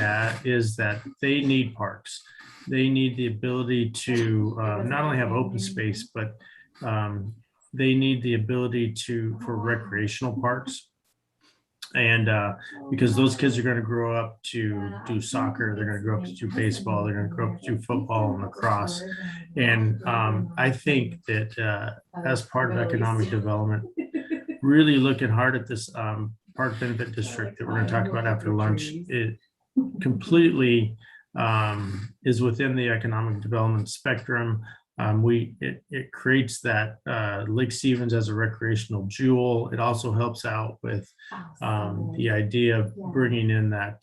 is that they need parks. They need the ability to not only have open space, but they need the ability for recreational parks. And because those kids are going to grow up to do soccer, they're going to grow up to do baseball, they're going to grow up to do football and lacrosse. And I think that as part of economic development, really looking hard at this park benefit district that we're going to talk about after lunch, it completely is within the economic development spectrum. It creates that Lake Stevens as a recreational jewel. It also helps out with the idea of bringing in that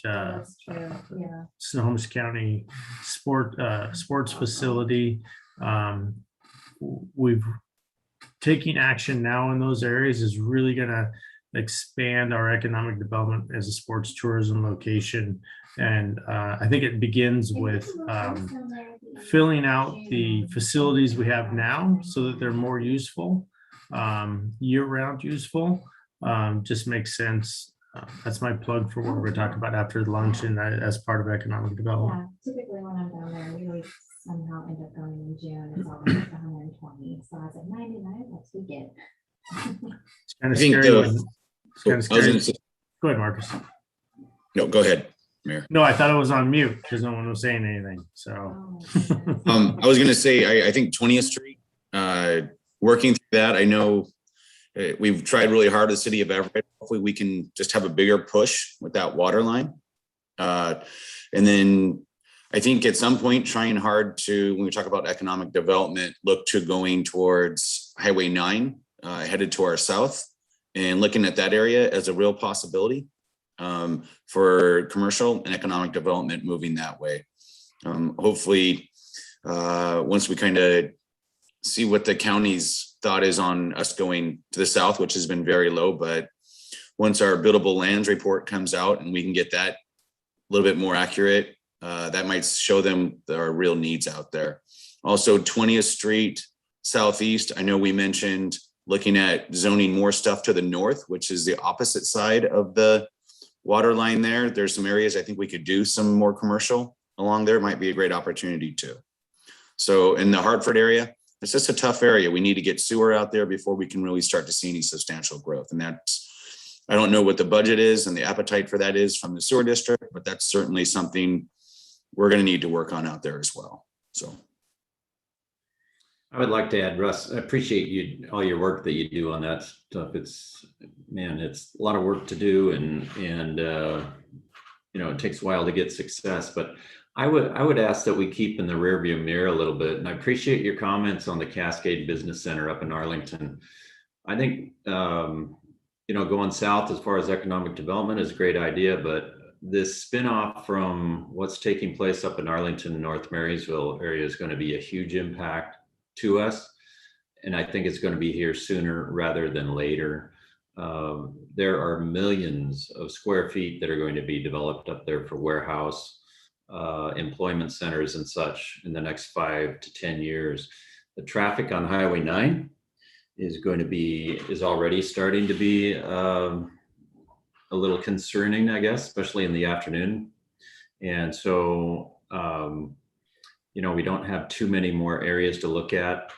Snohomish County sports facility. We've taking action now in those areas is really going to expand our economic development as a sports tourism location. And I think it begins with filling out the facilities we have now so that they're more useful, year-round useful. Just makes sense. That's my plug for what we're going to talk about after lunch and as part of economic development. Yeah, typically when I'm down there, we always somehow end up going in June. It's always like 120. So I was like, 99, let's we get. It's kind of scary. Kind of I was scary. gonna say- Go ahead, Marcus. No, go ahead, Mayor. No, I thought it was on mute because no one was saying anything. So. I was gonna say, I think 20th Street, working through that, I know we've tried really hard, the city of Everett. Hopefully we can just have a bigger push with that water line. And then I think at some point trying hard to, when we talk about economic development, look to going towards Highway 9, headed to our south, and looking at that area as a real possibility for commercial and economic development moving that way. Hopefully, once we kind of see what the county's thought is on us going to the south, which has been very low, but once our buildable lands report comes out and we can get that a little bit more accurate, that might show them there are real needs out there. Also 20th Street Southeast, I know we mentioned looking at zoning more stuff to the north, which is the opposite side of the water line there. There's some areas I think we could do some more commercial along there. Might be a great opportunity too. So in the Hartford area, it's just a tough area. We need to get sewer out there before we can really start to see any substantial growth. And that's, I don't know what the budget is and the appetite for that is from the sewer district, but that's certainly something we're going to need to work on out there as well. So. I would like to add, Russ, I appreciate you, all your work that you do on that stuff. It's, man, it's a lot of work to do, and you know, it takes a while to get success, but I would ask that we keep in the rearview mirror a little bit. And I appreciate your comments on the Cascade Business Center up in Arlington. I think, you know, going south as far as economic development is a great idea, but this spinoff from what's taking place up in Arlington, North Marysville area is going to be a huge impact to us. And I think it's going to be here sooner rather than later. There are millions of square feet that are going to be developed up there for warehouse, employment centers and such in the next 5 to 10 years. The traffic on Highway 9 is already starting to be a little concerning, I guess, especially in the afternoon. And so, you know, we don't have too many more areas to look at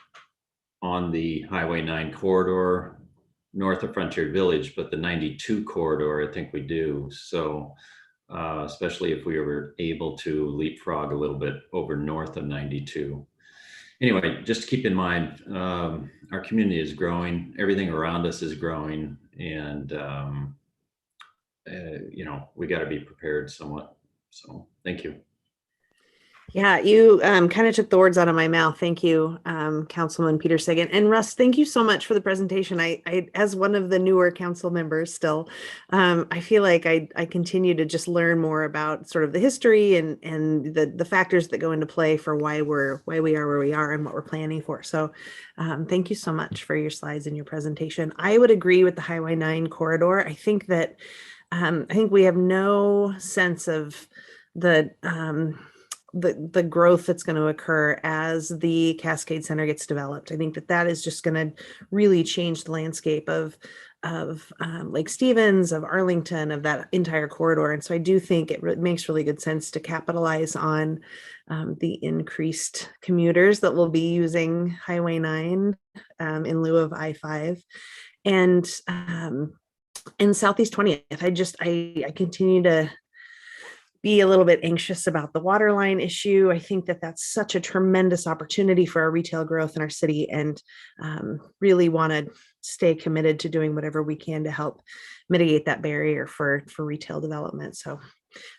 on the Highway 9 corridor north of Frontier Village, but the 92 corridor, I think we do. So, especially if we were able to leapfrog a little bit over north of 92. Anyway, just keep in mind, our community is growing, everything around us is growing, and you know, we got to be prepared somewhat. So thank you. Yeah, you kind of took the words out of my mouth. Thank you, Councilman Peter Sagan. And Russ, thank you so much for the presentation. I as one of the newer council members still, I feel like I continue to just learn more about sort of the history and the factors that go into play for why we are where we are and what we're planning for. So thank you so much for your slides and your presentation. I would agree with the Highway 9 corridor. I think that I think we have no sense of the growth that's going to occur as the Cascade Center gets developed. I think that is just going to really change the landscape of Lake Stevens, of Arlington, of that entire corridor. And so I do think it makes really good sense to capitalize on the increased commuters that will be using Highway 9 in lieu of I-5. And Southeast 20th, I continue to be a little bit anxious about the water line issue. I think that that's such a tremendous opportunity for our retail growth in our city, and really want to stay committed to doing whatever we can to help mitigate that barrier for retail development. So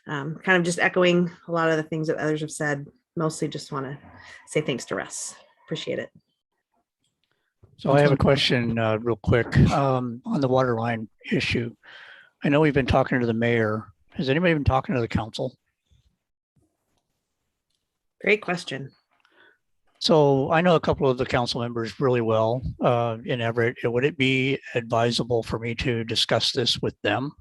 kind of just echoing a lot of the things that others have said, mostly just want to say thanks to Russ. Appreciate it. So I have a question real quick on the water line issue. I know we've been talking to the mayor. Has anybody been talking to the council? Great question. So I know a couple of the council members really well in Everett. Would it be advisable for me to discuss this with them?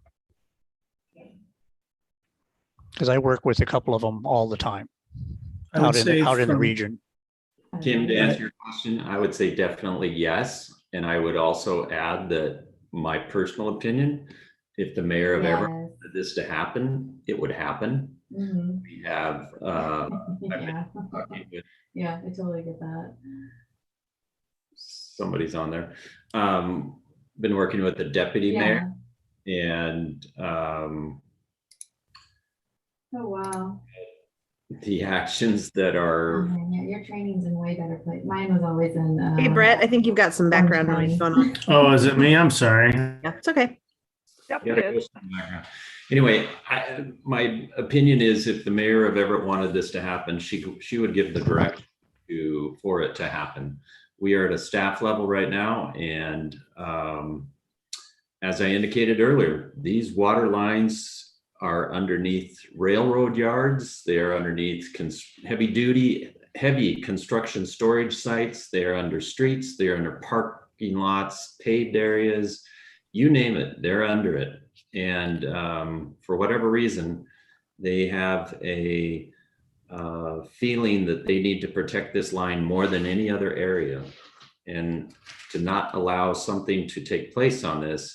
Because I work with a couple of them all the time out in the region. Tim, to answer your question, I would say definitely yes. And I would also add that my personal opinion, if the mayor of Everett wanted this to happen, it would happen. Mm-hmm. We have, Yeah, I totally get that. somebody's on there. Been working with the deputy mayor and Oh, wow. the actions that are. Oh, man, yeah, your training's in way better place. Mine was always in. Hey, Brett, I think you've got some background noise going on. Oh, is it me? I'm sorry. Yeah, it's okay. Yep, Yeah, it that is. goes in the background. Anyway, my opinion is if the mayor of Everett wanted this to happen, she would give the direction for it to happen. We are at a staff level right now, and as I indicated earlier, these water lines are underneath railroad yards. They are underneath heavy construction storage sites. They are under streets. They are under parking lots, paved areas, you name it, they're under it. And for whatever reason, they have a feeling that they need to protect this line more than any other area. And to not allow something to take place on this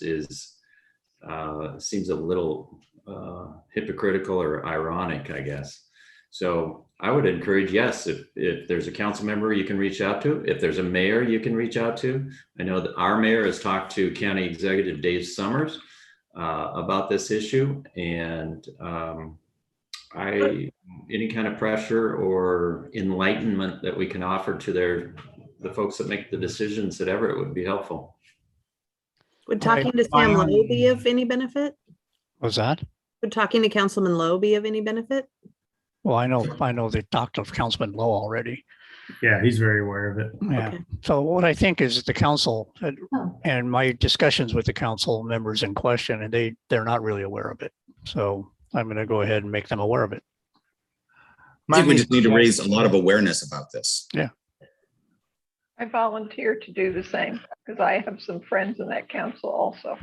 seems a little hypocritical or ironic, I guess. So I would encourage, yes, if there's a council member you can reach out to, if there's a mayor you can reach out to. I know that our mayor has talked to County Executive Dave Summers about this issue, and any kind of pressure or enlightenment that we can offer to the folks that make the decisions at Everett would be helpful. Would talking to Sam Lowe be of any benefit? Was that? Would talking to Councilman Lowe be of any benefit? Well, I know they talked to Councilman Lowe already. Yeah, he's very aware of it. Yeah. Okay. So what I think is the council and my discussions with the council members in question, and they're not really aware of it. So I'm going to go ahead and make them aware of it. I think we just need to raise a lot of awareness about this. Yeah. I volunteer to do the same because I have some friends in that council also.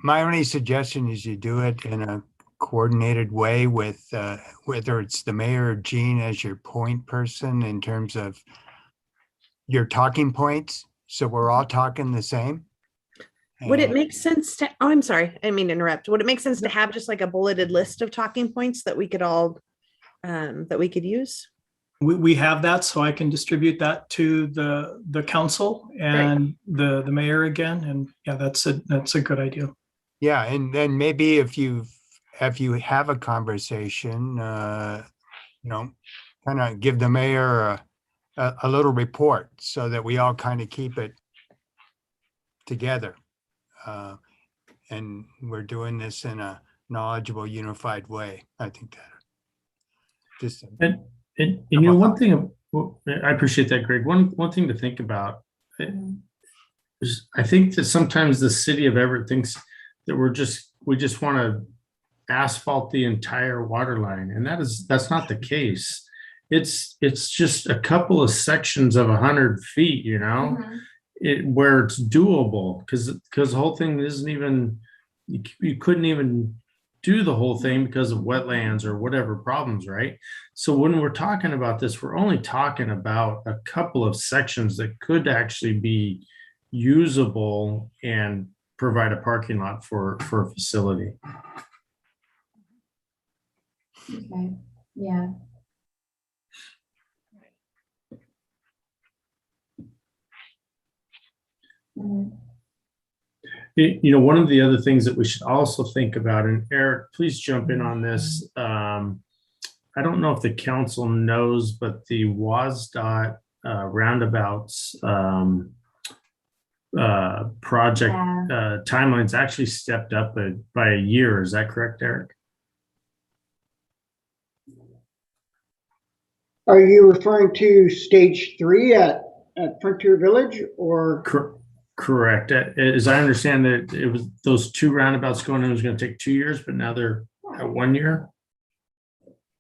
My only suggestion is you do it in a coordinated way with whether it's the mayor or Gene as your point person in terms of your talking points. So we're all talking the same. Would it make sense to, oh, I'm sorry, I didn't mean to interrupt. Would it make sense to have just like a bulleted list of talking points that we could all, that we could use? We have that, so I can distribute that to the council and the mayor again. And yeah, that's a good idea. Yeah, and then maybe if you have a conversation, kind of give the mayor a little report so that we all kind of keep it together. And we're doing this in a knowledgeable, unified way. I think that just and you know, one thing I appreciate that, Greg. One thing to think about is I think that sometimes the city of Everett thinks that we just want to asphalt the entire water line, and that's not the case. It's just a couple of sections of 100 feet, where it's doable, because the whole thing isn't even, you couldn't even do the whole thing because of wetlands or whatever problems, right? So when we're talking about this, we're only talking about a couple of sections that could actually be usable and provide a parking lot for a facility. Okay, yeah. One of the other things that we should also think about, and Eric, please jump in on this. I don't know if the council knows, but the WSDOT roundabouts project timelines actually stepped up by a year. Is that correct, Eric? Are you referring to stage 3 at Frontier Village or? Correct. As I understand that it was those 2 roundabouts going in was going to take 2 years, but now they're at 1 year.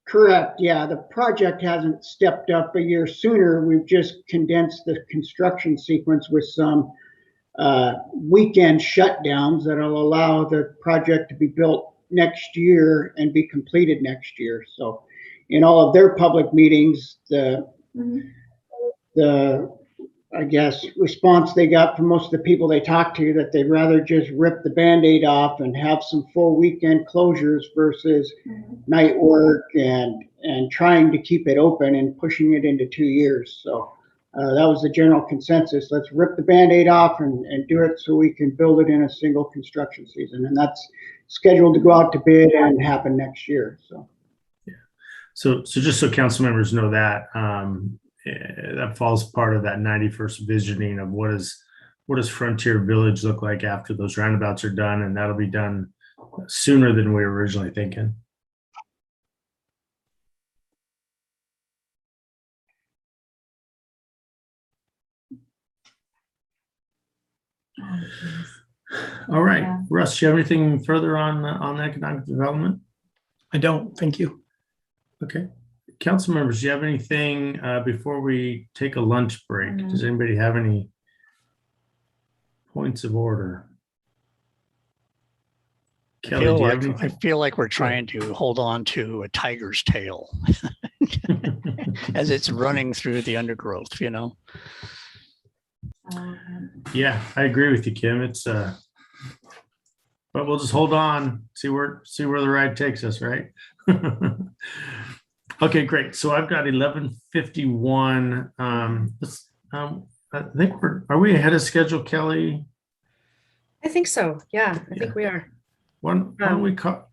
Correct. Yeah, the project hasn't stepped up a year sooner. We've just condensed the construction sequence with some weekend shutdowns that'll allow the project to be built next year and be completed next year. So in all of their public meetings, the I guess response they got from most of the people they talked to, that they'd rather just rip the Band-Aid off and have some full weekend closures versus night work and trying to keep it open and pushing it into 2 years. So That was the general consensus. Let's rip the Band-Aid off and do it so we can build it in a single construction season. And that's scheduled to go out to bid and happen next year. So. So just so council members know that, that falls part of that 91st visioning of what does Frontier Village look like after those roundabouts are done, and that'll be done sooner than we were originally thinking. All right, Yeah. Russ, do you have anything further on economic development? I don't. Thank you. Okay. Council members, do you have anything before we take a lunch break? Does anybody have any points of order? Kelly, do you have I anything? feel like we're trying to hold on to a tiger's tail as it's running through the undergrowth, you know? Yeah, I agree with you, Kim. It's but we'll just hold on, see where the ride takes us, right? Okay, great. So I've got 11:51. I think are we ahead of schedule, Kelly? I think so. Yeah, I think we are. Why don't we call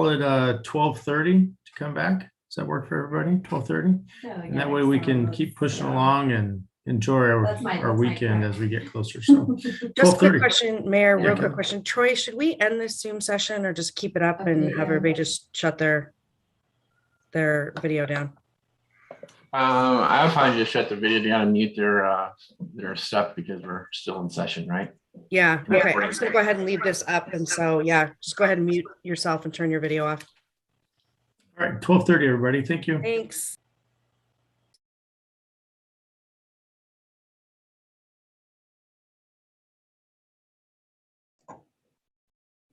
it 12:30 to come back? Does that work for everybody? 12:30? And that way we can keep pushing along and enjoy our weekend as we get closer. So Just a quick 12:30. question, Mayor, Yeah, real quick Kelly. question. Troy, should we end this Zoom session or just keep it up and have everybody just shut their video down? I would probably just shut the video down and mute their stuff because we're still in session, right? Yeah, okay. I'm just gonna go ahead and leave this up. And so, yeah, just go ahead and mute yourself and turn your video off. All right, 12:30, everybody. Thank you. Thanks.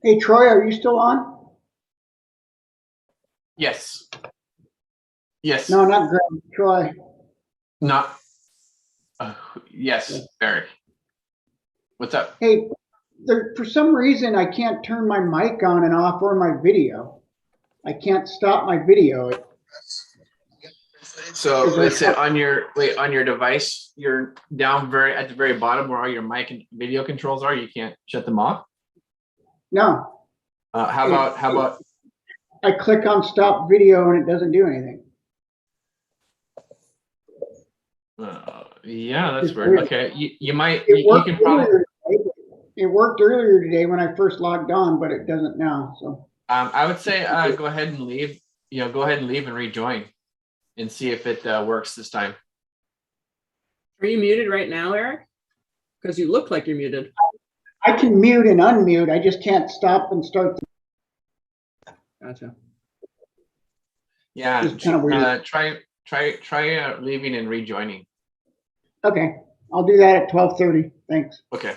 Hey, Troy, are you still on? Yes. Yes. No, not Greg, Troy. Not. Yes, Eric. What's up? Hey, for some reason, I can't turn my mic on and off or my video. I can't stop my video. So let's say on your device, you're down at the very bottom where all your mic and video controls are. You can't shut them off. No. How about? I click on stop video and it doesn't do anything. Yeah, that's It's weird. weird. Okay, you might. It You worked can probably. earlier today. It worked earlier today when I first logged on, but it doesn't now. So I would say go ahead and leave. Go ahead and leave and rejoin, and see if it works this time. Are you muted right now, Eric? Because you look like you're muted. I can mute and unmute. I just can't stop and start. Gotcha. Yeah, It's kind of weird. Try leaving and rejoining. Okay, I'll do that at 12:30. Thanks. Okay.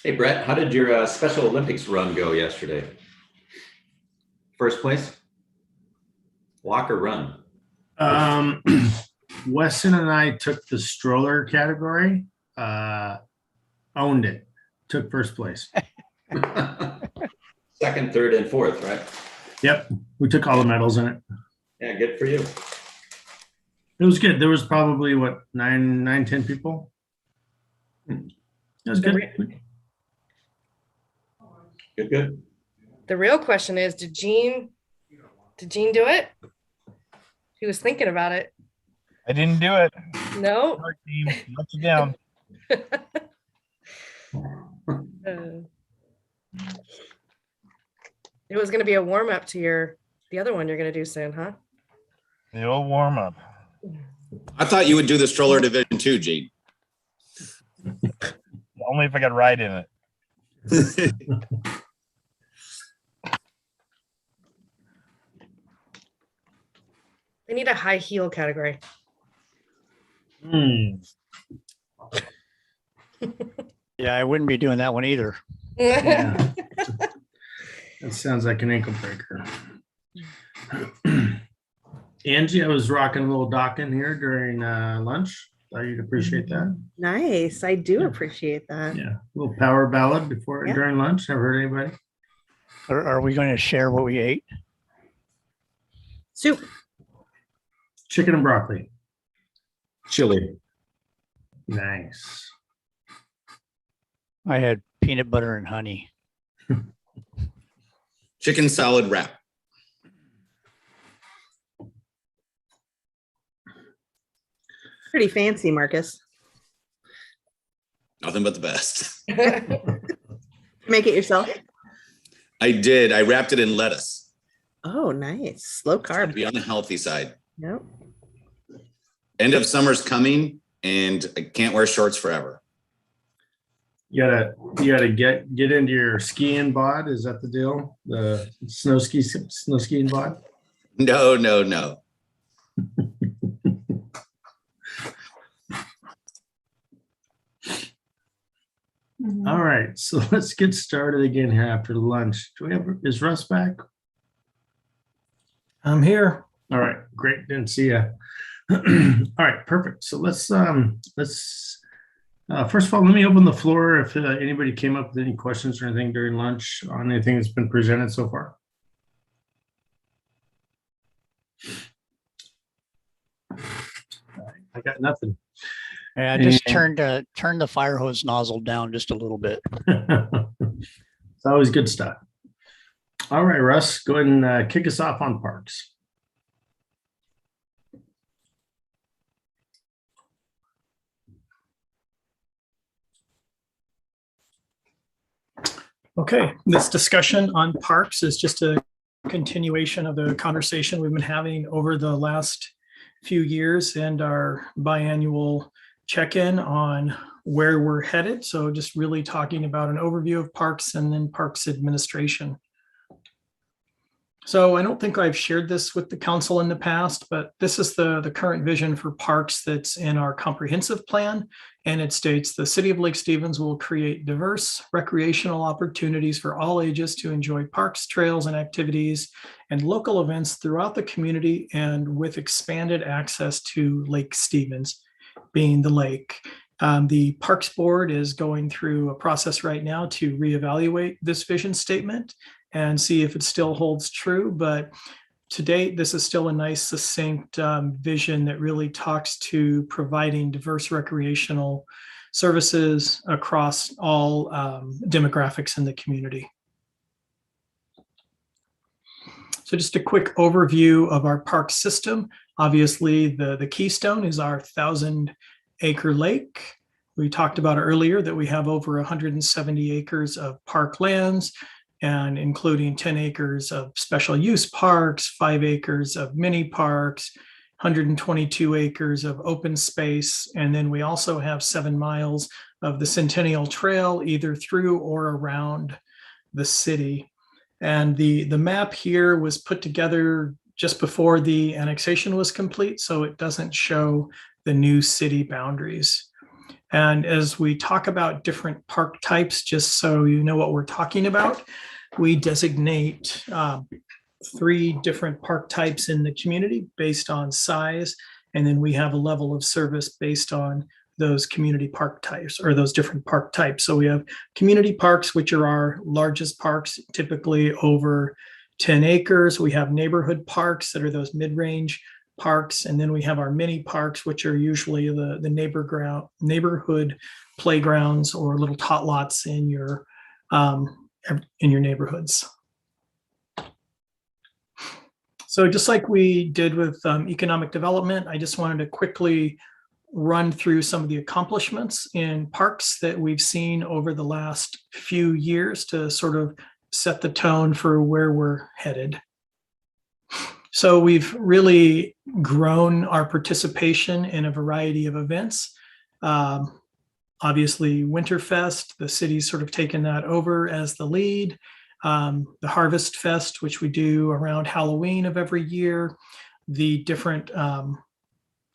Hey, Brett, how did your Special Olympics run go yesterday? First place? Walk or run? Weston and I took the stroller category, owned it, took first place. Second, third, and fourth, right? Yep, we took all the medals in it. Yeah, good for you. It was good. There was probably what, 10 people. It was good. Good. The real question is, did Gene do it? He was thinking about it. I didn't do it. No. Sorry, team. Let you down. It was going to be a warm up to the other one you're going to do soon, huh? The old warm up. I thought you would do the stroller division too, Gene. Only if I got ride in it. They need a high heel category. Yeah, I wouldn't be doing that one either. Yeah. That sounds like an ankle breaker. Angie, I was rocking a little docking here during lunch. Thought you'd appreciate that. Nice. I do appreciate that. Yeah, a little power ballad Yeah. during lunch. Never heard anybody. Are we going to share what we ate? Soup. Chicken and broccoli. Chili. Nice. I had peanut butter and honey. Chicken salad wrap. Pretty fancy, Marcus. Nothing but the best. Make it yourself? I did. I wrapped it in lettuce. Oh, nice. Low carb. Be on the healthy side. Yep. End of summer's coming and I can't wear shorts forever. You gotta get into your skiing bod. Is that the deal? The snow skiing bod? No. All right, so let's get started again here after lunch. Is Russ back? I'm here. All right, great. Didn't see you. All right, perfect. So let's first of all, let me open the floor if anybody came up with any questions or anything during lunch on anything that's been presented so far. I got nothing. Yeah, I just turned the fire hose nozzle down just a little bit. It's always good stuff. All right, Russ, go ahead and kick us off on parks. Okay, this discussion on parks is just a continuation of the conversation we've been having over the last few years and our biannual check-in on where we're headed. So just really talking about an overview of parks and then parks administration. So I don't think I've shared this with the council in the past, but this is the current vision for parks that's in our comprehensive plan. And it states the city of Lake Stevens will create diverse recreational opportunities for all ages to enjoy parks, trails, and activities and local events throughout the community and with expanded access to Lake Stevens, being the lake. The Parks Board is going through a process right now to reevaluate this vision statement and see if it still holds true. But to date, this is still a nice, succinct vision that really talks to providing diverse recreational services across all demographics in the community. So just a quick overview of our park system. Obviously, the keystone is our 1,000-acre lake. We talked about earlier that we have over 170 acres of park lands, and including 10 acres of special use parks, 5 acres of mini parks, 122 acres of open space. And then we also have 7 miles of the Centennial Trail, either through or around the city. And the map here was put together just before the annexation was complete, so it doesn't show the new city boundaries. And as we talk about different park types, just so you know what we're talking about, we designate 3 different park types in the community based on size. And then we have a level of service based on those community park types or those different park types. So we have community parks, which are our largest parks, typically over 10 acres. We have neighborhood parks that are those mid-range parks. And then we have our mini parks, which are usually the neighborhood playgrounds or little tot lots in your neighborhoods. So just like we did with economic development, I just wanted to quickly run through some of the accomplishments in parks that we've seen over the last few years to sort of set the tone for where we're headed. So we've really grown our participation in a variety of events. Obviously, Winterfest, the city's sort of taken that over as the lead. The Harvest Fest, which we do around Halloween of every year, the different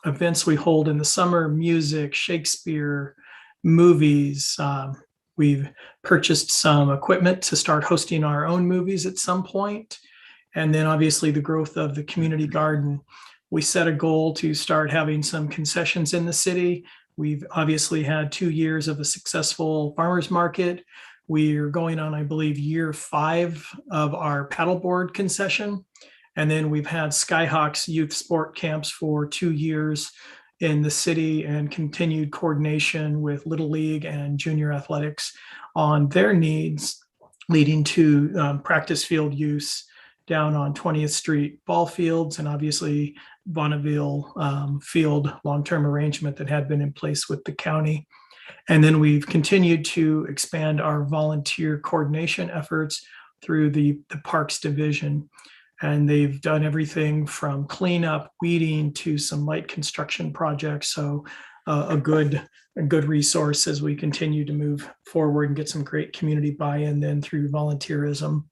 events we hold in the summer, music, Shakespeare, movies. We've purchased some equipment to start hosting our own movies at some point. And then obviously the growth of the community garden. We set a goal to start having some concessions in the city. We've obviously had 2 years of a successful farmers market. We're going on, I believe, year 5 of our paddleboard concession. And then we've had Skyhawks youth sport camps for 2 years in the city and continued coordination with Little League and junior athletics on their needs, leading to practice field use down on 20th Street ball fields, and obviously Bonneville field long-term arrangement that had been in place with the county. And then we've continued to expand our volunteer coordination efforts through the Parks Division. And they've done everything from cleanup, weeding to some light construction projects. So a good resource as we continue to move forward and get some great community buy-in then through volunteerism.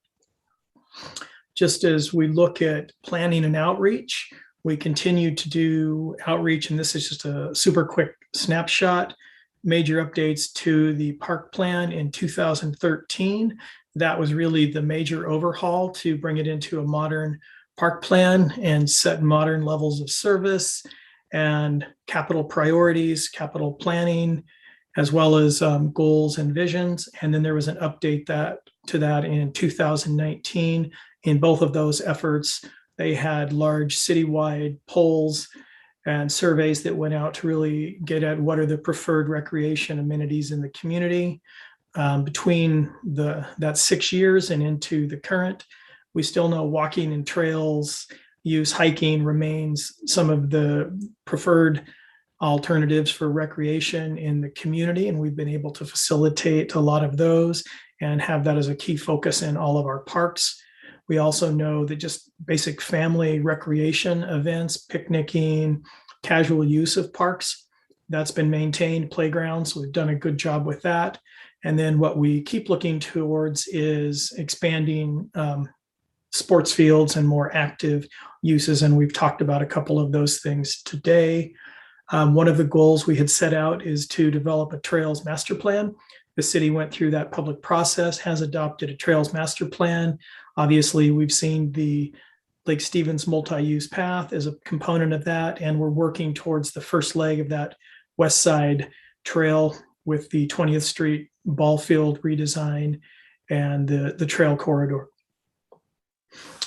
Just as we look at planning and outreach, we continue to do outreach, and this is just a super quick snapshot. Major updates to the park plan in 2013. That was really the major overhaul to bring it into a modern park plan and set modern levels of service and capital priorities, capital planning, as well as goals and visions. And then there was an update to that in 2019. In both of those efforts, they had large citywide polls and surveys that went out to really get at what are the preferred recreation amenities in the community. Between that 6 years and into the current, we still know walking and trails use, hiking remains some of the preferred alternatives for recreation in the community. And we've been able to facilitate a lot of those and have that as a key focus in all of our parks. We also know that just basic family recreation events, picnicking, casual use of parks, that's been maintained. Playgrounds, we've done a good job with that. And then what we keep looking towards is expanding sports fields and more active uses. And we've talked about a couple of those things today. One of the goals we had set out is to develop a trails master plan. The city went through that public process, has adopted a trails master plan. Obviously, we've seen the Lake Stevens multi-use path as a component of that, and we're working towards the first leg of that west side trail with the 20th Street ball field redesign and the trail corridor.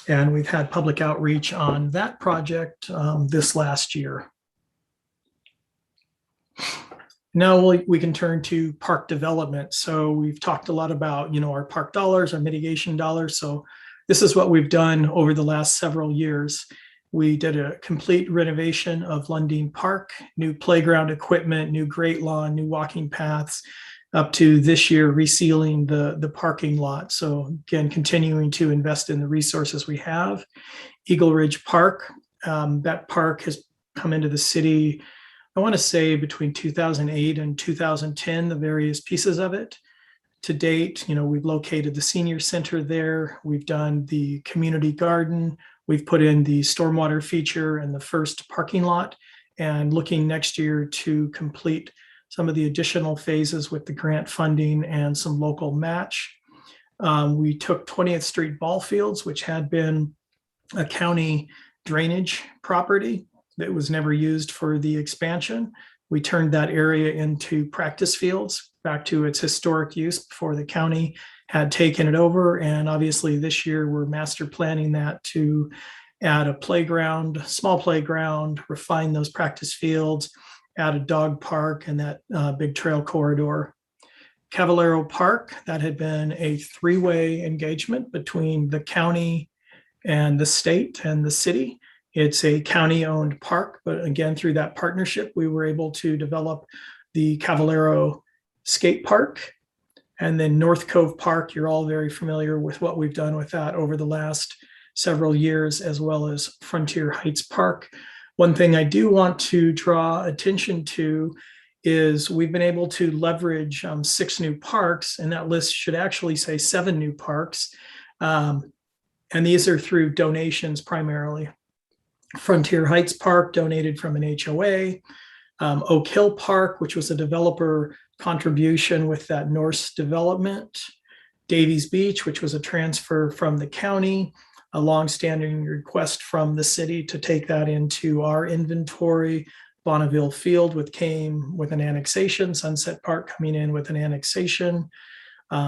And we've had public outreach on that project this last year. Now we can turn to park development. So we've talked a lot about, our park dollars, our mitigation dollars. So this is what we've done over the last several years. We did a complete renovation of Lundin Park, new playground equipment, new great lawn, new walking paths, up to this year resealing the parking lot. So again, continuing to invest in the resources we have. Eagle Ridge Park, that park has come into the city, I want to say between 2008 and 2010, the various pieces of it. To date, we've located the senior center there. We've done the community garden. We've put in the stormwater feature and the first parking lot, and looking next year to complete some of the additional phases with the grant funding and some local match. We took 20th Street ball fields, which had been a county drainage property that was never used for the expansion. We turned that area into practice fields back to its historic use before the county had taken it over. And obviously this year we're master planning that to add a playground, small playground, refine those practice fields, add a dog park and that big trail corridor. Cavallero Park, that had been a three-way engagement between the county and the state and the city. It's a county-owned park, but again, through that partnership, we were able to develop the Cavallero Skate Park. And then North Cove Park, you're all very familiar with what we've done with that over the last several years, as well as Frontier Heights Park. One thing I do want to draw attention to is we've been able to leverage 6 new parks, and that list should actually say 7 new parks. And these are through donations primarily. Frontier Heights Park donated from an HOA. Oak Hill Park, which was a developer contribution with that Norse development. Davies Beach, which was a transfer from the county, a longstanding request from the city to take that into our inventory. Bonneville Field came with an annexation, Sunset Park coming in with an annexation.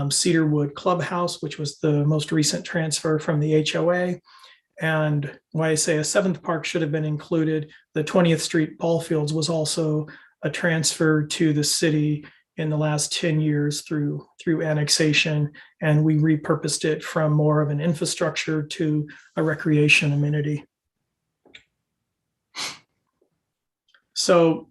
Cedarwood Clubhouse, which was the most recent transfer from the HOA. And why I say a 7th park should have been included, the 20th Street ball fields was also a transfer to the city in the last 10 years through annexation. And we repurposed it from more of an infrastructure to a recreation amenity. So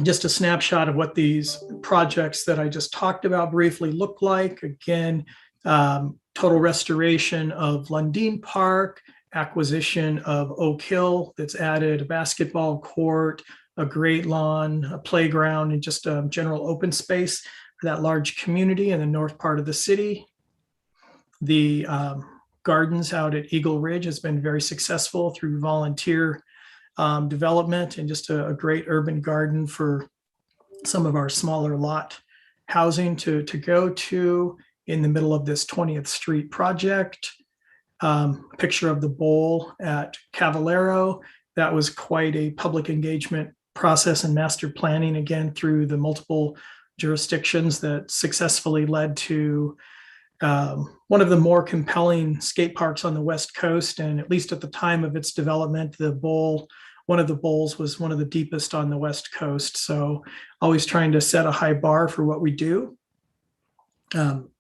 just a snapshot of what these projects that I just talked about briefly look like. Again, total restoration of Lundin Park, acquisition of Oak Hill that's added a basketball court, a great lawn, a playground, and just a general open space for that large community in the north part of the city. The gardens out at Eagle Ridge has been very successful through volunteer development and just a great urban garden for some of our smaller lot housing to go to in the middle of this 20th Street project. Picture of the bowl at Cavallero. That was quite a public engagement process and master planning, again, through the multiple jurisdictions that successfully led to one of the more compelling skate parks on the West Coast. And at least at the time of its development, one of the bowls was one of the deepest on the West Coast. So always trying to set a high bar for what we do.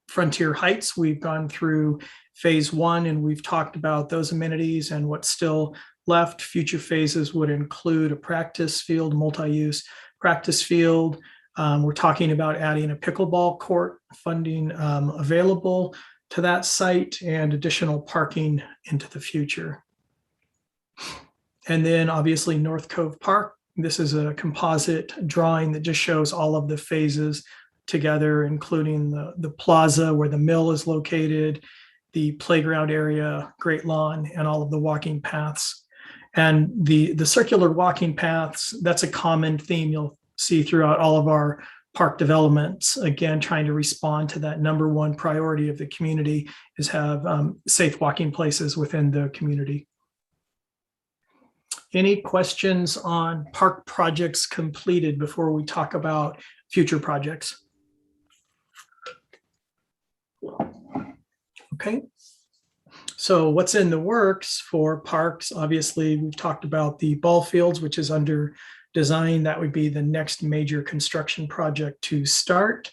Frontier Heights, we've gone through phase 1 and we've talked about those amenities and what's still left. Future phases would include a practice field, multi-use practice field. We're talking about adding a pickleball court, funding available to that site, and additional parking into the future. And then obviously North Cove Park. This is a composite drawing that just shows all of the phases together, including the plaza where the mill is located, the playground area, great lawn, and all of the walking paths. And the circular walking paths, that's a common theme you'll see throughout all of our park developments. Again, trying to respond to that number one priority of the community is have safe walking places within the community. Any questions on park projects completed before we talk about future projects? Okay. So what's in the works for parks? Obviously, we've talked about the ball fields, which is under design. That would be the next major construction project to start.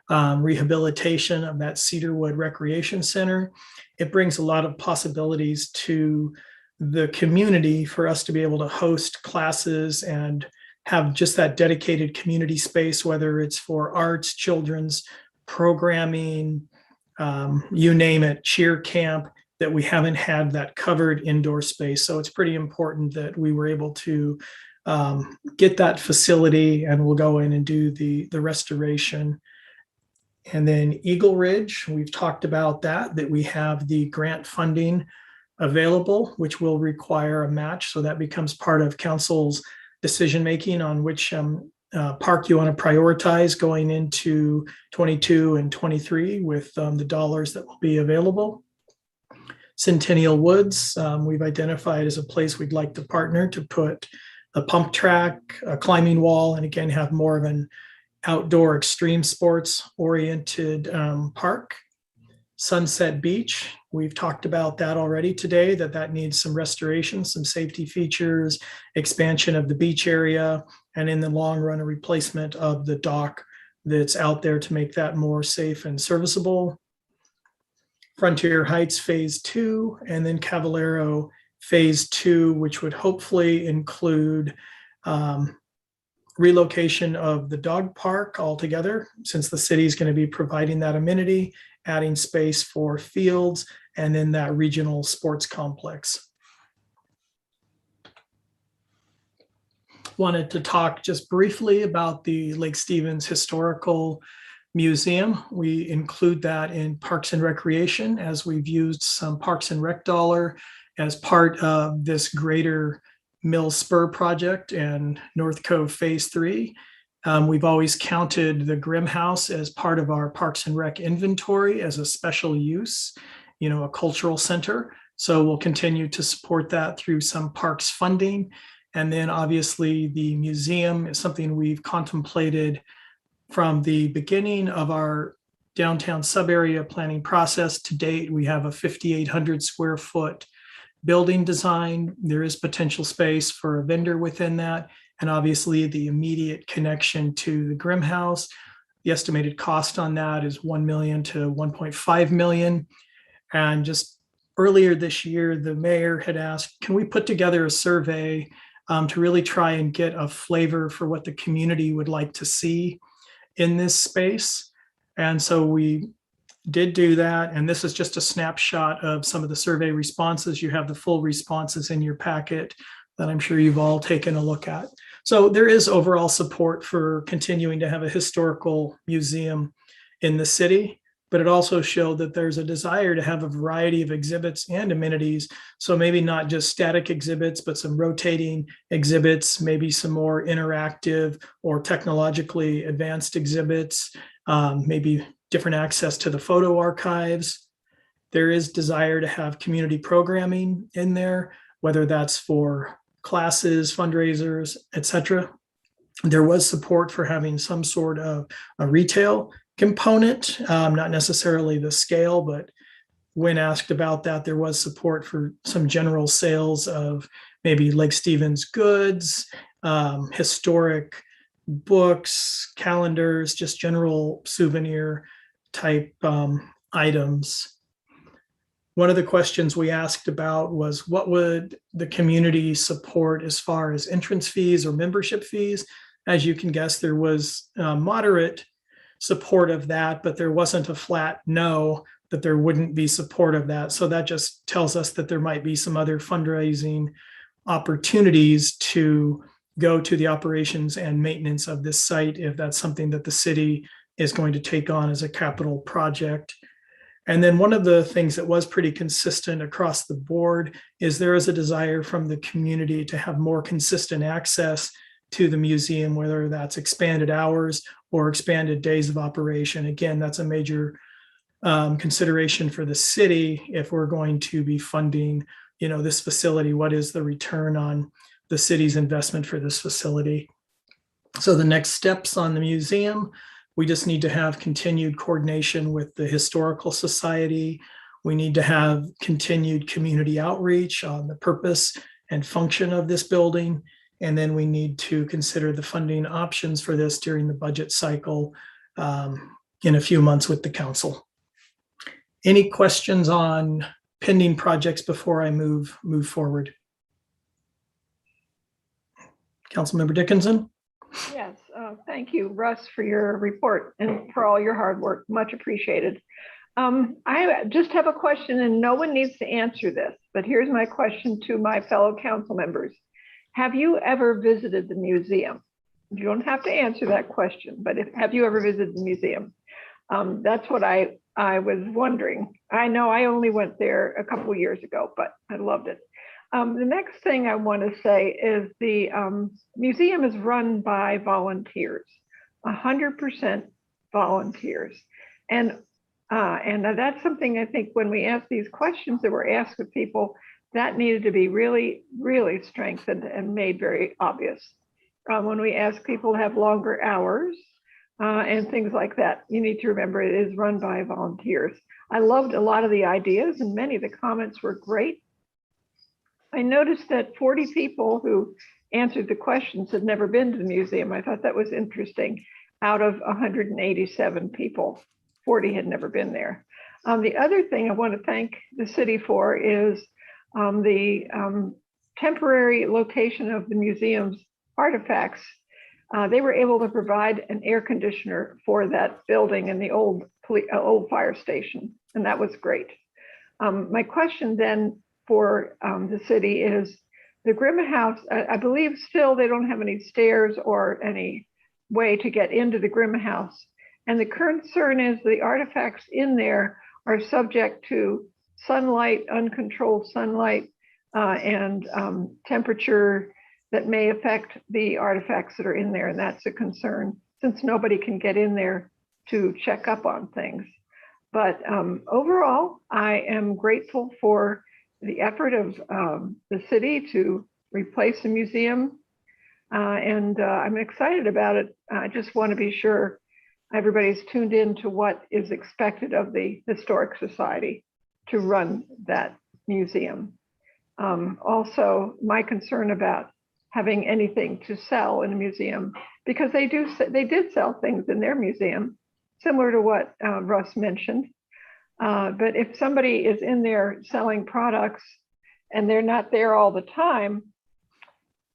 Rehabilitation of that Cedarwood Recreation Center. It brings a lot of possibilities to the community for us to be able to host classes and have just that dedicated community space, whether it's for arts, children's programming, you name it, cheer camp, that we haven't had that covered indoor space. So it's pretty important that we were able to get that facility, and we'll go in and do the restoration. And then Eagle Ridge, we've talked about that we have the grant funding available, which will require a match. So that becomes part of council's decision-making on which park you want to prioritize going into 22 and 23 with the dollars that will be available. Centennial Woods, we've identified as a place we'd like to partner to put a pump track, a climbing wall, and again, have more of an outdoor extreme sports oriented park. Sunset Beach, we've talked about that already today, that needs some restoration, some safety features, expansion of the beach area, and in the long run, a replacement of the dock that's out there to make that more safe and serviceable. Frontier Heights Phase 2, and then Cavallero Phase 2, which would hopefully include relocation of the dog park altogether, since the city is going to be providing that amenity, adding space for fields, and then that regional sports complex. Wanted to talk just briefly about the Lake Stevens Historical Museum. We include that in Parks and Recreation, as we've used some Parks and Rec dollar as part of this greater Mill Spur project and North Cove Phase 3. We've always counted the Grimm House as part of our Parks and Rec inventory as a special use, a cultural center. So we'll continue to support that through some parks funding. And then obviously the museum is something we've contemplated from the beginning of our downtown sub-area planning process. To date, we have a 5,800 square foot building design. There is potential space for a vendor within that. And obviously the immediate connection to the Grimm House. The estimated cost on that is $1 million to $1.5 million. And just earlier this year, the mayor had asked, can we put together a survey to really try and get a flavor for what the community would like to see in this space? And so we did do that. And this is just a snapshot of some of the survey responses. You have the full responses in your packet that I'm sure you've all taken a look at. So there is overall support for continuing to have a historical museum in the city, but it also showed that there's a desire to have a variety of exhibits and amenities. So maybe not just static exhibits, but some rotating exhibits, maybe some more interactive or technologically advanced exhibits, maybe different access to the photo archives. There is desire to have community programming in there, whether that's for classes, fundraisers, etc. There was support for having some sort of a retail component, not necessarily the scale, but when asked about that, there was support for some general sales of maybe Lake Stevens goods, historic books, calendars, just general souvenir type items. One of the questions we asked about was, what would the community support as far as entrance fees or membership fees? As you can guess, there was moderate support of that, but there wasn't a flat no, that there wouldn't be support of that. So that just tells us that there might be some other fundraising opportunities to go to the operations and maintenance of this site if that's something that the city is going to take on as a capital project. And then one of the things that was pretty consistent across the board is there is a desire from the community to have more consistent access to the museum, whether that's expanded hours or expanded days of operation. Again, that's a major consideration for the city if we're going to be funding, this facility. What is the return on the city's investment for this facility? So the next steps on the museum, we just need to have continued coordination with the Historical Society. We need to have continued community outreach on the purpose and function of this building. And then we need to consider the funding options for this during the budget cycle in a few months with the council. Any questions on pending projects before I move forward? Councilmember Dickinson? Yes, thank you, Russ, for your report and for all your hard work. Much appreciated. I just have a question, and no one needs to answer this, but here's my question to my fellow council members. Have you ever visited the museum? You don't have to answer that question, but have you ever visited the museum? That's what I was wondering. I know I only went there a couple of years ago, but I loved it. The next thing I want to say is the museum is run by volunteers, 100% volunteers. And that's something I think when we ask these questions that were asked of people, that needed to be really, really strengthened and made very obvious. When we ask people to have longer hours and things like that, you need to remember it is run by volunteers. I loved a lot of the ideas and many of the comments were great. I noticed that 40 people who answered the questions had never been to the museum. I thought that was interesting. Out of 187 people, 40 had never been there. The other thing I want to thank the city for is the temporary location of the museum's artifacts. They were able to provide an air conditioner for that building in the old fire station, and that was great. My question then for the city is the Grimm House, I believe still they don't have any stairs or any way to get into the Grimm House. And the concern is the artifacts in there are subject to sunlight, uncontrolled sunlight, and temperature that may affect the artifacts that are in there. And that's a concern since nobody can get in there to check up on things. But overall, I am grateful for the effort of the city to replace the museum. And I'm excited about it. I just want to be sure everybody's tuned in to what is expected of the Historic Society to run that museum. Also, my concern about having anything to sell in a museum, because they did sell things in their museum, similar to what Russ mentioned. But if somebody is in there selling products and they're not there all the time,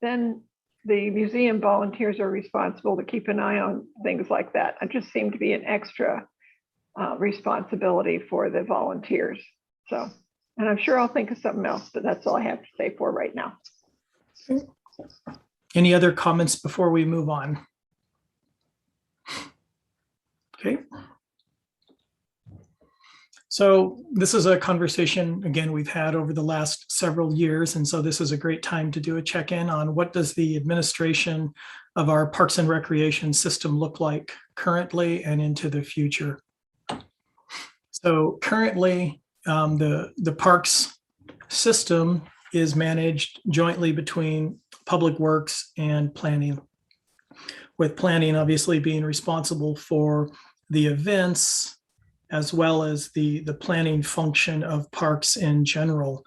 then the museum volunteers are responsible to keep an eye on things like that. It just seemed to be an extra responsibility for the volunteers. So, and I'm sure I'll think of something else, but that's all I have to say for right now. Any other comments before we move on? Okay. So this is a conversation, again, we've had over the last several years. And so this is a great time to do a check-in on what does the administration of our Parks and Recreation system look like currently and into the future. So currently, the parks system is managed jointly between Public Works and Planning, with Planning obviously being responsible for the events, as well as the planning function of parks in general.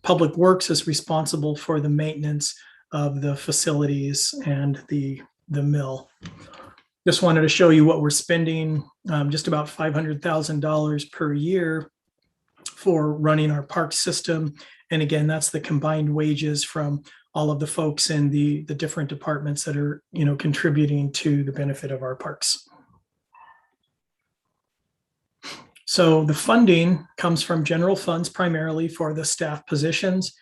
Public Works is responsible for the maintenance of the facilities and the mill. Just wanted to show you what we're spending, just about $500,000 per year for running our park system. And again, that's the combined wages from all of the folks in the different departments that are, contributing to the benefit of our parks. So the funding comes from general funds primarily for the staff positions.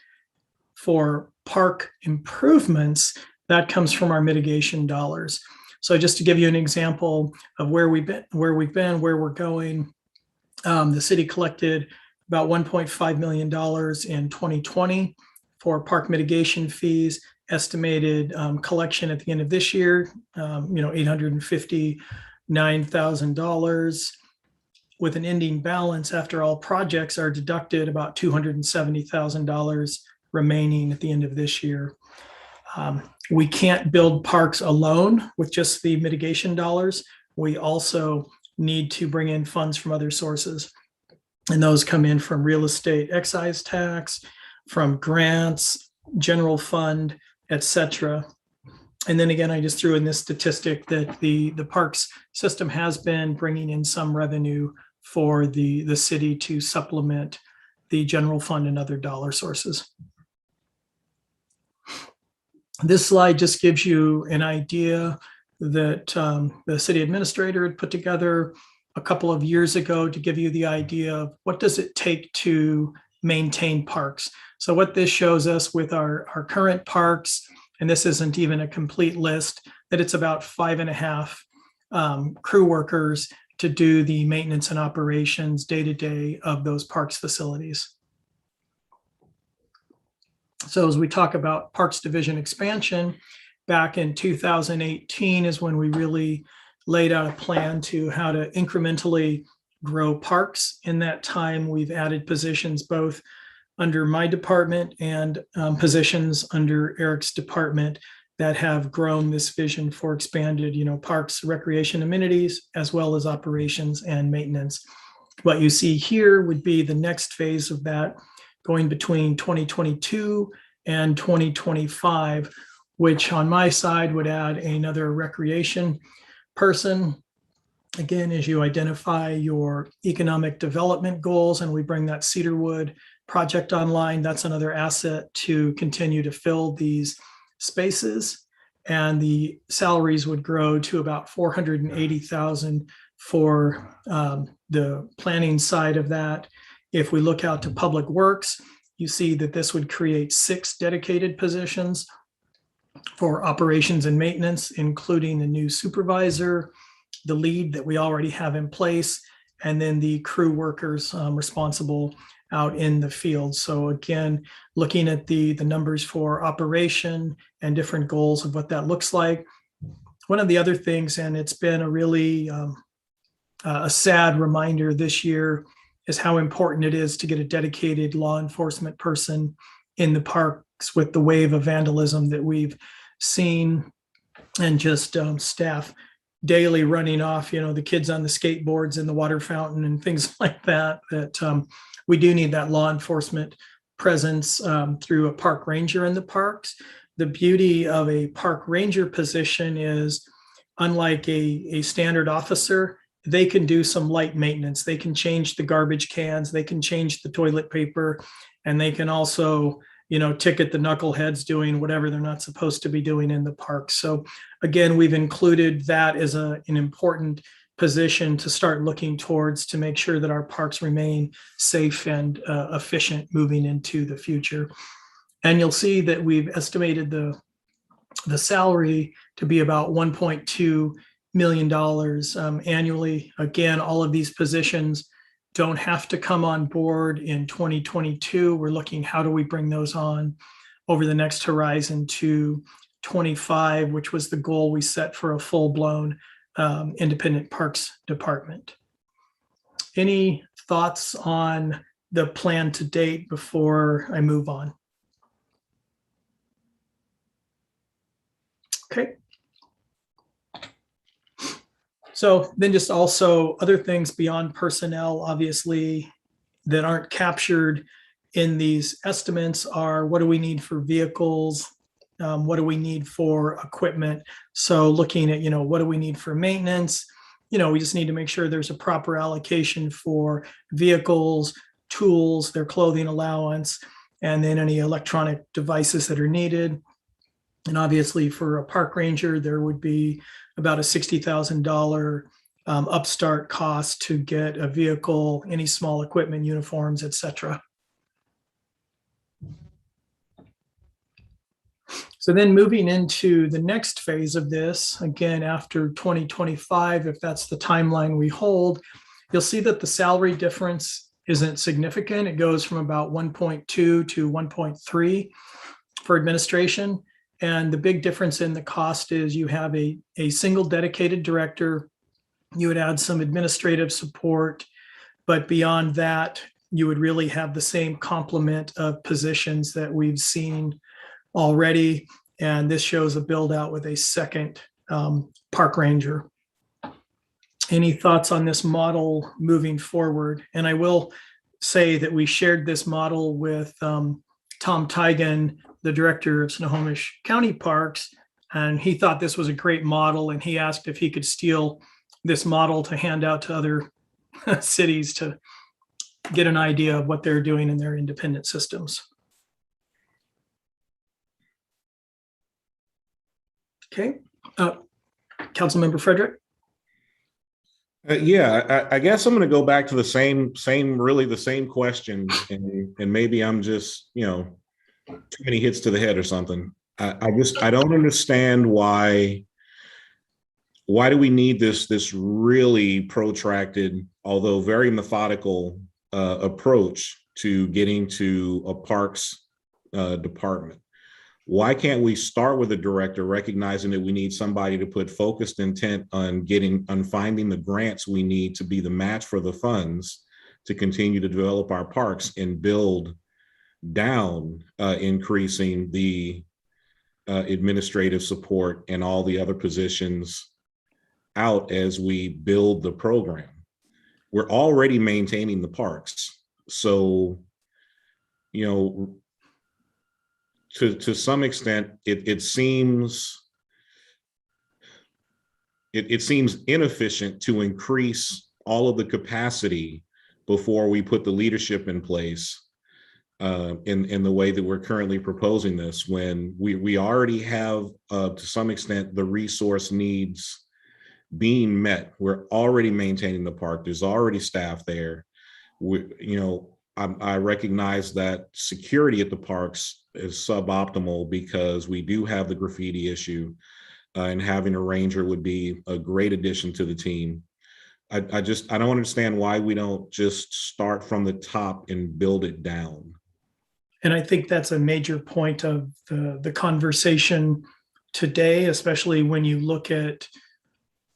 For park improvements, that comes from our mitigation dollars. So just to give you an example of where we've been, where we're going, the city collected about $1.5 million in 2020 for park mitigation fees. Estimated collection at the end of this year, $859,000. With an ending balance after all projects are deducted, about $270,000 remaining at the end of this year. We can't build parks alone with just the mitigation dollars. We also need to bring in funds from other sources. And those come in from real estate excise tax, from grants, general fund, etc. And then again, I just threw in this statistic that the parks system has been bringing in some revenue for the city to supplement the general fund and other dollar sources. This slide just gives you an idea that the city administrator had put together a couple of years ago to give you the idea of what does it take to maintain parks. So what this shows us with our current parks, and this isn't even a complete list, that it's about 5.5 crew workers to do the maintenance and operations day-to-day of those parks facilities. So as we talk about Parks Division expansion, back in 2018 is when we really laid out a plan to how to incrementally grow parks. In that time, we've added positions both under my department and positions under Eric's department that have grown this vision for expanded, parks, recreation, amenities, as well as operations and maintenance. What you see here would be the next phase of that, going between 2022 and 2025, which on my side would add another recreation person. Again, as you identify your economic development goals and we bring that Cedarwood project online, that's another asset to continue to fill these spaces. And the salaries would grow to about 480,000 for the planning side of that. If we look out to Public Works, you see that this would create 6 dedicated positions for operations and maintenance, including a new supervisor, the lead that we already have in place, and then the crew workers responsible out in the field. So again, looking at the numbers for operation and different goals of what that looks like. One of the other things, and it's been a really a sad reminder this year, is how important it is to get a dedicated law enforcement person in the parks with the wave of vandalism that we've seen, and just staff daily running off, the kids on the skateboards in the water fountain and things like that, we do need that law enforcement presence through a park ranger in the parks. The beauty of a park ranger position is, unlike a standard officer, they can do some light maintenance. They can change the garbage cans, they can change the toilet paper, and they can also, ticket the knuckleheads doing whatever they're not supposed to be doing in the park. So again, we've included that as an important position to start looking towards, to make sure that our parks remain safe and efficient moving into the future. And you'll see that we've estimated the salary to be about $1.2 million annually. Again, all of these positions don't have to come on board in 2022. We're looking, how do we bring those on over the next horizon to 25, which was the goal we set for a full-blown independent parks department. Any thoughts on the plan to date before I move on? Okay. So then just also other things beyond personnel, obviously, that aren't captured in these estimates are, what do we need for vehicles? What do we need for equipment? So looking at, what do we need for maintenance? We just need to make sure there's a proper allocation for vehicles, tools, their clothing allowance, and then any electronic devices that are needed. And obviously for a park ranger, there would be about a $60,000 upstart cost to get a vehicle, any small equipment, uniforms, etc. So then moving into the next phase of this, again, after 2025, if that's the timeline we hold, you'll see that the salary difference isn't significant. It goes from about 1.2 to 1.3 for administration. And the big difference in the cost is you have a single dedicated director, you would add some administrative support, but beyond that, you would really have the same complement of positions that we've seen already. And this shows a build out with a second park ranger. Any thoughts on this model moving forward? And I will say that we shared this model with Tom Tigan, the director of Snohomish County Parks, and he thought this was a great model, and he asked if he could steal this model to hand out to other cities to get an idea of what they're doing in their independent systems. Okay, Councilmember Frederick. Yeah, I guess I'm going to go back to the same question, and maybe I'm just, too many hits to the head or something. I don't understand why do we need this really protracted, although very methodical approach to getting to a parks department. Why can't we start with a director, recognizing that we need somebody to put focused intent on finding the grants we need to be the match for the funds to continue to develop our parks and build down, increasing the administrative support and all the other positions out as we build the program. We're already maintaining the parks. So, you know, to some extent, it seems inefficient to increase all of the capacity before we put the leadership in place in the way that we're currently proposing this, when we already have to some extent the resource needs being met. We're already maintaining the park. There's already staff there. I recognize that security at the parks is suboptimal because we do have the graffiti issue, and having a ranger would be a great addition to the team. I don't understand why we don't just start from the top and build it down. And I think that's a major point of the conversation today, especially when you look at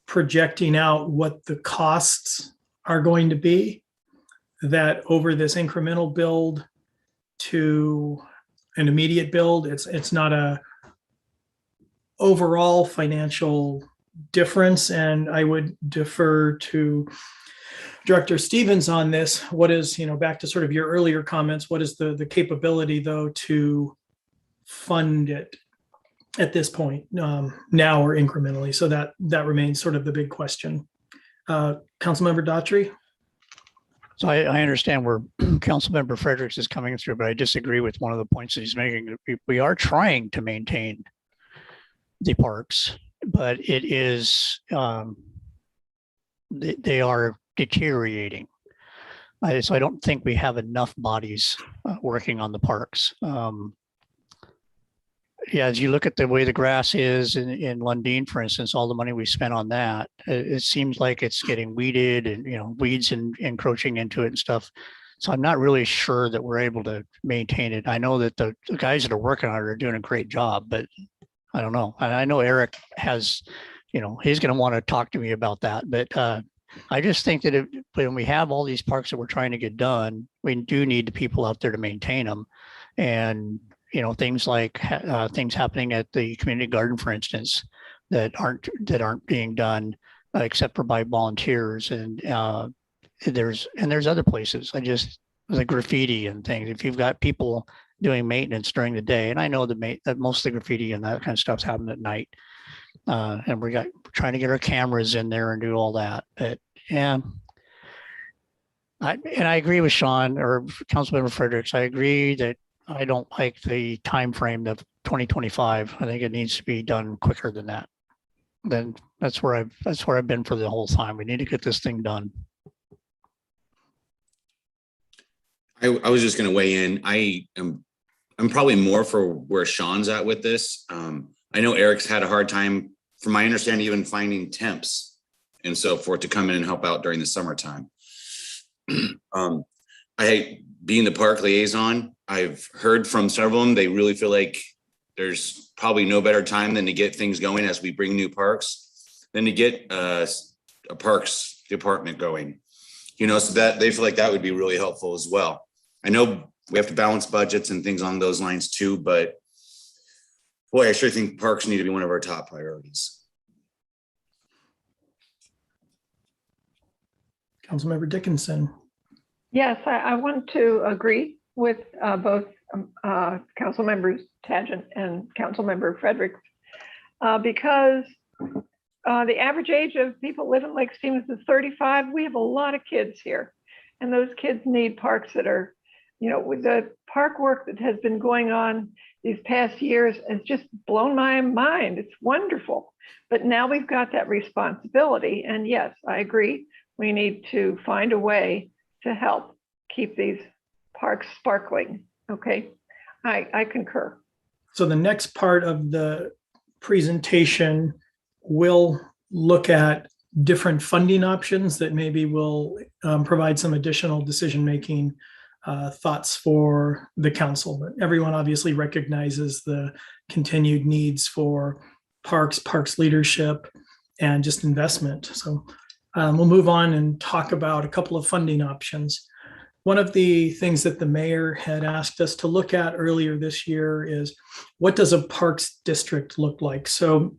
projecting out what the costs are going to be, that over this incremental build to an immediate build, it's not a overall financial difference. And I would defer to Director Stevens on this. What is, back to sort of your earlier comments, what is the capability though to fund it at this point, now or incrementally? So that remains sort of the big question. Councilmember Daughtry. So I understand where Councilmember Fredericks is coming through, but I disagree with one of the points that he's making. We are trying to maintain the parks, but it is, they are deteriorating. So I don't think we have enough bodies working on the parks. As you look at the way the grass is in Lundin, for instance, all the money we spent on that, it seems like it's getting weeded and, weeds encroaching into it and stuff. So I'm not really sure that we're able to maintain it. I know that the guys that are working on it are doing a great job, but I don't know. I know Eric has, he's going to want to talk to me about that. But I just think that when we have all these parks that we're trying to get done, we do need the people out there to maintain them. And things like things happening at the community garden, for instance, that aren't being done except for by volunteers. And there's other places. The graffiti and things. If you've got people doing maintenance during the day, and I know that most of the graffiti and that kind of stuff's happening at night, and we're trying to get our cameras in there and do all that. But yeah. I agree with Sean or Councilmember Fredericks. I agree that I don't like the time frame of 2025. I think it needs to be done quicker than that. Then that's where I've been for the whole time. We need to get this thing done. I was just going to weigh in. I'm probably more for where Sean's at with this. I know Eric's had a hard time, from my understanding, even finding temps and so forth to come in and help out during the summertime. Being the park liaison, I've heard from several of them, they really feel like there's probably no better time than to get things going as we bring new parks, than to get a parks department going. So that they feel like that would be really helpful as well. I know we have to balance budgets and things on those lines too, but boy, I sure think parks need to be one of our top priorities. Councilmember Dickinson. Yes, I want to agree with both Council Members Tangent and Councilmember Fredericks, because the average age of people living in Lake Stevens is 35. We have a lot of kids here, and those kids need parks that are, with the park work that has been going on these past years has just blown my mind. It's wonderful. But now we've got that responsibility. And yes, I agree. We need to find a way to help keep these parks sparkling. Okay, I concur. So the next part of the presentation will look at different funding options that maybe will provide some additional decision-making thoughts for the council. But everyone obviously recognizes the continued needs for parks leadership, and just investment. So we'll move on and talk about a couple of funding options. One of the things that the mayor had asked us to look at earlier this year is, what does a parks district look like? So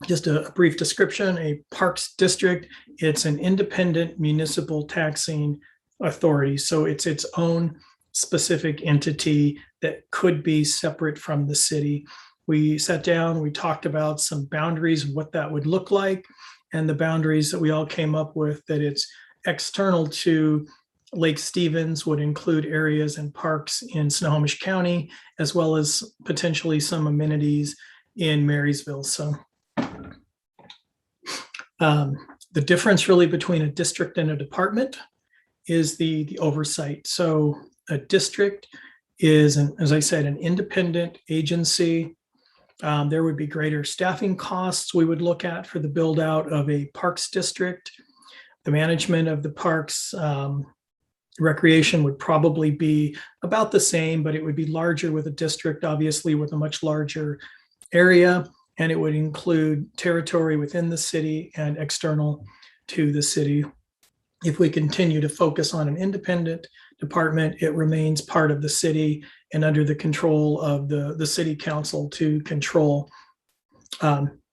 just a brief description: a parks district, it's an independent municipal taxing authority. So it's its own specific entity that could be separate from the city. We sat down, we talked about some boundaries, what that would look like, and the boundaries that we all came up with, that it's external to Lake Stevens, would include areas and parks in Snohomish County, as well as potentially some amenities in Marysville. So the difference really between a district and a department is the oversight. So a district is, as I said, an independent agency. There would be greater staffing costs we would look at for the build out of a parks district. The management of the parks recreation would probably be about the same, but it would be larger with a district, obviously with a much larger area, and it would include territory within the city and external to the city. If we continue to focus on an independent department, it remains part of the city and under the control of the city council to control.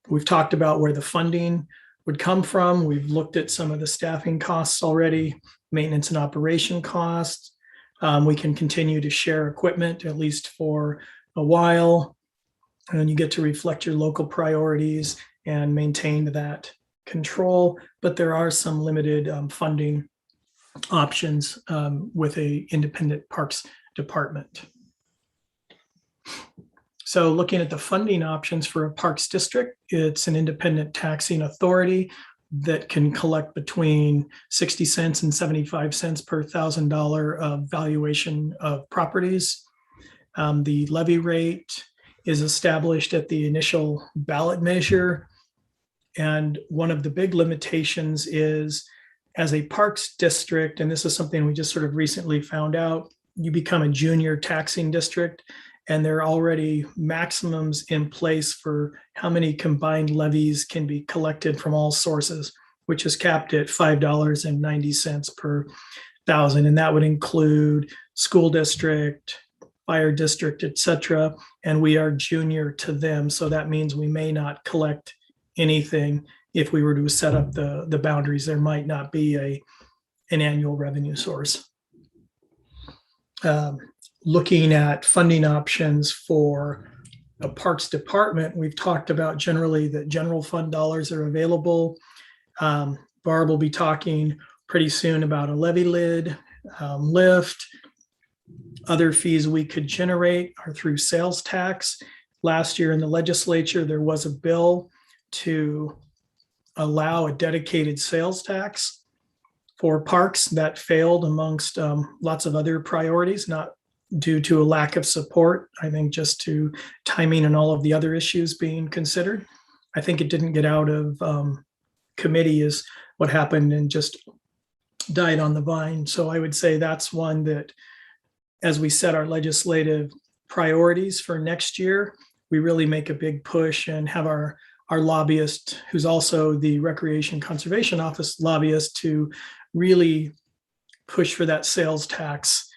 We've talked about where the funding would come from. We've looked at some of the staffing costs already, maintenance and operation costs. We can continue to share equipment, at least for a while, and you get to reflect your local priorities and maintain that control. But there are some limited funding options with a independent parks department. So looking at the funding options for a parks district, it's an independent taxing authority that can collect between 60 cents and 75 cents per $1,000 of valuation of properties. The levy rate is established at the initial ballot measure. And one of the big limitations is, as a parks district, and this is something we just sort of recently found out, you become a junior taxing district, and there are already maximums in place for how many combined levies can be collected from all sources, which is capped at $5.90 per thousand. And that would include school district, fire district, et cetera. And we are junior to them. So that means we may not collect anything. If we were to set up the boundaries, there might not be an annual revenue source. Looking at funding options for a parks department, we've talked about generally that general fund dollars are available. Barb will be talking pretty soon about a levy lid, lift. Other fees we could generate are through sales tax. Last year in the legislature, there was a bill to allow a dedicated sales tax for parks. That failed amongst lots of other priorities, not due to a lack of support, I think just to timing and all of the other issues being considered. I think it didn't get out of committee is what happened, and just died on the vine. So I would say that's one that, as we set our legislative priorities for next year, we really make a big push and have our lobbyist, who's also the Recreation Conservation Office lobbyist, to really push for that sales tax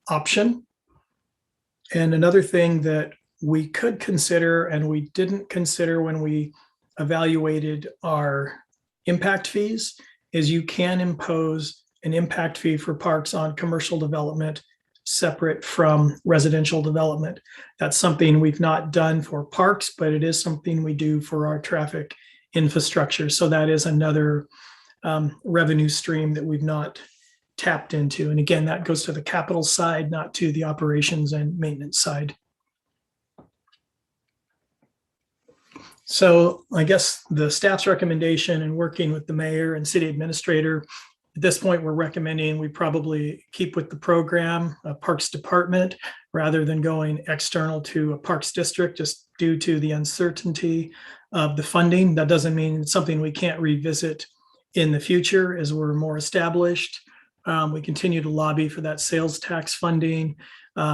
option. And another thing that we could consider, and we didn't consider when we evaluated our impact fees, is you can impose an impact fee for parks on commercial development separate from residential development. That's something we've not done for parks, but it is something we do for our traffic infrastructure. So that is another revenue stream that we've not tapped into. And again, that goes to the capital side, not to the operations and maintenance side. So I guess the staff's recommendation, and working with the mayor and city administrator, at this point, we're recommending we probably keep with the program, a parks department, rather than going external to a parks district, just due to the uncertainty of the funding. That doesn't mean it's something we can't revisit in the future as we're more established. We continue to lobby for that sales tax funding.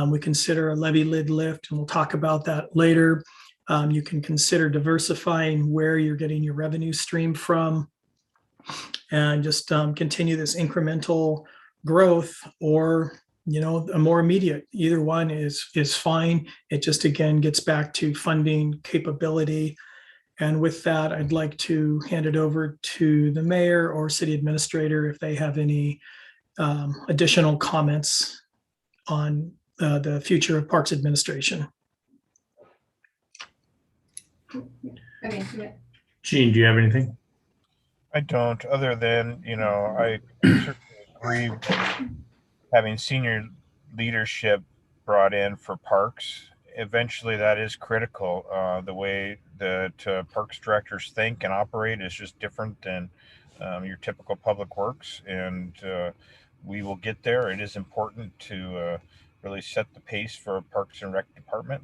We consider a levy lid lift, and we'll talk about that later. You can consider diversifying where you're getting your revenue stream from, and just continue this incremental growth, or a more immediate. Either one is fine. It just again gets back to funding capability. And with that, I'd like to hand it over to the mayor or city administrator if they have any additional comments on the future of Parks Administration. Okay, yeah. Gene, do you have anything? I don't, other than, I certainly agree with having senior leadership brought in for parks. Eventually that is critical. The way that parks directors think and operate is just different than your typical public works, and we will get there. It is important to really set the pace for a Parks and Rec department.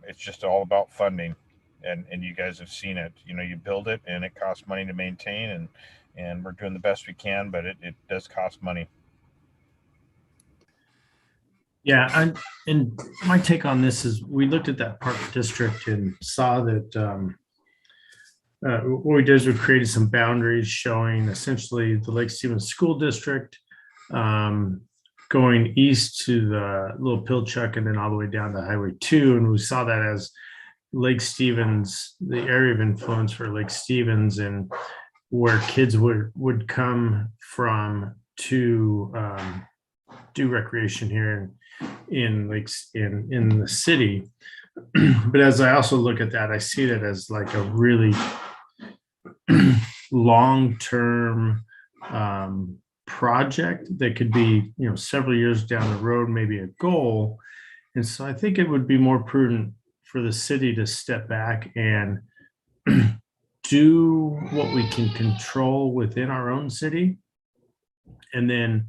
It's just all about funding, and you guys have seen it. You build it and it costs money to maintain, and we're doing the best we can, but it does cost money. Yeah, and my take on this is we looked at that park district and saw that what we did is we created some boundaries showing essentially the Lake Stevens School District going east to the Little Pilchuck and then all the way down to Highway 2. And we saw that as Lake Stevens, the area of influence for Lake Stevens, and where kids would come from to do recreation here in lakes in the city. But as I also look at that, I see that as like a really long-term project that could be, several years down the road, maybe a goal. And so I think it would be more prudent for the city to step back and do what we can control within our own city, and then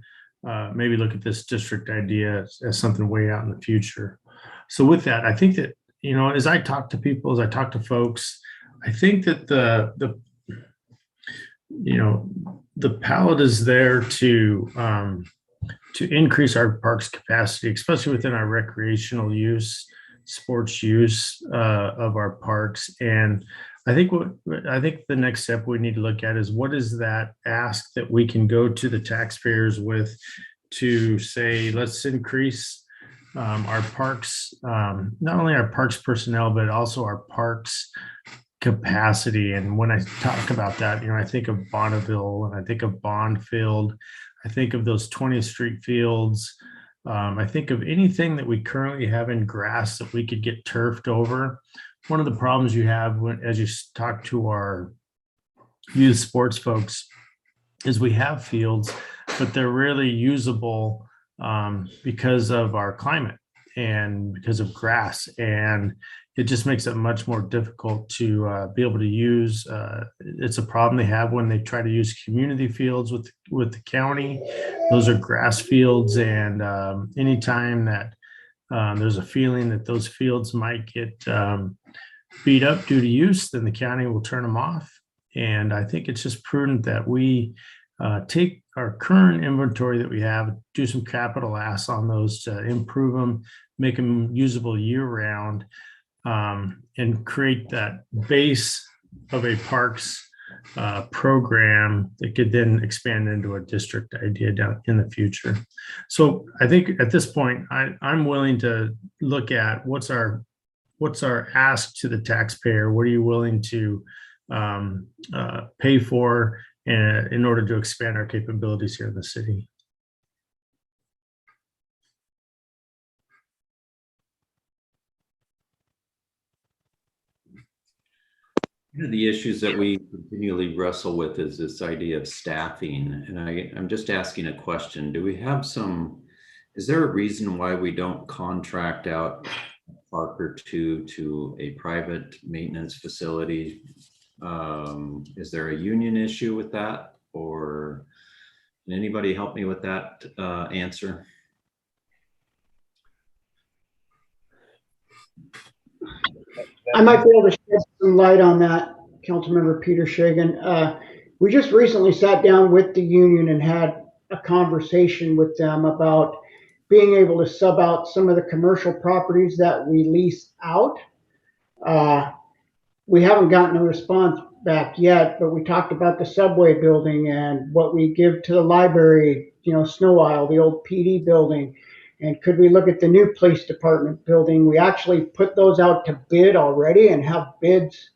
maybe look at this district idea as something way out in the future. So with that, I think that, as I talk to people, as I talk to folks, I think that the palette is there to increase our parks capacity, especially within our recreational use, sports use of our parks. And I think the next step we need to look at is what is that ask that we can go to the taxpayers with to say, let's increase our parks, not only our parks personnel, but also our parks capacity. And when I talk about that, I think of Bonneville, and I think of Bondfield, I think of those 20th Street fields. I think of anything that we currently have in grass that we could get turfed over. One of the problems you have as you talk to our youth sports folks is we have fields, but they're really usable because of our climate and because of grass. And it just makes it much more difficult to be able to use. It's a problem they have when they try to use community fields with the county. Those are grass fields, and anytime that there's a feeling that those fields might get beat up due to use, then the county will turn them off. And I think it's just prudent that we take our current inventory that we have, do some capital asks on those to improve them, make them usable year round, and create that base of a parks program that could then expand into a district idea down in the future. So I think at this point, I'm willing to look at what's our ask to the taxpayer. What are you willing to pay for in order to expand our capabilities here in the city? One of the issues that we continually wrestle with is this idea of staffing. And I'm just asking a question. Do we have is there a reason why we don't contract out a park or two to a private maintenance facility? Is there a union issue with that? Or can anybody help me with that answer? I might be able to shed some light on that, Councilmember Peter Shagan. We just recently sat down with the union and had a conversation with them about being able to sub out some of the commercial properties that we lease out. We haven't gotten a response back yet, but we talked about the subway building and what we give to the library, Snow Isle, the old PD building. And could we look at the new police department building? We actually put those out to bid already and have bids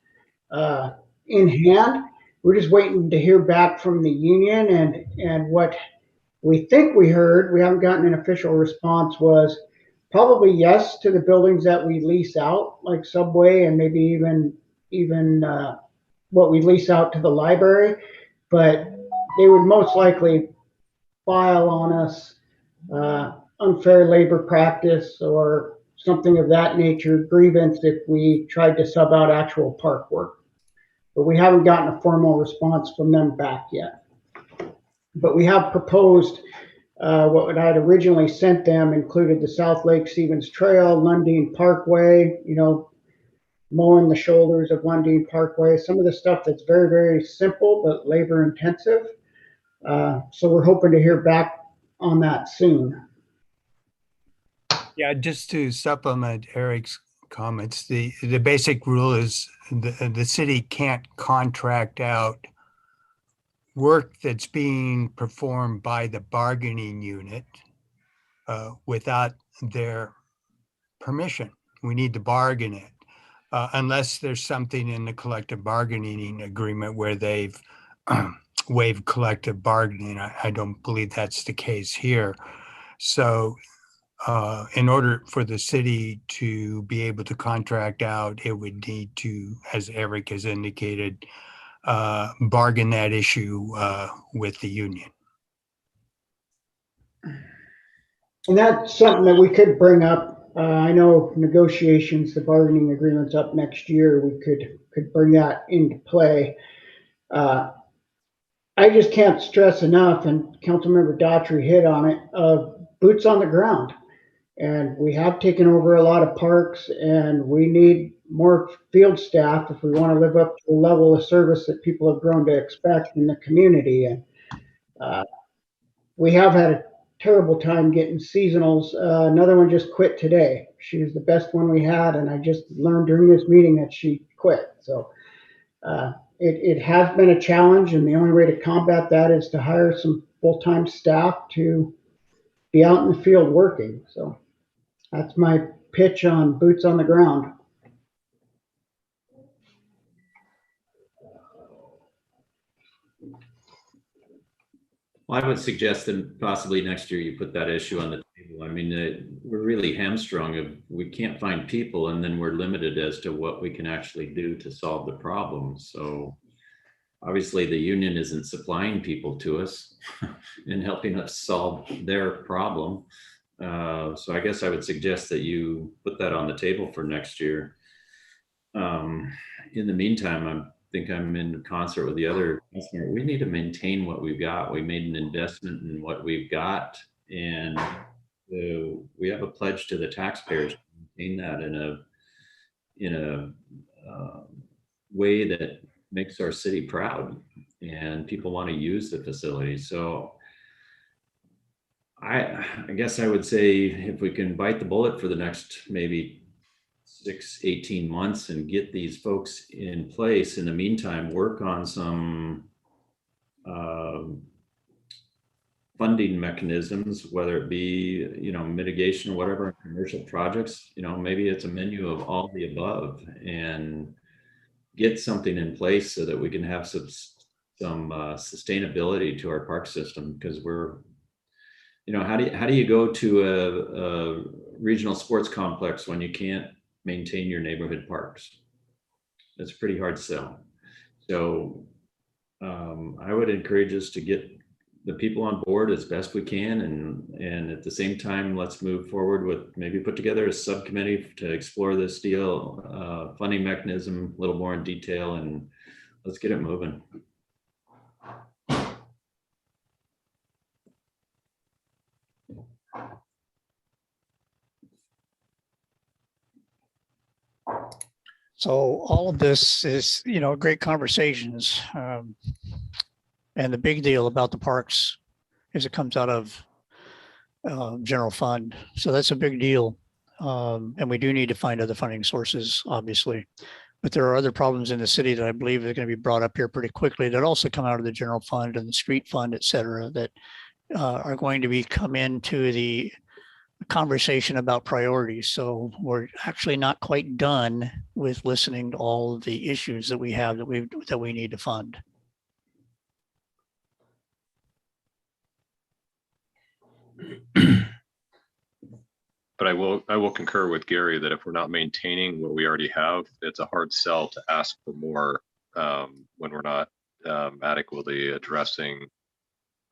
in hand. We're just waiting to hear back from the union, and what we think we heard, we haven't gotten an official response, was probably yes to the buildings that we lease out, like Subway, and maybe even what we lease out to the library. But they would most likely file on us unfair labor practice or something of that nature, grievance, if we tried to sub out actual park work. But we haven't gotten a formal response from them back yet. But we have proposed what I had originally sent them included the South Lake Stevens Trail, Lundin Parkway, mowing the shoulders of Lundin Parkway, some of the stuff that's very, very simple but labor intensive. So we're hoping to hear back on that soon. Yeah, just to supplement Eric's comments, the basic rule is the city can't contract out work that's being performed by the bargaining unit without their permission. We need to bargain it unless there's something in the collective bargaining agreement where they've waived collective bargaining. I don't believe that's the case here. So in order for the city to be able to contract out, it would need to, as Eric has indicated, bargain that issue with the union. And that's something that we could bring up. I know negotiations, the bargaining agreement's up next year. We could bring that into play. I just can't stress enough, and Councilmember Daughtry hit on it, boots on the ground. And we have taken over a lot of parks, and we need more field staff if we want to live up to the level of service that people have grown to expect in the community. And we have had a terrible time getting seasonals. Another one just quit today. She was the best one we had, and I just learned during this meeting that she quit. So it has been a challenge, and the only way to combat that is to hire some full-time staff to be out in the field working. So that's my pitch on boots on the ground. Well, I would suggest that possibly next year you put that issue on the table. I mean, we're really hamstrung if we can't find people, and then we're limited as to what we can actually do to solve the problem. So obviously the union isn't supplying people to us and helping us solve their problem. So I guess I would suggest that you put that on the table for next year. In the meantime, I think I'm in concert with the other. We need to maintain what we've got. We made an investment in what we've got, and we have a pledge to the taxpayers to maintain that in a way that makes our city proud, and people want to use the facility. So I guess I would say if we can bite the bullet for the next maybe 18 months and get these folks in place, in the meantime, work on some funding mechanisms, whether it be, mitigation or whatever, commercial projects, maybe it's a menu of all the above, and get something in place so that we can have some sustainability to our park system. Because we're, how do you go to a regional sports complex when you can't maintain your neighborhood parks? That's a pretty hard sell. So I would encourage us to get the people on board as best we can, and at the same time, let's move forward with maybe put together a subcommittee to explore this deal, funding mechanism a little more in detail, and let's get it moving. So all of this is, great conversations. And the big deal about the parks as it comes out of general fund. So that's a big deal. And we do need to find other funding sources, obviously. But there are other problems in the city that I believe are going to be brought up here pretty quickly that also come out of the general fund and the street fund, et cetera, that are going to be come into the conversation about priorities. So we're actually not quite done with listening to all of the issues that we have that we need to fund. But I will concur with Gary that if we're not maintaining what we already have, it's a hard sell to ask for more when we're not adequately addressing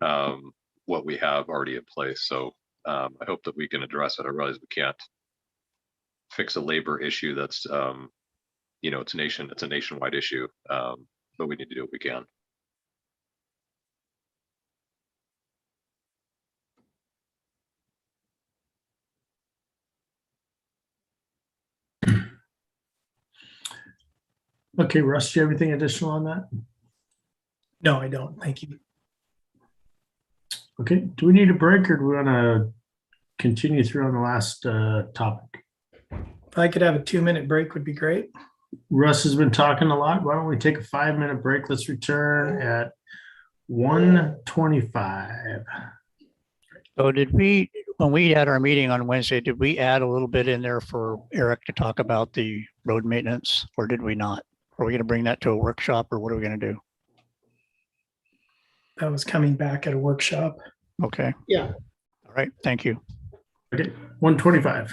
what we have already in place. So I hope that we can address it. I realize we can't fix a labor issue that's it's a nationwide issue, but we need to do what we can. Okay, Russ, do you have anything additional on that? No, I don't. Thank you. Okay, do we need a break or do we want to continue through on the last topic? If I could have a 2-minute break would be great. Russ has been talking a lot. Why don't we take a 5-minute break? Let's return at 1:25. So when we had our meeting on Wednesday, did we add a little bit in there for Eric to talk about the road maintenance, or did we not? Are we going to bring that to a workshop, or what are we going to do? That was coming back at a workshop. Okay. Yeah. All right. Thank you. Okay, 1:25.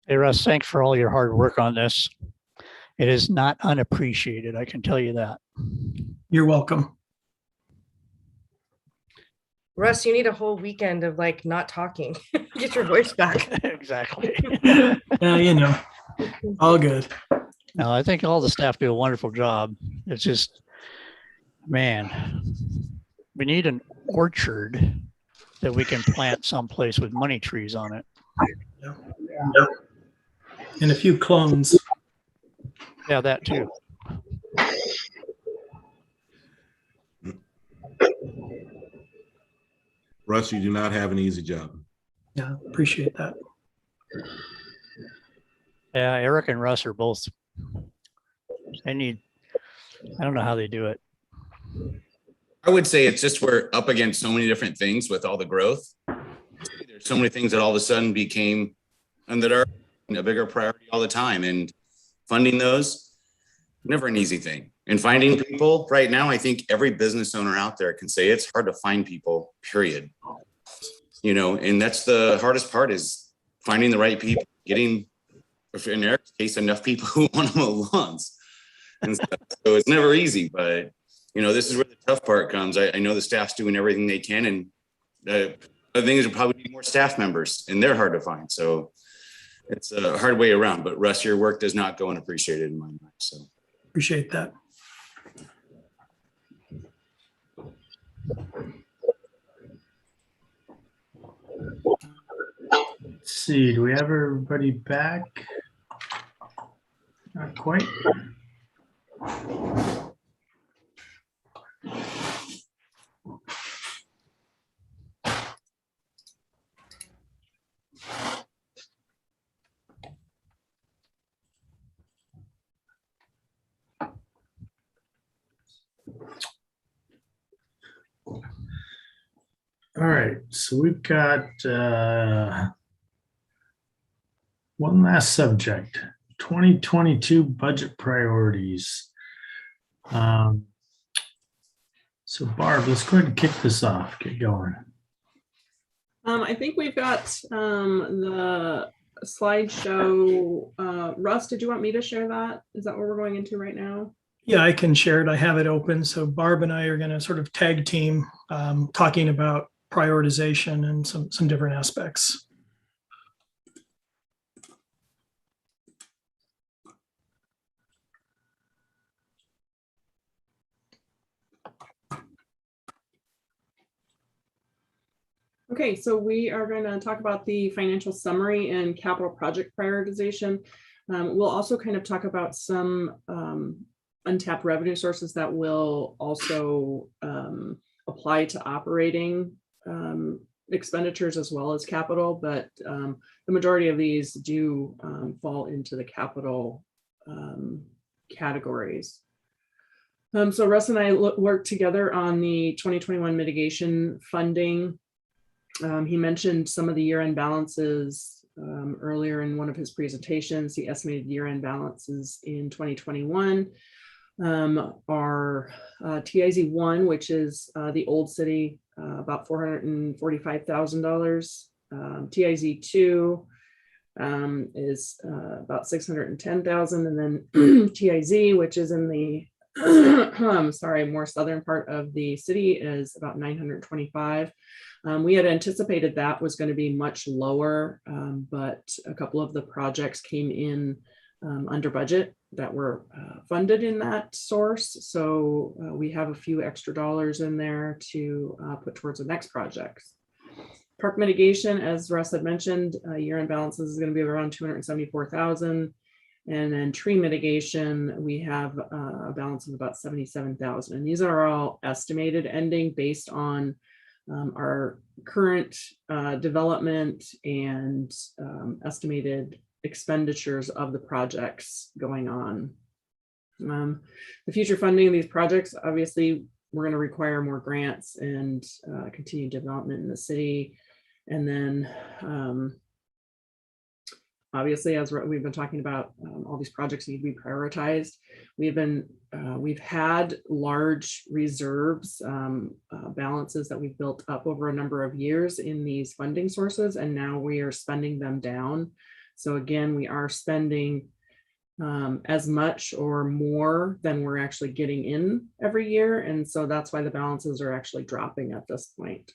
Hey, Russ, thanks for all your hard work on this. It is not unappreciated, I can tell you that. You're welcome. Russ, you need a whole weekend of like not talking. Get your voice back. Exactly. Yeah, you know, all good. No, I think all the staff do a wonderful job. It's just, man, we need an orchard that we can plant someplace with money trees on it. And a few clones. Yeah, that too. Russ, you do not have an easy job. Yeah, appreciate that. Yeah, Eric and Russ are both, I don't know how they do it. I would say it's just we're up against so many different things with all the growth. There's so many things that all of a sudden became and that are a bigger priority all the time, and funding those, never an easy thing. And finding people right now, I think every business owner out there can say it's hard to find people, period. You know, and that's the hardest part, is finding the right people, getting, in Eric's case, enough people who want to mow lawns. And so it's never easy, but you know, this is where the tough part comes. I know the staff's doing everything they can, and the thing is, we'll probably need more staff members, and they're hard to find. So it's a hard way around. But Russ, your work does not go unappreciated in my mind. So Appreciate that. Let's see, do we have everybody back? Not quite. All right, so we've got one last subject, 2022 budget priorities. So Barb, let's go ahead and kick this off, get going. I think we've got the slideshow. Russ, did you want me to share that? Is that what we're going into right now? Yeah, I can share it. I have it open. So Barb and I are going to sort of tag team talking about prioritization and some different aspects. Okay, so we are going to talk about the financial summary and capital project prioritization. We'll also kind of talk about some untapped revenue sources that will also apply to operating expenditures as well as capital, but the majority of these do fall into the capital categories. So Russ and I worked together on the 2021 mitigation funding. He mentioned some of the year-end balances earlier in one of his presentations. The estimated year-end balances in 2021 are TIZ1, which is the old city, about $445,000. TIZ2 is about $610,000, and then TIZ, which is in the more southern part of the city, is about $925,000. We had anticipated that was going to be much lower, but a couple of the projects came in under budget that were funded in that source. So we have a few extra dollars in there to put towards the next projects. Park mitigation, as Russ had mentioned, year-end balances is going to be around $274,000. And then tree mitigation, we have a balance of about $77,000. And these are all estimated ending based on our current development and estimated expenditures of the projects going on. The future funding of these projects, obviously, we're going to require more grants and continued development in the city. And then obviously, as we've been talking about, all these projects need to be prioritized. We've had large reserves, balances that we've built up over a number of years in these funding sources, and now we are spending them down. So again, we are spending as much or more than we're actually getting in every year. And so that's why the balances are actually dropping at this point.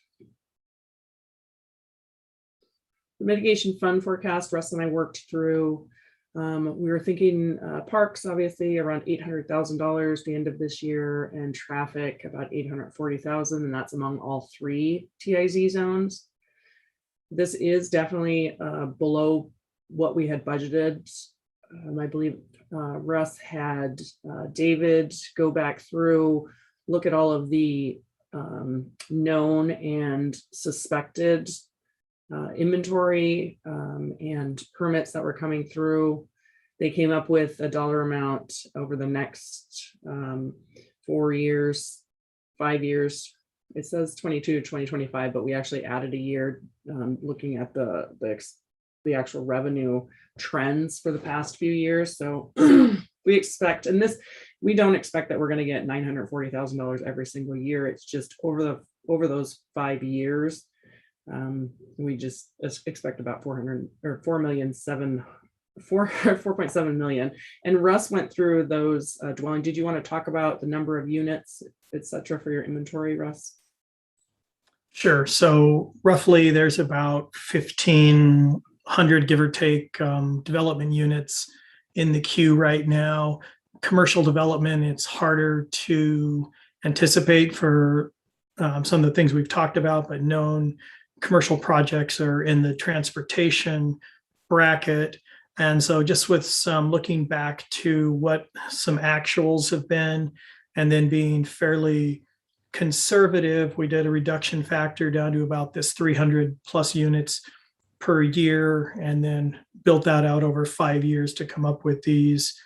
The mitigation fund forecast, Russ and I worked through. We were thinking parks, obviously, around $800,000 the end of this year, and traffic about $840,000, and that's among all 3 TIZ zones. This is definitely below what we had budgeted. I believe Russ had David go back through, look at all of the known and suspected inventory and permits that were coming through. They came up with a dollar amount over the next 4 years, 5 years. It says 22 to 2025, but we actually added a year looking at the actual revenue trends for the past few years. So we expect, and this, we don't expect that we're going to get $940,000 every single year. It's just over those 5 years. We just expect about 4.7 million. And Russ went through those dwelling. Did you want to talk about the number of units, et cetera, for your inventory, Russ? Sure. So roughly there's about 1,500, give or take, development units in the queue right now. Commercial development, it's harder to anticipate for some of the things we've talked about, but known commercial projects are in the transportation bracket. And so just with some looking back to what some actuals have been, and then being fairly conservative, we did a reduction factor down to about this 300 plus units per year, and then built that out over 5 years to come up with these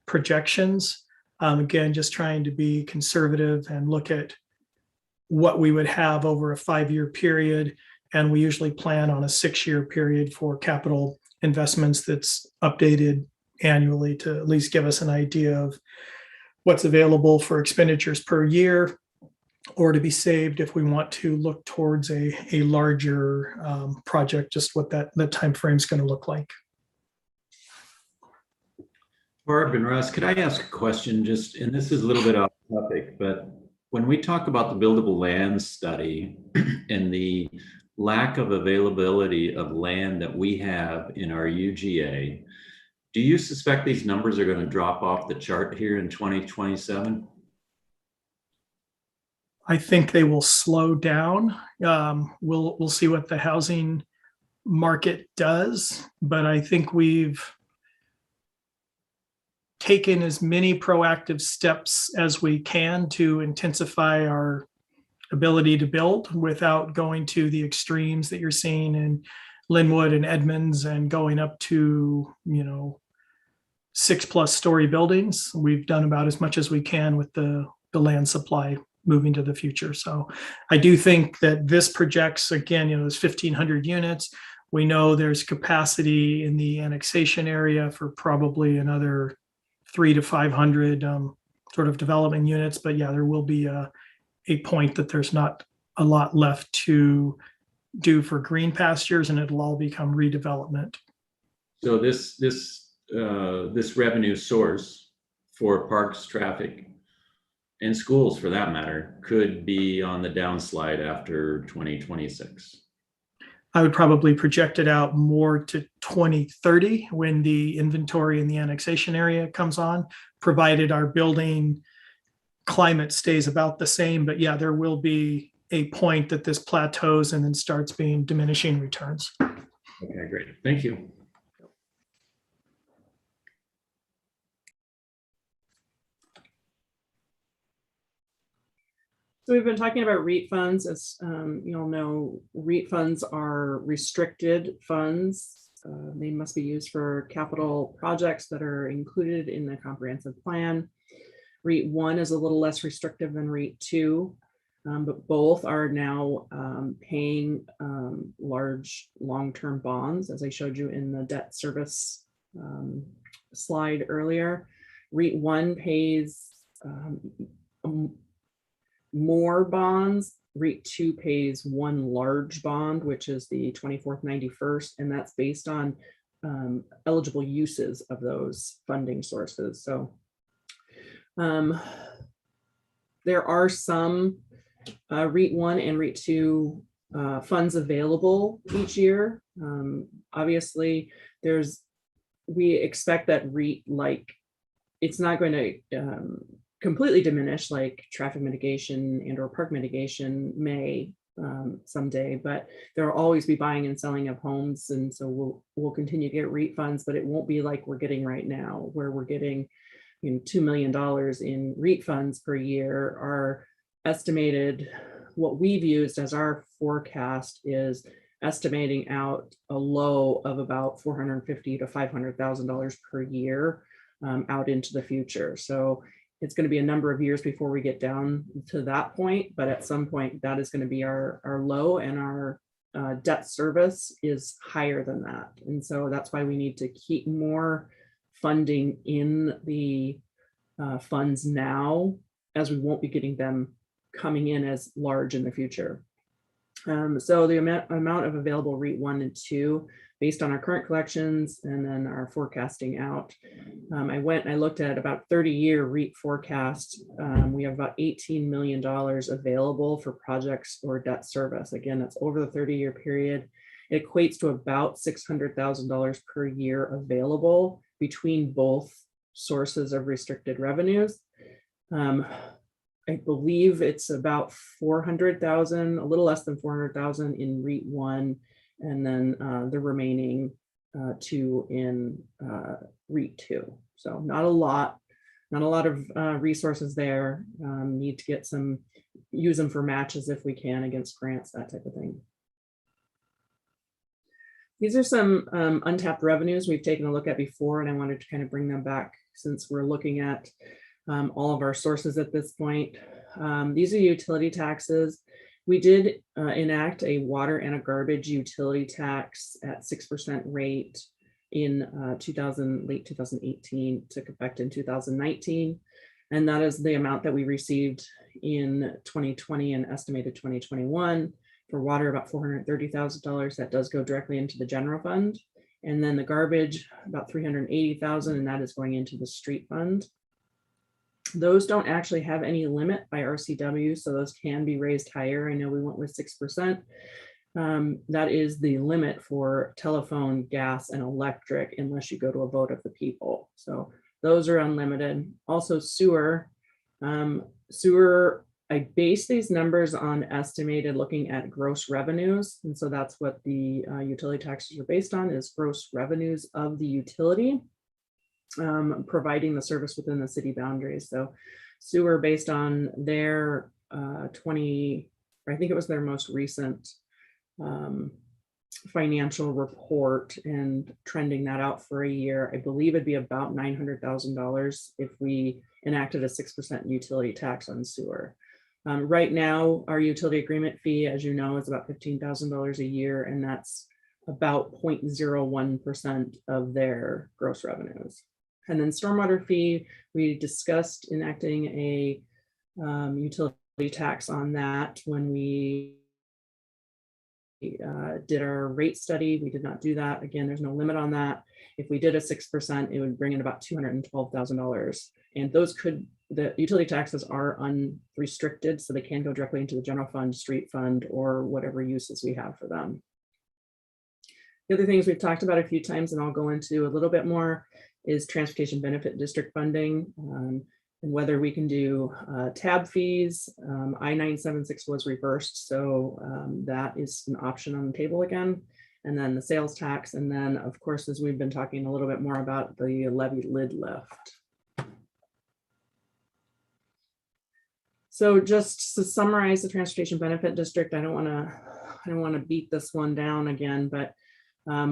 projections. Again, just trying to be conservative and look at what we would have over a 5-year period. And we usually plan on a 6-year period for capital investments that's updated annually to at least give us an idea of what's available for expenditures per year, or to be saved if we want to look towards a larger project, just what that time frame is going to look like. Barb and Russ, could I ask a question? Just, and this is a little bit off topic, but when we talk about the buildable land study and the lack of availability of land that we have in our UGA, do you suspect these numbers are going to drop off the chart here in 2027? I think they will slow down. We'll see what the housing market does, but I think we've taken as many proactive steps as we can to intensify our ability to build without going to the extremes that you're seeing in Linwood and Edmonds and going up to, 6+ story buildings. We've done about as much as we can with the land supply moving to the future. So I do think that this projects, again, there's 1,500 units. We know there's capacity in the annexation area for probably another 300 to 500 sort of development units. But yeah, there will be a point that there's not a lot left to do for green pastures, and it'll all become redevelopment. So this revenue source for parks, traffic, and schools, for that matter, could be on the downslide after 2026. I would probably project it out more to 2030 when the inventory in the annexation area comes on, provided our building climate stays about the same. But yeah, there will be a point that this plateaus and then starts being diminishing returns. Okay, great. Thank you. So we've been talking about REIT funds. As you all know, REIT funds are restricted funds. They must be used for capital projects that are included in the comprehensive plan. REIT 1 is a little less restrictive than REIT 2, but both are now paying large long-term bonds, as I showed you in the debt service slide earlier. REIT 1 pays more bonds. REIT 2 pays one large bond, which is the 24th 91st, and that's based on eligible uses of those funding sources. So there are some REIT 1 and REIT 2 funds available each year. Obviously, we expect that REIT, like, it's not going to completely diminish like traffic mitigation and or park mitigation may someday, but there will always be buying and selling of homes. And so we'll continue to get REIT funds, but it won't be like we're getting right now, where we're getting, you know, $2 million in REIT funds per year. Our estimated, what we've used as our forecast is estimating out a low of about $450,000 to $500,000 per year out into the future. So it's going to be a number of years before we get down to that point, but at some point that is going to be our low, and our debt service is higher than that. And so that's why we need to keep more funding in the funds now, as we won't be getting them coming in as large in the future. So the amount of available REIT 1 and 2, based on our current collections and then our forecasting out, I went and I looked at about 30-year REIT forecast. We have about $18 million available for projects or debt service. Again, that's over the 30-year period. It equates to about $600,000 per year available between both sources of restricted revenues. I believe it's about 400,000, a little less than 400,000 in REIT 1, and then the remaining 2 in REIT 2. So not a lot of resources there. Need to get use them for matches if we can against grants, that type of thing. These are some untapped revenues we've taken a look at before, and I wanted to kind of bring them back since we're looking at all of our sources at this point. These are utility taxes. We did enact a water and a garbage utility tax at 6% rate in late 2018, took effect in 2019. And that is the amount that we received in 2020 and estimated 2021. For water, about $430,000. That does go directly into the general fund. And then the garbage, about $380,000, and that is going into the street fund. Those don't actually have any limit by RCW, so those can be raised higher. I know we went with 6%. That is the limit for telephone, gas, and electric, unless you go to a vote of the people. So those are unlimited. Also sewer. Sewer, I base these numbers on estimated looking at gross revenues. And so that's what the utility taxes are based on, is gross revenues of the utility. Providing the service within the city boundaries. So sewer, based on their I think it was their most recent financial report, and trending that out for a year, I believe it'd be about $900,000 if we enacted a 6% utility tax on sewer. Right now, our utility agreement fee, as you know, is about $15,000 a year, and that's about 0.01% of their gross revenues. And then stormwater fee, we discussed enacting a utility tax on that when we did our rate study. We did not do that. Again, there's no limit on that. If we did a 6%, it would bring in about $212,000. And the utility taxes are unrestricted, so they can go directly into the general fund, street fund, or whatever uses we have for them. The other things we've talked about a few times, and I'll go into a little bit more, is transportation benefit district funding, and whether we can do tab fees. I-976 was reversed, so that is an option on the table again. And then the sales tax, and then of course, as we've been talking a little bit more about, the levy lid lift. So just to summarize the transportation benefit district, I don't want to beat this one down again, but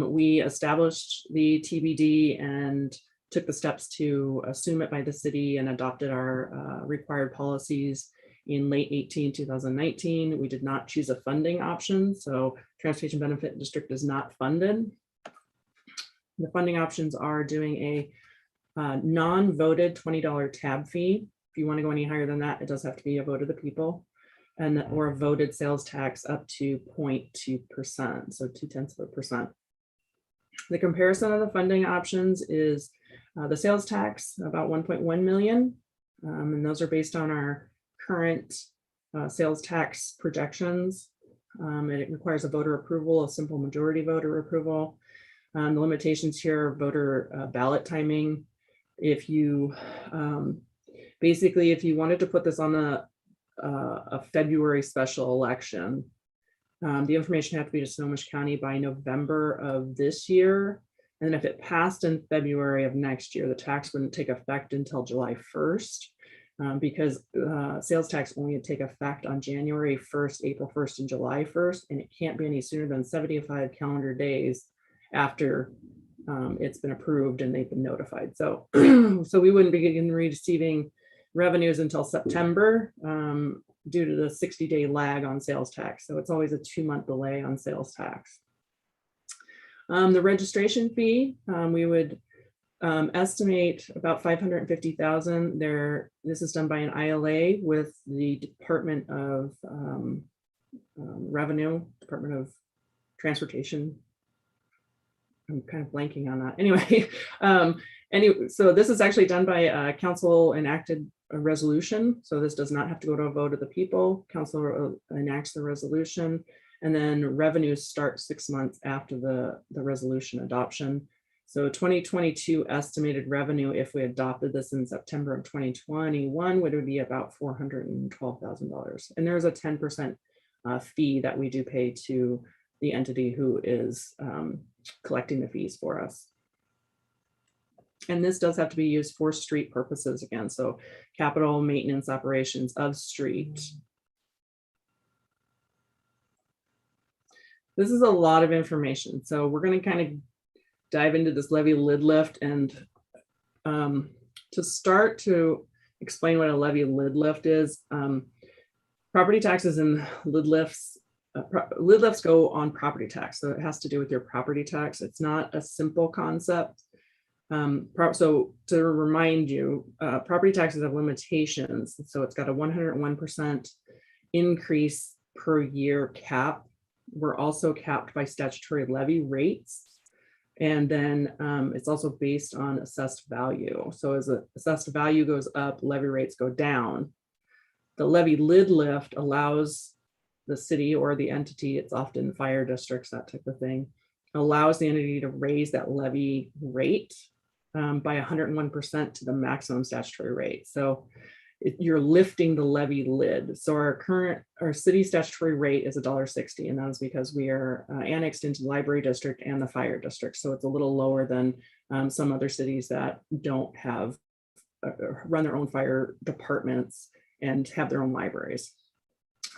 we established the TBD and took the steps to assume it by the city and adopted our required policies in late 2019. We did not choose a funding option, so transportation benefit district is not funded. The funding options are doing a non-voted $20 tab fee. If you want to go any higher than that, it does have to be a vote of the people, and or a voted sales tax up to 0.2%, so 0.2%. The comparison of the funding options is the sales tax, about 1.1 million. And those are based on our current sales tax projections. It requires a voter approval, a simple majority voter approval. The limitations here are voter ballot timing. If you basically, if you wanted to put this on a February special election, the information had to be to Snohomish County by November of this year. And if it passed in February of next year, the tax wouldn't take effect until July 1st. Because sales tax only take effect on January 1st, April 1st, and July 1st, and it can't be any sooner than 75 calendar days after it's been approved and they've been notified. So, so we wouldn't begin receiving revenues until September due to the 60-day lag on sales tax. So it's always a 2-month delay on sales tax. The registration fee, we would estimate about $550,000 there. This is done by an ILA with the Department of Revenue, Department of Transportation. I'm kind of blanking on that. Anyway, so this is actually done by council enacted a resolution. So this does not have to go to a vote of the people. Council enacts the resolution, and then revenues start 6 months after the resolution adoption. So 2022 estimated revenue, if we adopted this in September of 2021, would be about $412,000. And there's a 10% fee that we do pay to the entity who is collecting the fees for us. And this does have to be used for street purposes again. So capital maintenance operations of street. This is a lot of information. So we're going to kind of dive into this levy lid lift, and to start to explain what a levy lid lift is, property taxes and lid lifts go on property tax, so it has to do with your property tax. It's not a simple concept. So to remind you, property taxes have limitations, so it's got a 101% increase per year cap. We're also capped by statutory levy rates. And then it's also based on assessed value. So as the assessed value goes up, levy rates go down. The levy lid lift allows the city or the entity, it's often fire districts, that type of thing, allows the entity to raise that levy rate by 101% to the maximum statutory rate. So you're lifting the levy lid. So our city statutory rate is $1.60, and that is because we are annexed into the library district and the fire district. So it's a little lower than some other cities that don't have run their own fire departments and have their own libraries.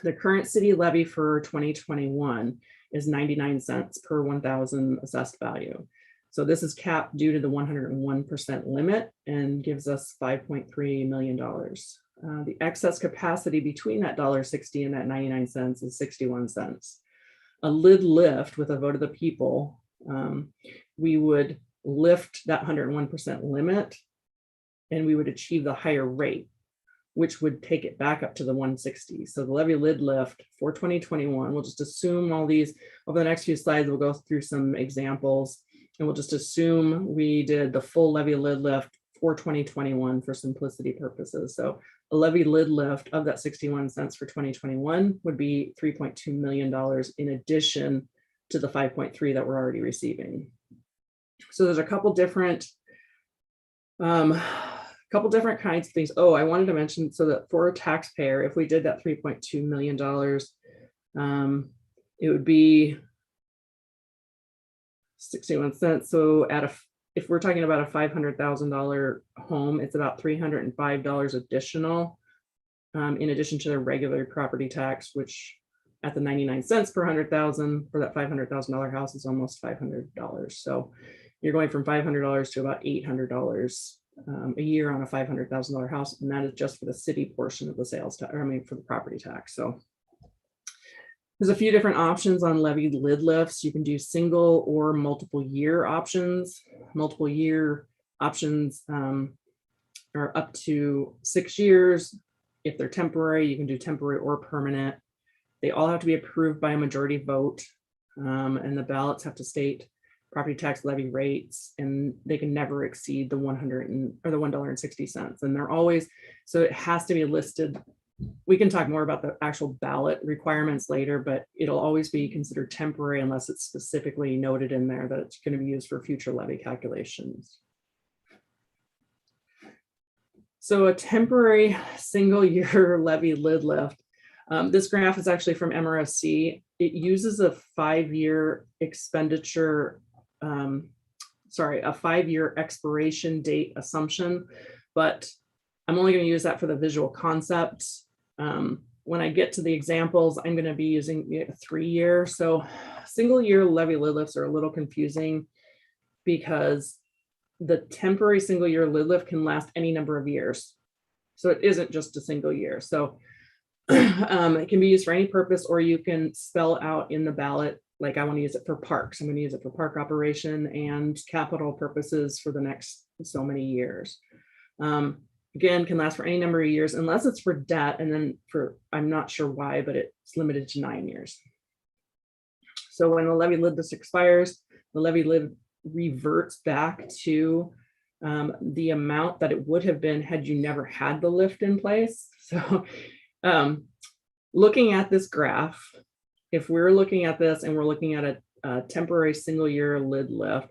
The current city levy for 2021 is 99 cents per 1,000 assessed value. So this is capped due to the 101% limit and gives us $5.3 million. The excess capacity between that $1.60 and that 99 cents is 61 cents. A lid lift with a vote of the people, we would lift that 101% limit and we would achieve the higher rate, which would take it back up to the 160. So the levy lid lift for 2021, we'll just assume all these, over the next few slides, we'll go through some examples. And we'll just assume we did the full levy lid lift for 2021 for simplicity purposes. So a levy lid lift of that 61 cents for 2021 would be $3.2 million in addition to the 5.3 that we're already receiving. So there's a couple different kinds of things. Oh, I wanted to mention, so that for a taxpayer, if we did that $3.2 million, it would be 61 cents. So if we're talking about a $500,000 home, it's about $305 additional, in addition to the regular property tax, which at the 99 cents per 100,000 for that $500,000 house is almost $500. So you're going from $500 to about $800 a year on a $500,000 house, and that is just for the city portion of the sales tax, or I mean for the property tax. So there's a few different options on levy lid lifts. You can do single or multiple year options. Multiple year options are up to 6 years. If they're temporary, you can do temporary or permanent. They all have to be approved by a majority vote, and the ballots have to state property tax levy rates, and they can never exceed the $100 and they're always, so it has to be listed. We can talk more about the actual ballot requirements later, but it'll always be considered temporary unless it's specifically noted in there that it's going to be used for future levy calculations. So a temporary single year levy lid lift. This graph is actually from MRSC. It uses a 5-year expenditure, a 5-year expiration date assumption, but I'm only going to use that for the visual concept. When I get to the examples, I'm going to be using a 3-year. So single year levy lid lifts are a little confusing because the temporary single year lid lift can last any number of years. So it isn't just a single year. So it can be used for any purpose, or you can spell out in the ballot, like I want to use it for parks. I'm going to use it for park operation and capital purposes for the next so many years. Again, can last for any number of years unless it's for debt. And then I'm not sure why, but it's limited to 9 years. So when the levy lid list expires, the levy lid reverts back to the amount that it would have been had you never had the lift in place. So looking at this graph, if we're looking at this and we're looking at a temporary single year lid lift,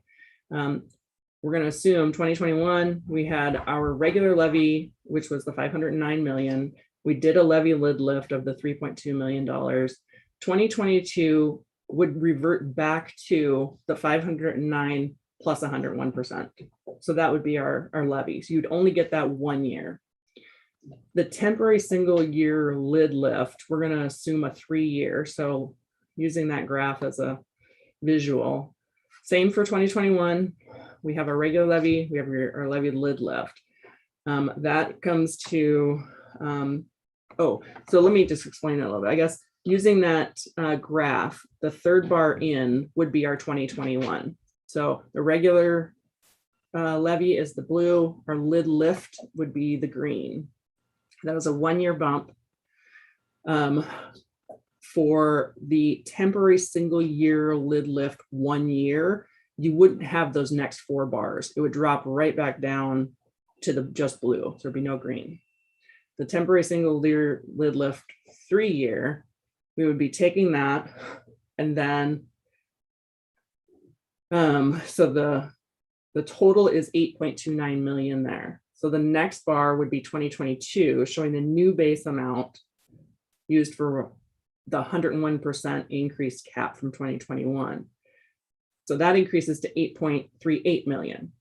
we're going to assume 2021, we had our regular levy, which was the 509 million. We did a levy lid lift of the $3.2 million. 2022 would revert back to the 509 plus 101%. So that would be our levy. So you'd only get that 1 year. The temporary single year lid lift, we're going to assume a 3-year. So using that graph as a visual, same for 2021. We have our regular levy, we have our levy lid lift. That comes to, so let me just explain that a little bit. I guess using that graph, the third bar in would be our 2021. So the regular levy is the blue, our lid lift would be the green. That was a 1-year bump. For the temporary single year lid lift 1 year, you wouldn't have those next 4 bars. It would drop right back down to the just blue. So there'd be no green. The temporary single year lid lift 3-year, we would be taking that, and then so the total is 8.29 million there. So the next bar would be 2022, showing the new base amount used for the 101% increase cap from 2021. So that increases to 8.38 million.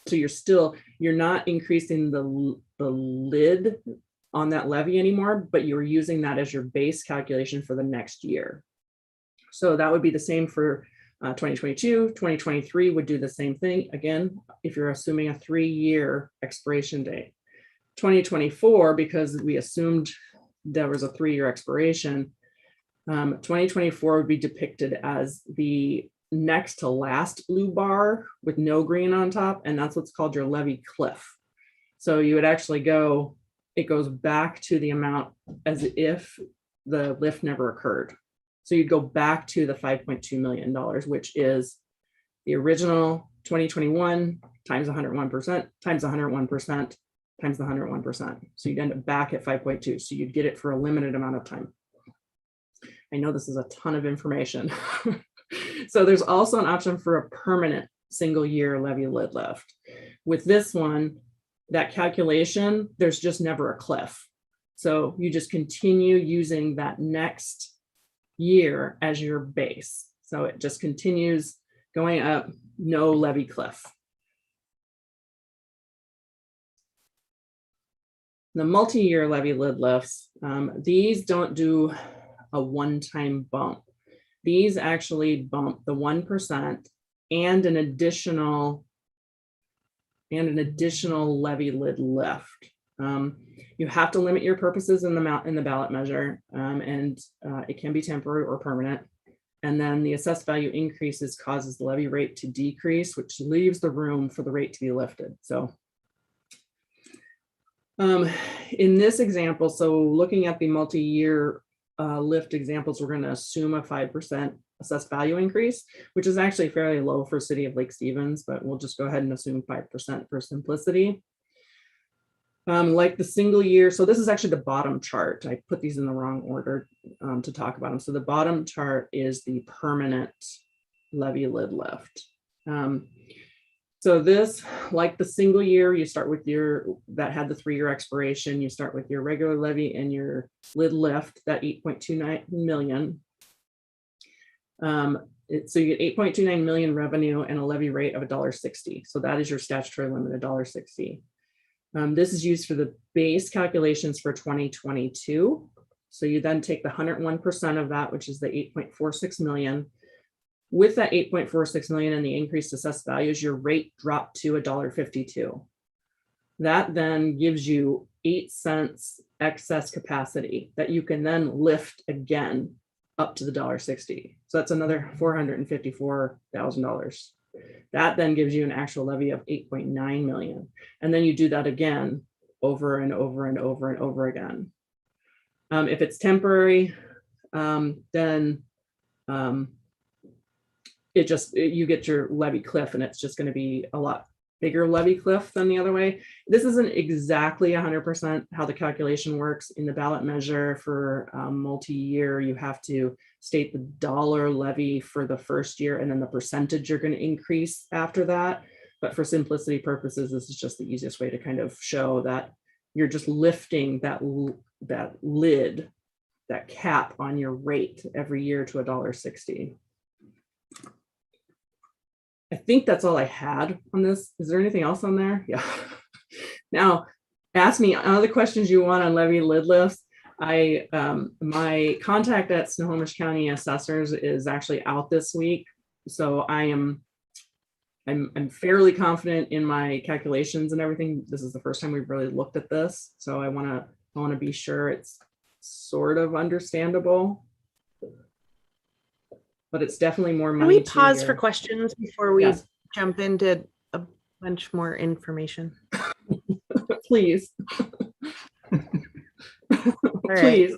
So you're not increasing the lid on that levy anymore, but you're using that as your base calculation for the next year. So that would be the same for 2022, 2023 would do the same thing. Again, if you're assuming a 3-year expiration date. 2024, because we assumed there was a 3-year expiration, 2024 would be depicted as the next to last blue bar with no green on top, and that's what's called your levy cliff. So you would actually it goes back to the amount as if the lift never occurred. So you'd go back to the $5.2 million, which is the original 2021 times 101% times 101% times the 101%. So you'd end up back at 5.2. So you'd get it for a limited amount of time. I know this is a ton of information. So there's also an option for a permanent single year levy lid lift. With this one, that calculation, there's just never a cliff. So you just continue using that next year as your base. So it just continues going up, no levy cliff. The multi-year levy lid lifts, these don't do a one-time bump. These actually bump the 1% and an additional levy lid lift. You have to limit your purposes in the ballot measure, and it can be temporary or permanent. And then the assessed value increases causes the levy rate to decrease, which leaves the room for the rate to be lifted. So in this example, so looking at the multi-year lift examples, we're going to assume a 5% assessed value increase, which is actually fairly low for City of Lake Stevens, but we'll just go ahead and assume 5% for simplicity. Like the single year, so this is actually the bottom chart. I put these in the wrong order to talk about them. So the bottom chart is the permanent levy lid lift. So this, like the single year, you start with your, that had the 3-year expiration, you start with your regular levy and your lid lift, that 8.29 million. So you get 8.29 million revenue and a levy rate of $1.60. So that is your statutory limit, $1.60. This is used for the base calculations for 2022. So you then take the 101% of that, which is the 8.46 million. With that 8.46 million and the increased assessed values, your rate dropped to $1.52. That then gives you 8 cents excess capacity that you can then lift again up to the $1.60. So that's another $454,000. That then gives you an actual levy of 8.9 million. And then you do that again over and over and over and over again. If it's temporary, then you get your levy cliff, and it's just going to be a lot bigger levy cliff than the other way. This isn't exactly 100% how the calculation works. In the ballot measure for multi-year, you have to state the dollar levy for the first year and then the percentage you're going to increase after that. But for simplicity purposes, this is just the easiest way to kind of show that you're just lifting that lid, that cap on your rate every year to $1.60. I think that's all I had on this. Is there anything else on there? Yeah. Now, ask me other questions you want on levy lid lifts. My contact at Snohomish County Assessors is actually out this week, so I'm fairly confident in my calculations and everything. This is the first time we've really looked at this, so I want to be sure it's sort of understandable. But it's definitely more money. Can we pause for questions before we jump into a bunch more information? Please. Please.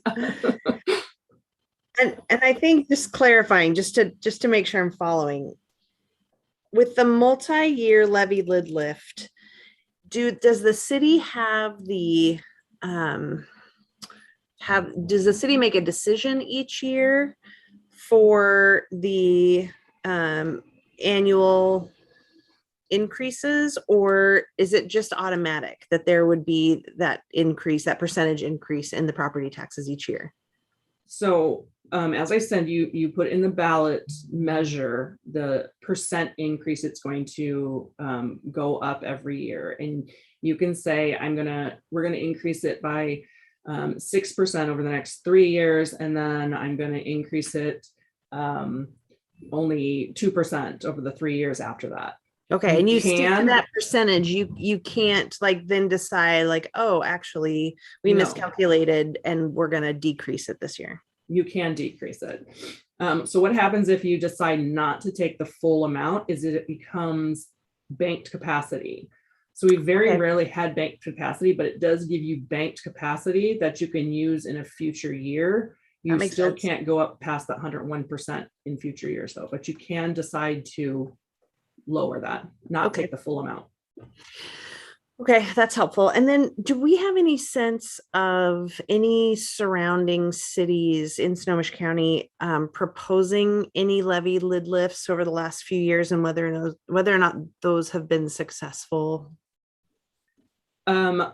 And I think just clarifying, just to make sure I'm following, with the multi-year levy lid lift, does the city have the does the city make a decision each year for the annual increases, or is it just automatic that there would be that increase, that percentage increase in the property taxes each year? So as I said, you put in the ballot measure the percent increase it's going to go up every year, and you can say we're gonna increase it by 6% over the next 3 years, and then I'm going to increase it only 2% over the 3 years after that. Okay, and you stick to that percentage. You can't then decide oh, actually we miscalculated and we're going to decrease it this year. You can decrease it. So what happens if you decide not to take the full amount is it becomes banked capacity. So we very rarely had banked capacity, but it does give you banked capacity that you can use in a future year. You still can't go up past that 101% in future years though, but you can decide to lower that, not take the full amount. Okay, that's helpful. And then do we have any sense of any surrounding cities in Snohomish County proposing any levy lid lifts over the last few years, and whether or not those have been successful? No.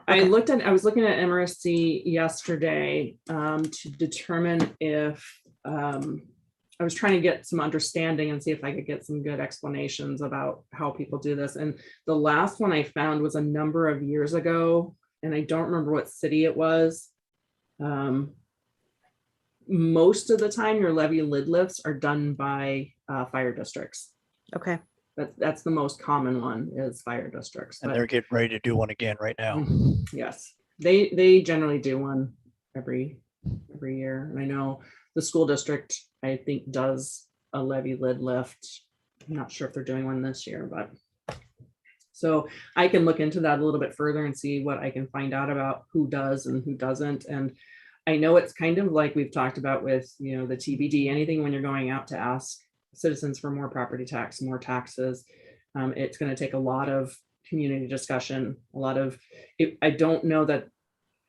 I was looking at MRSC yesterday to determine if I was trying to get some understanding and see if I could get some good explanations about how people do this. And the last one I found was a number of years ago, and I don't remember what city it was. Most of the time your levy lid lifts are done by fire districts. Okay. That's the most common one, is fire districts. And they're getting ready to do one again right now. Yes, they generally do one every year. And I know the school district, I think, does a levy lid lift. I'm not sure if they're doing one this year, but so I can look into that a little bit further and see what I can find out about who does and who doesn't. And I know it's kind of like we've talked about with, you know, the TBD, anything when you're going out to ask citizens for more property tax, more taxes. It's going to take a lot of community discussion, a lot of, I don't know that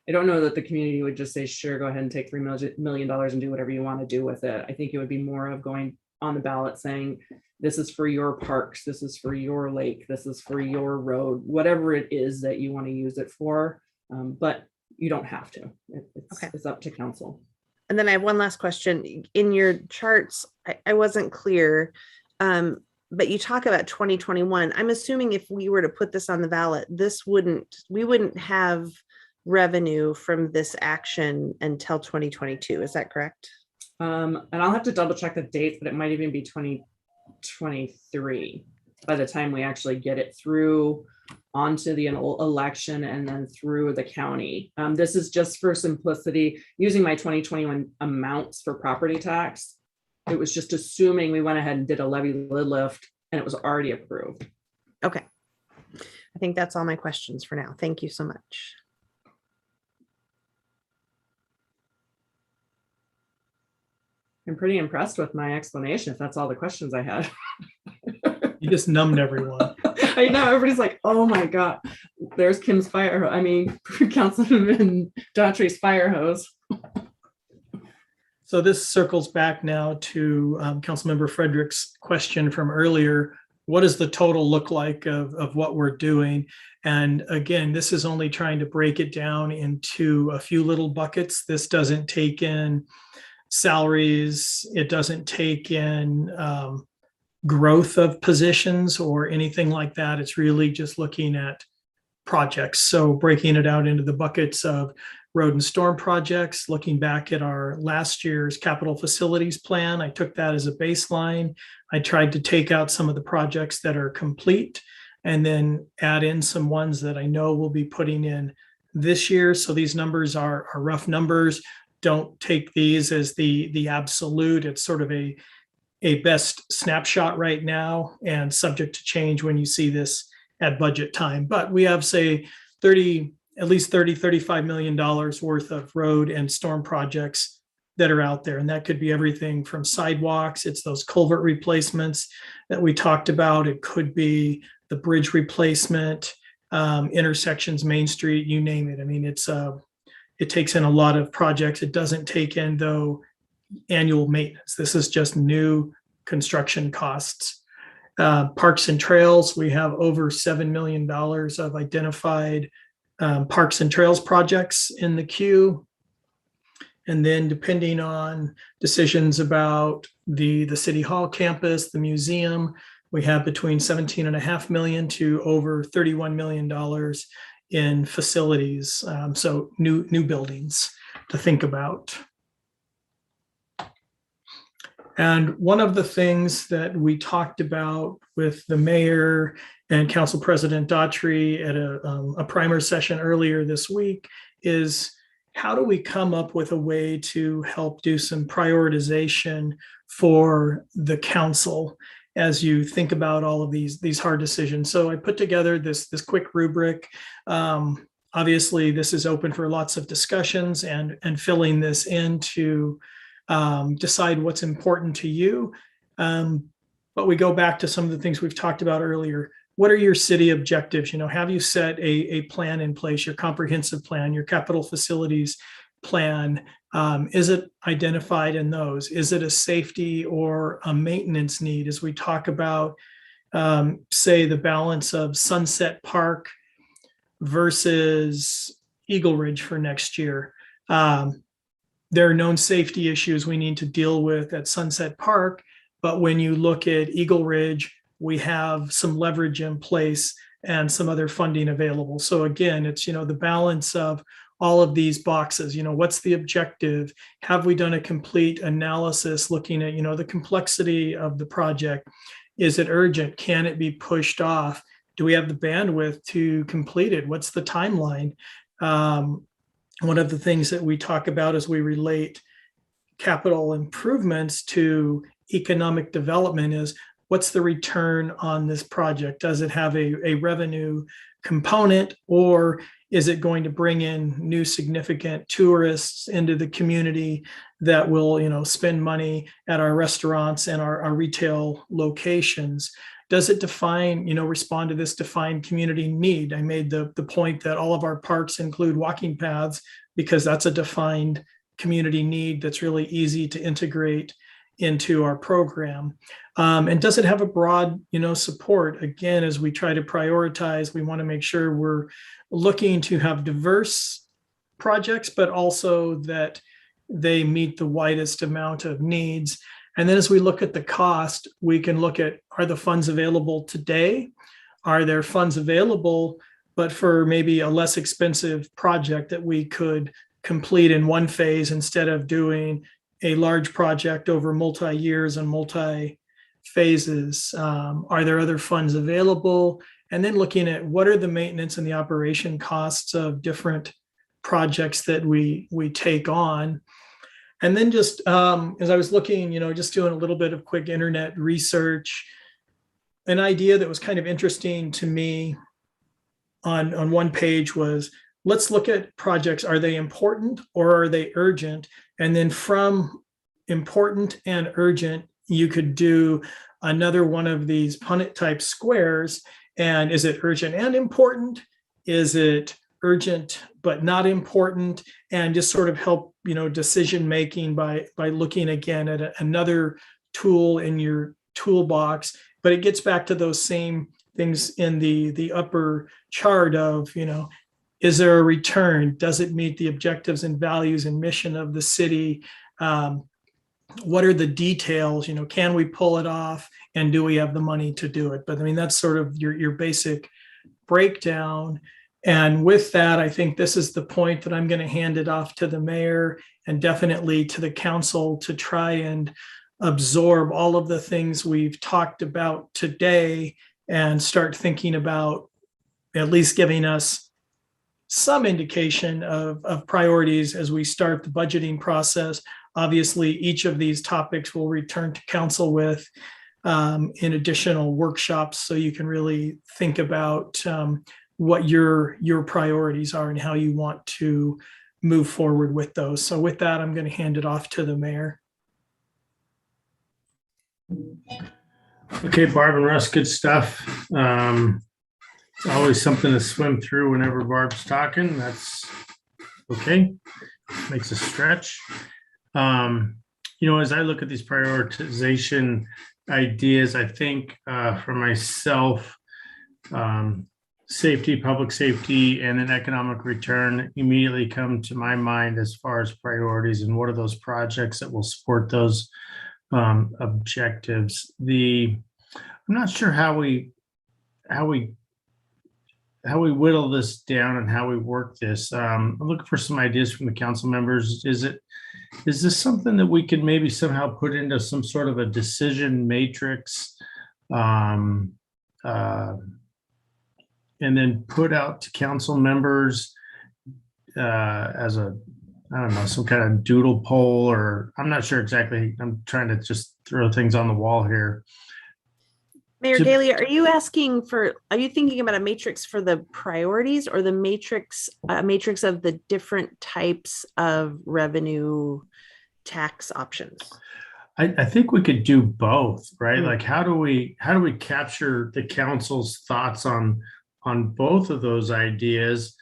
the community would just say, sure, go ahead and take $3 million and do whatever you want to do with it. I think it would be more of going on the ballot saying, this is for your parks, this is for your lake, this is for your road, whatever it is that you want to use it for. But you don't have to. It's up to council. And then I have one last question. In your charts, I wasn't clear, but you talk about 2021. I'm assuming if we were to put this on the ballot, we wouldn't have revenue from this action until 2022. Is that correct? And I'll have to double check the dates, but it might even be 2023 by the time we actually get it through onto the election and then through the county. This is just for simplicity, using my 2021 amounts for property tax. It was just assuming we went ahead and did a levy lid lift and it was already approved. Okay. I think that's all my questions for now. Thank you so much. I'm pretty impressed with my explanation, if that's all the questions I had. You just numbed everyone. I know, everybody's like, oh my God, there's Kim's fire. I mean, Councilman Daughtry's fire hose. So this circles back now to Councilmember Frederick's question from earlier. What does the total look like of what we're doing? And again, this is only trying to break it down into a few little buckets. This doesn't take in salaries. It doesn't take in growth of positions or anything like that. It's really just looking at projects. So breaking it out into the buckets of road and storm projects, looking back at our last year's capital facilities plan, I took that as a baseline. I tried to take out some of the projects that are complete and then add in some ones that I know we'll be putting in this year. So these numbers are rough numbers. Don't take these as the absolute. It's sort of a best snapshot right now and subject to change when you see this at budget time. But we have, say, at least $35 million worth of road and storm projects that are out there. And that could be everything from sidewalks. It's those culvert replacements that we talked about. It could be the bridge replacement, intersections, Main Street, you name it. I mean, it takes in a lot of projects. It doesn't take in, though, annual maintenance. This is just new construction costs. Parks and trails, we have over $7 million of identified parks and trails projects in the queue. And then depending on decisions about the City Hall campus, the museum, we have between $17.5 million to over $31 million in facilities. So new buildings to think about. And one of the things that we talked about with the mayor and Council President Daughtry at a primer session earlier this week is, how do we come up with a way to help do some prioritization for the council as you think about all of these hard decisions? So I put together this quick rubric. Obviously, this is open for lots of discussions and filling this in to decide what's important to you. But we go back to some of the things we've talked about earlier. What are your city objectives? You know, have you set a plan in place, your comprehensive plan, your capital facilities plan? Is it identified in those? Is it a safety or a maintenance need? As we talk about, say, the balance of Sunset Park versus Eagle Ridge for next year. There are known safety issues we need to deal with at Sunset Park, but when you look at Eagle Ridge, we have some leverage in place and some other funding available. So again, it's, the balance of all of these boxes. What's the objective? Have we done a complete analysis looking at, the complexity of the project? Is it urgent? Can it be pushed off? Do we have the bandwidth to complete it? What's the timeline? One of the things that we talk about as we relate capital improvements to economic development is, what's the return on this project? Does it have a revenue component, or Is it going to bring in new significant tourists into the community that will, spend money at our restaurants and our retail locations? Does it respond to this defined community need? I made the point that all of our parks include walking paths because that's a defined community need that's really easy to integrate into our program. And does it have a broad, support? Again, as we try to prioritize, we want to make sure we're looking to have diverse projects, but also that they meet the widest amount of needs. And then as we look at the cost, we can look at, are the funds available today? Are there funds available, but for maybe a less expensive project that we could complete in one phase instead of doing a large project over multi-years and multi-phases? Are there other funds available? And then looking at what are the maintenance and the operation costs of different projects that we take on. And then just as I was looking, just doing a little bit of quick internet research, an idea that was kind of interesting to me on one page was, let's look at projects. Are they important or are they urgent? And then from important and urgent, you could do another one of these Punnett type squares. And is it urgent and important? Is it urgent but not important? And just sort of help, decision making by looking again at another tool in your toolbox. But it gets back to those same things in the upper chart of, is there a return? Does it meet the objectives and values and mission of the city? What are the details? Can we pull it off? And do we have the money to do it? But that's sort of your basic breakdown. And with that, I think this is the point that I'm going to hand it off to the mayor and definitely to the council to try and absorb all of the things we've talked about today and start thinking about at least giving us some indication of priorities as we start the budgeting process. Obviously, each of these topics will return to council with in additional workshops, so you can really think about what your priorities are and how you want to move forward with those. So with that, I'm going to hand it off to the mayor. Okay, Barb and Russ, good stuff. It's always something to swim through whenever Barb's talking. That's okay. Makes a stretch. As I look at these prioritization ideas, I think for myself, safety, public safety, and then economic return immediately come to my mind as far as priorities and what are those projects that will support those objectives. I'm not sure how we whittle this down and how we work this. I'm looking for some ideas from the council members. Is this something that we could maybe somehow put into some sort of a decision matrix and then put out to council members as some kind of doodle poll, or I'm not sure exactly. I'm trying to just throw things on the wall here. Mayor Daley, are you thinking about a matrix for the priorities or the matrix of the different types of revenue tax options? I think we could do both, right? Like how do we capture the council's thoughts on both of those ideas,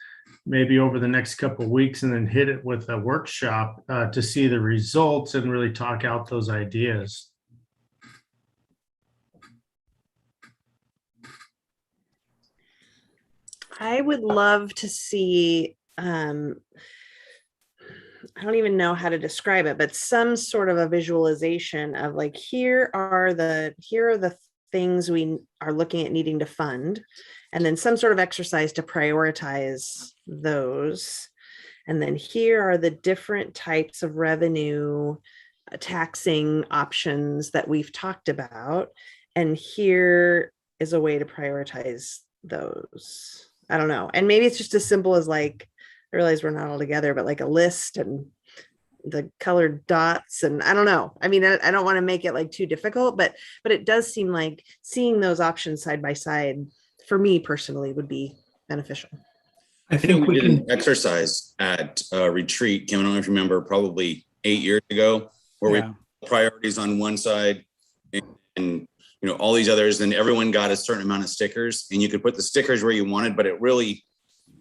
maybe over the next couple of weeks, and then hit it with a workshop to see the results and really talk out those ideas. I would love to see, I don't even know how to describe it, but some sort of a visualization of like, here are the things we are looking at needing to fund, and then some sort of exercise to prioritize those. And then here are the different types of revenue taxing options that we've talked about. And here is a way to prioritize those. I don't know. And maybe it's just as simple as like, I realize we're not all together, but like a list and the colored dots, and I don't know. I mean, I don't want to make it like too difficult, but it does seem like seeing those options side by side for me personally would be beneficial. I think we did an can, exercise at a retreat, Kim, I don't know if you remember, probably 8 years ago, where Yeah. we put priorities on one side and you know, all these others, and everyone got a certain amount of stickers, and you could put the stickers where you wanted, but it really,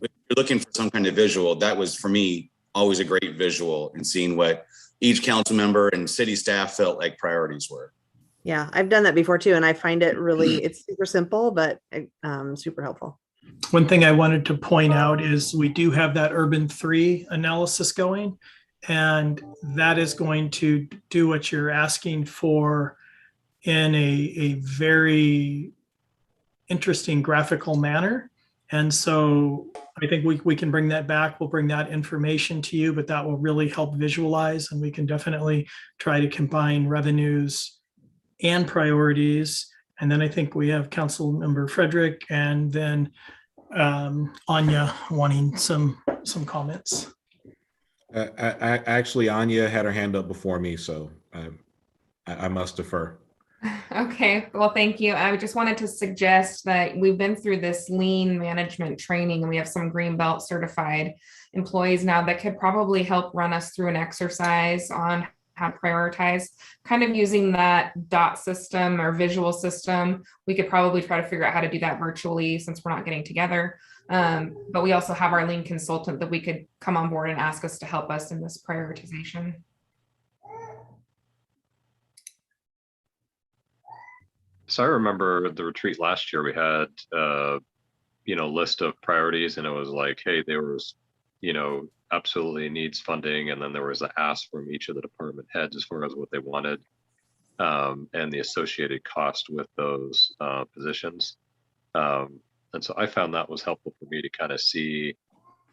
if you're looking for some kind of visual, that was for me always a great visual, and seeing what each council member and city staff felt like priorities were. Yeah, I've done that before too, and I find it really, it's super simple, but super helpful. one thing I wanted to point out is we do have that urban 3 analysis going, and that is going to do what you're asking for in a very interesting graphical manner. And so I think we can bring that back. We'll bring that information to you, but that will really help visualize, and we can definitely try to combine revenues and priorities. And then I think we have Council Member Frederick and then Anya wanting some comments. Actually, Anya had her hand up before me, so I must defer. Okay, well, thank you. I just wanted to suggest that we've been through this lean management training, and we have some Greenbelt certified employees now that could probably help run us through an exercise on how to prioritize. Kind of using that dot system or visual system, we could probably try to figure out how to do that virtually since we're not getting together. But we also have our lean consultant that we could come on board and ask us to help us in this prioritization. So I remember the retreat last year, we had, list of priorities, and it was like, hey, there was, absolutely needs funding. And then there was an ask from each of the department heads as far as what they wanted, and the associated cost with those positions. And so I found that was helpful for me to kind of see,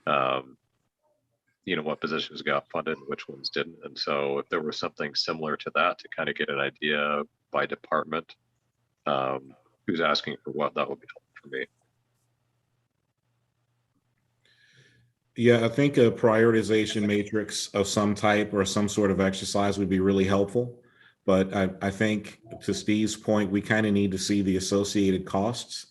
what positions got funded and which ones didn't. And so if there was something similar to that, to kind of get an idea by department, who's asking for what, that would be helpful for me. Yeah, I think a prioritization matrix of some type or some sort of exercise would be really helpful. But I think, to Steve's point, we kind of need to see the associated costs,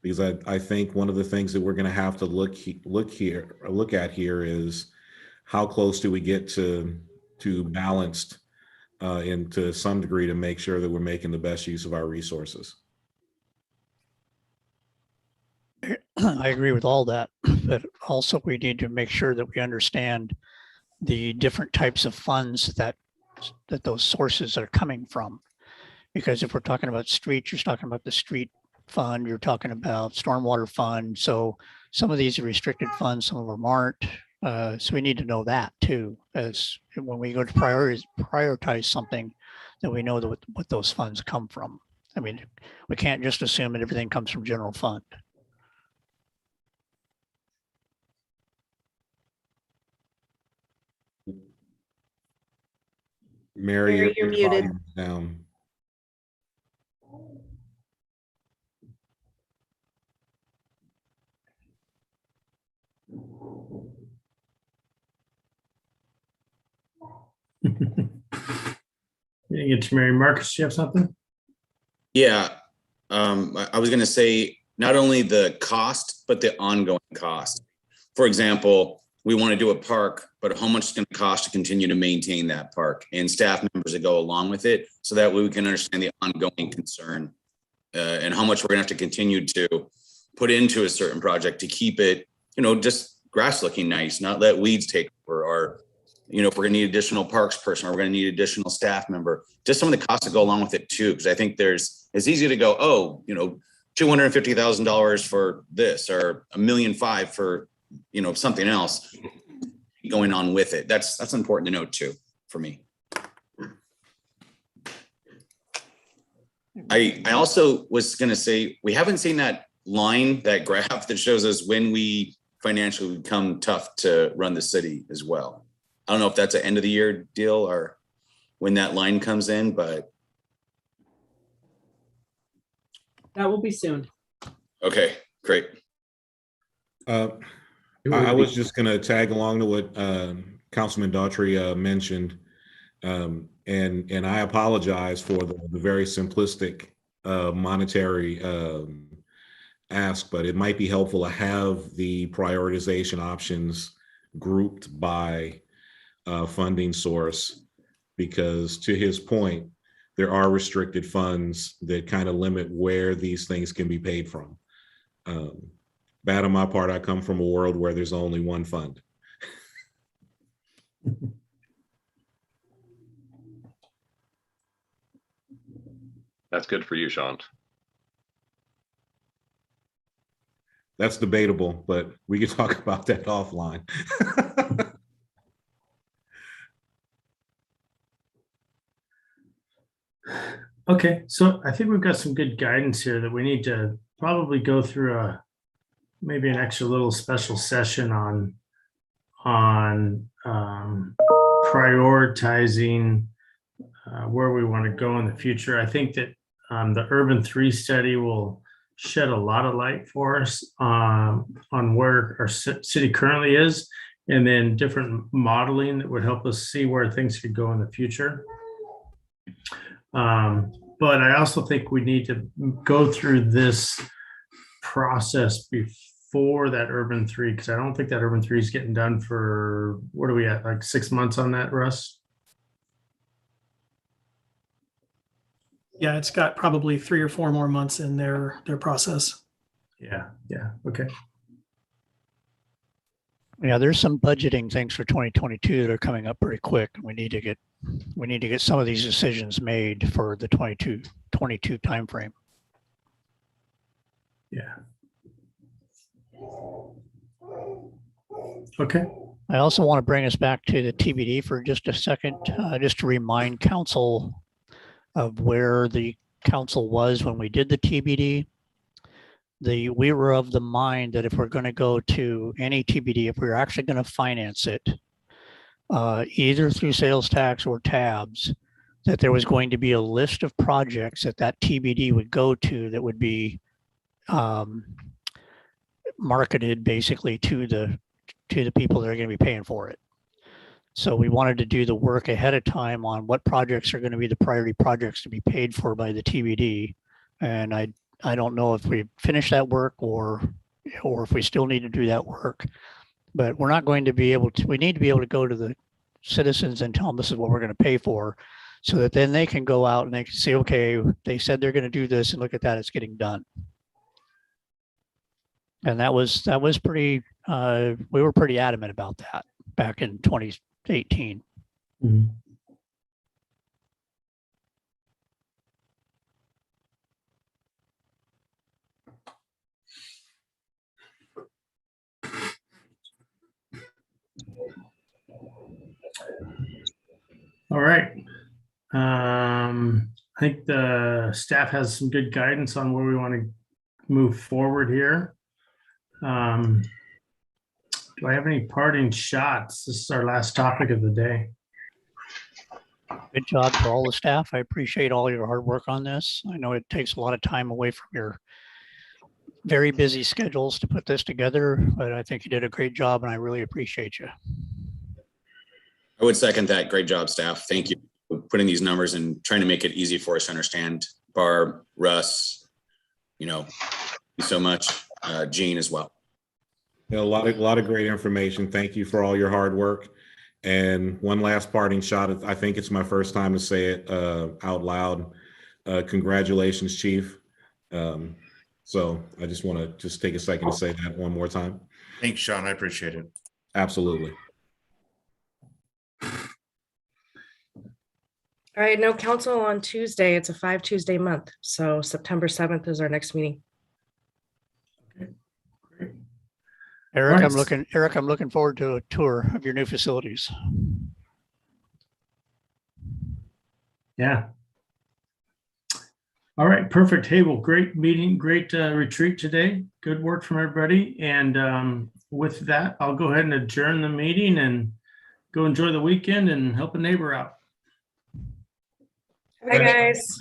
because I think one of the things that we're going to have to look at here is how close do we get to balanced and to some degree to make sure that we're making the best use of our resources. I agree with all that, but also we need to make sure that we understand the different types of funds that those sources are coming from. Because if we're talking about streets, you're talking about the street fund, you're talking about stormwater fund. So some of these are restricted funds, some of them aren't. So we need to know that too, as when we go to prioritize something, that we know what those funds come from. I mean, we can't just assume that everything comes from general fund. Mary, You're muted. Down. It's Mary. Marcus, do you have something? Yeah, I was going to say not only the cost, but the ongoing cost. For example, we want to do a park, but how much it's going to cost to continue to maintain that park, and staff members that go along with it, so that way we can understand the ongoing concern and how much we're going to have to continue to put into a certain project to keep it, just grass looking nice, not let weeds take over, or if we're going to need additional parks person, or we're going to need additional staff member, just some of the costs that go along with it too. Because I think it's easy to go, oh, $250,000 for this, or $1.5 million for, something else going on with it. That's important to note too, for me. I also was going to say, we haven't seen that line, that graph that shows us when we financially become tough to run the city as well. I don't know if that's an end of the year deal or when that line comes in, but. That will be soon. Okay, great. I was just going to tag along to what Councilman Daughtry mentioned, and I apologize for the very simplistic monetary ask, but it might be helpful to have the prioritization options grouped by funding source, because to his point, there are restricted funds that kind of limit where these things can be paid from. Bad on my part, I come from a world where there's only one fund. That's good for you, Sean. That's debatable, but we can talk about that offline. Okay, so I think we've got some good guidance here that we need to probably go through maybe an extra little special session on prioritizing where we want to go in the future. I think that the Urban 3 study will shed a lot of light for us on where our city currently is, and then different modeling that would help us see where things could go in the future. But I also think we need to go through this process before that Urban 3, because I don't think that Urban 3 is getting done for, what are we at, like 6 months on that, Russ? Yeah, it's got probably 3 or 4 more months in their process. Yeah, okay. Yeah, there's some budgeting things for 2022 that are coming up pretty quick. We need to get some of these decisions made for the 22 timeframe. Yeah. Okay. I also want to bring us back to the TBD for just a second, just to remind council of where the council was when we did the TBD. We were of the mind that if we're going to go to any TBD, if we're actually going to finance it, either through sales tax or tabs, that there was going to be a list of projects that TBD would go to that would be marketed basically to the people that are going to be paying for it. So we wanted to do the work ahead of time on what projects are going to be the priority projects to be paid for by the TBD. And I don't know if we finished that work or if we still need to do that work, but we're not going to be able to, we need to be able to go to the citizens and tell them this is what we're going to pay for, so that then they can go out and they can say, okay, they said they're going to do this, and look at that, it's getting done. And that was pretty, we were pretty adamant about that back in 2018. Mm-hmm. All right. I think the staff has some good guidance on where we want to move forward here. Do I have any parting shots? This is our last topic of the day. Good job to all the staff. I appreciate all your hard work on this. I know it takes a lot of time away from your very busy schedules to put this together, but I think you did a great job and I really appreciate you. I would second that. Great job, staff. Thank you for putting these numbers and trying to make it easy for us to understand. Barb, Russ, thank you so much. Gene as well. A lot of great information. Thank you for all your hard work. And one last parting shot. I think it's my first time to say it out loud. Congratulations, Chief. So I just want to take a second to say that one more time. Thanks, Sean. I appreciate it. Absolutely. All right, no council on Tuesday. It's a 5 Tuesday month. So September 7th is our next meeting. Eric, Right. I'm looking forward to a tour of your new facilities. Yeah. All right, perfect. Hey, well, great meeting, great retreat today. Good work from everybody. And with that, I'll go ahead and adjourn the meeting and go enjoy the weekend and help a neighbor out. Bye, guys.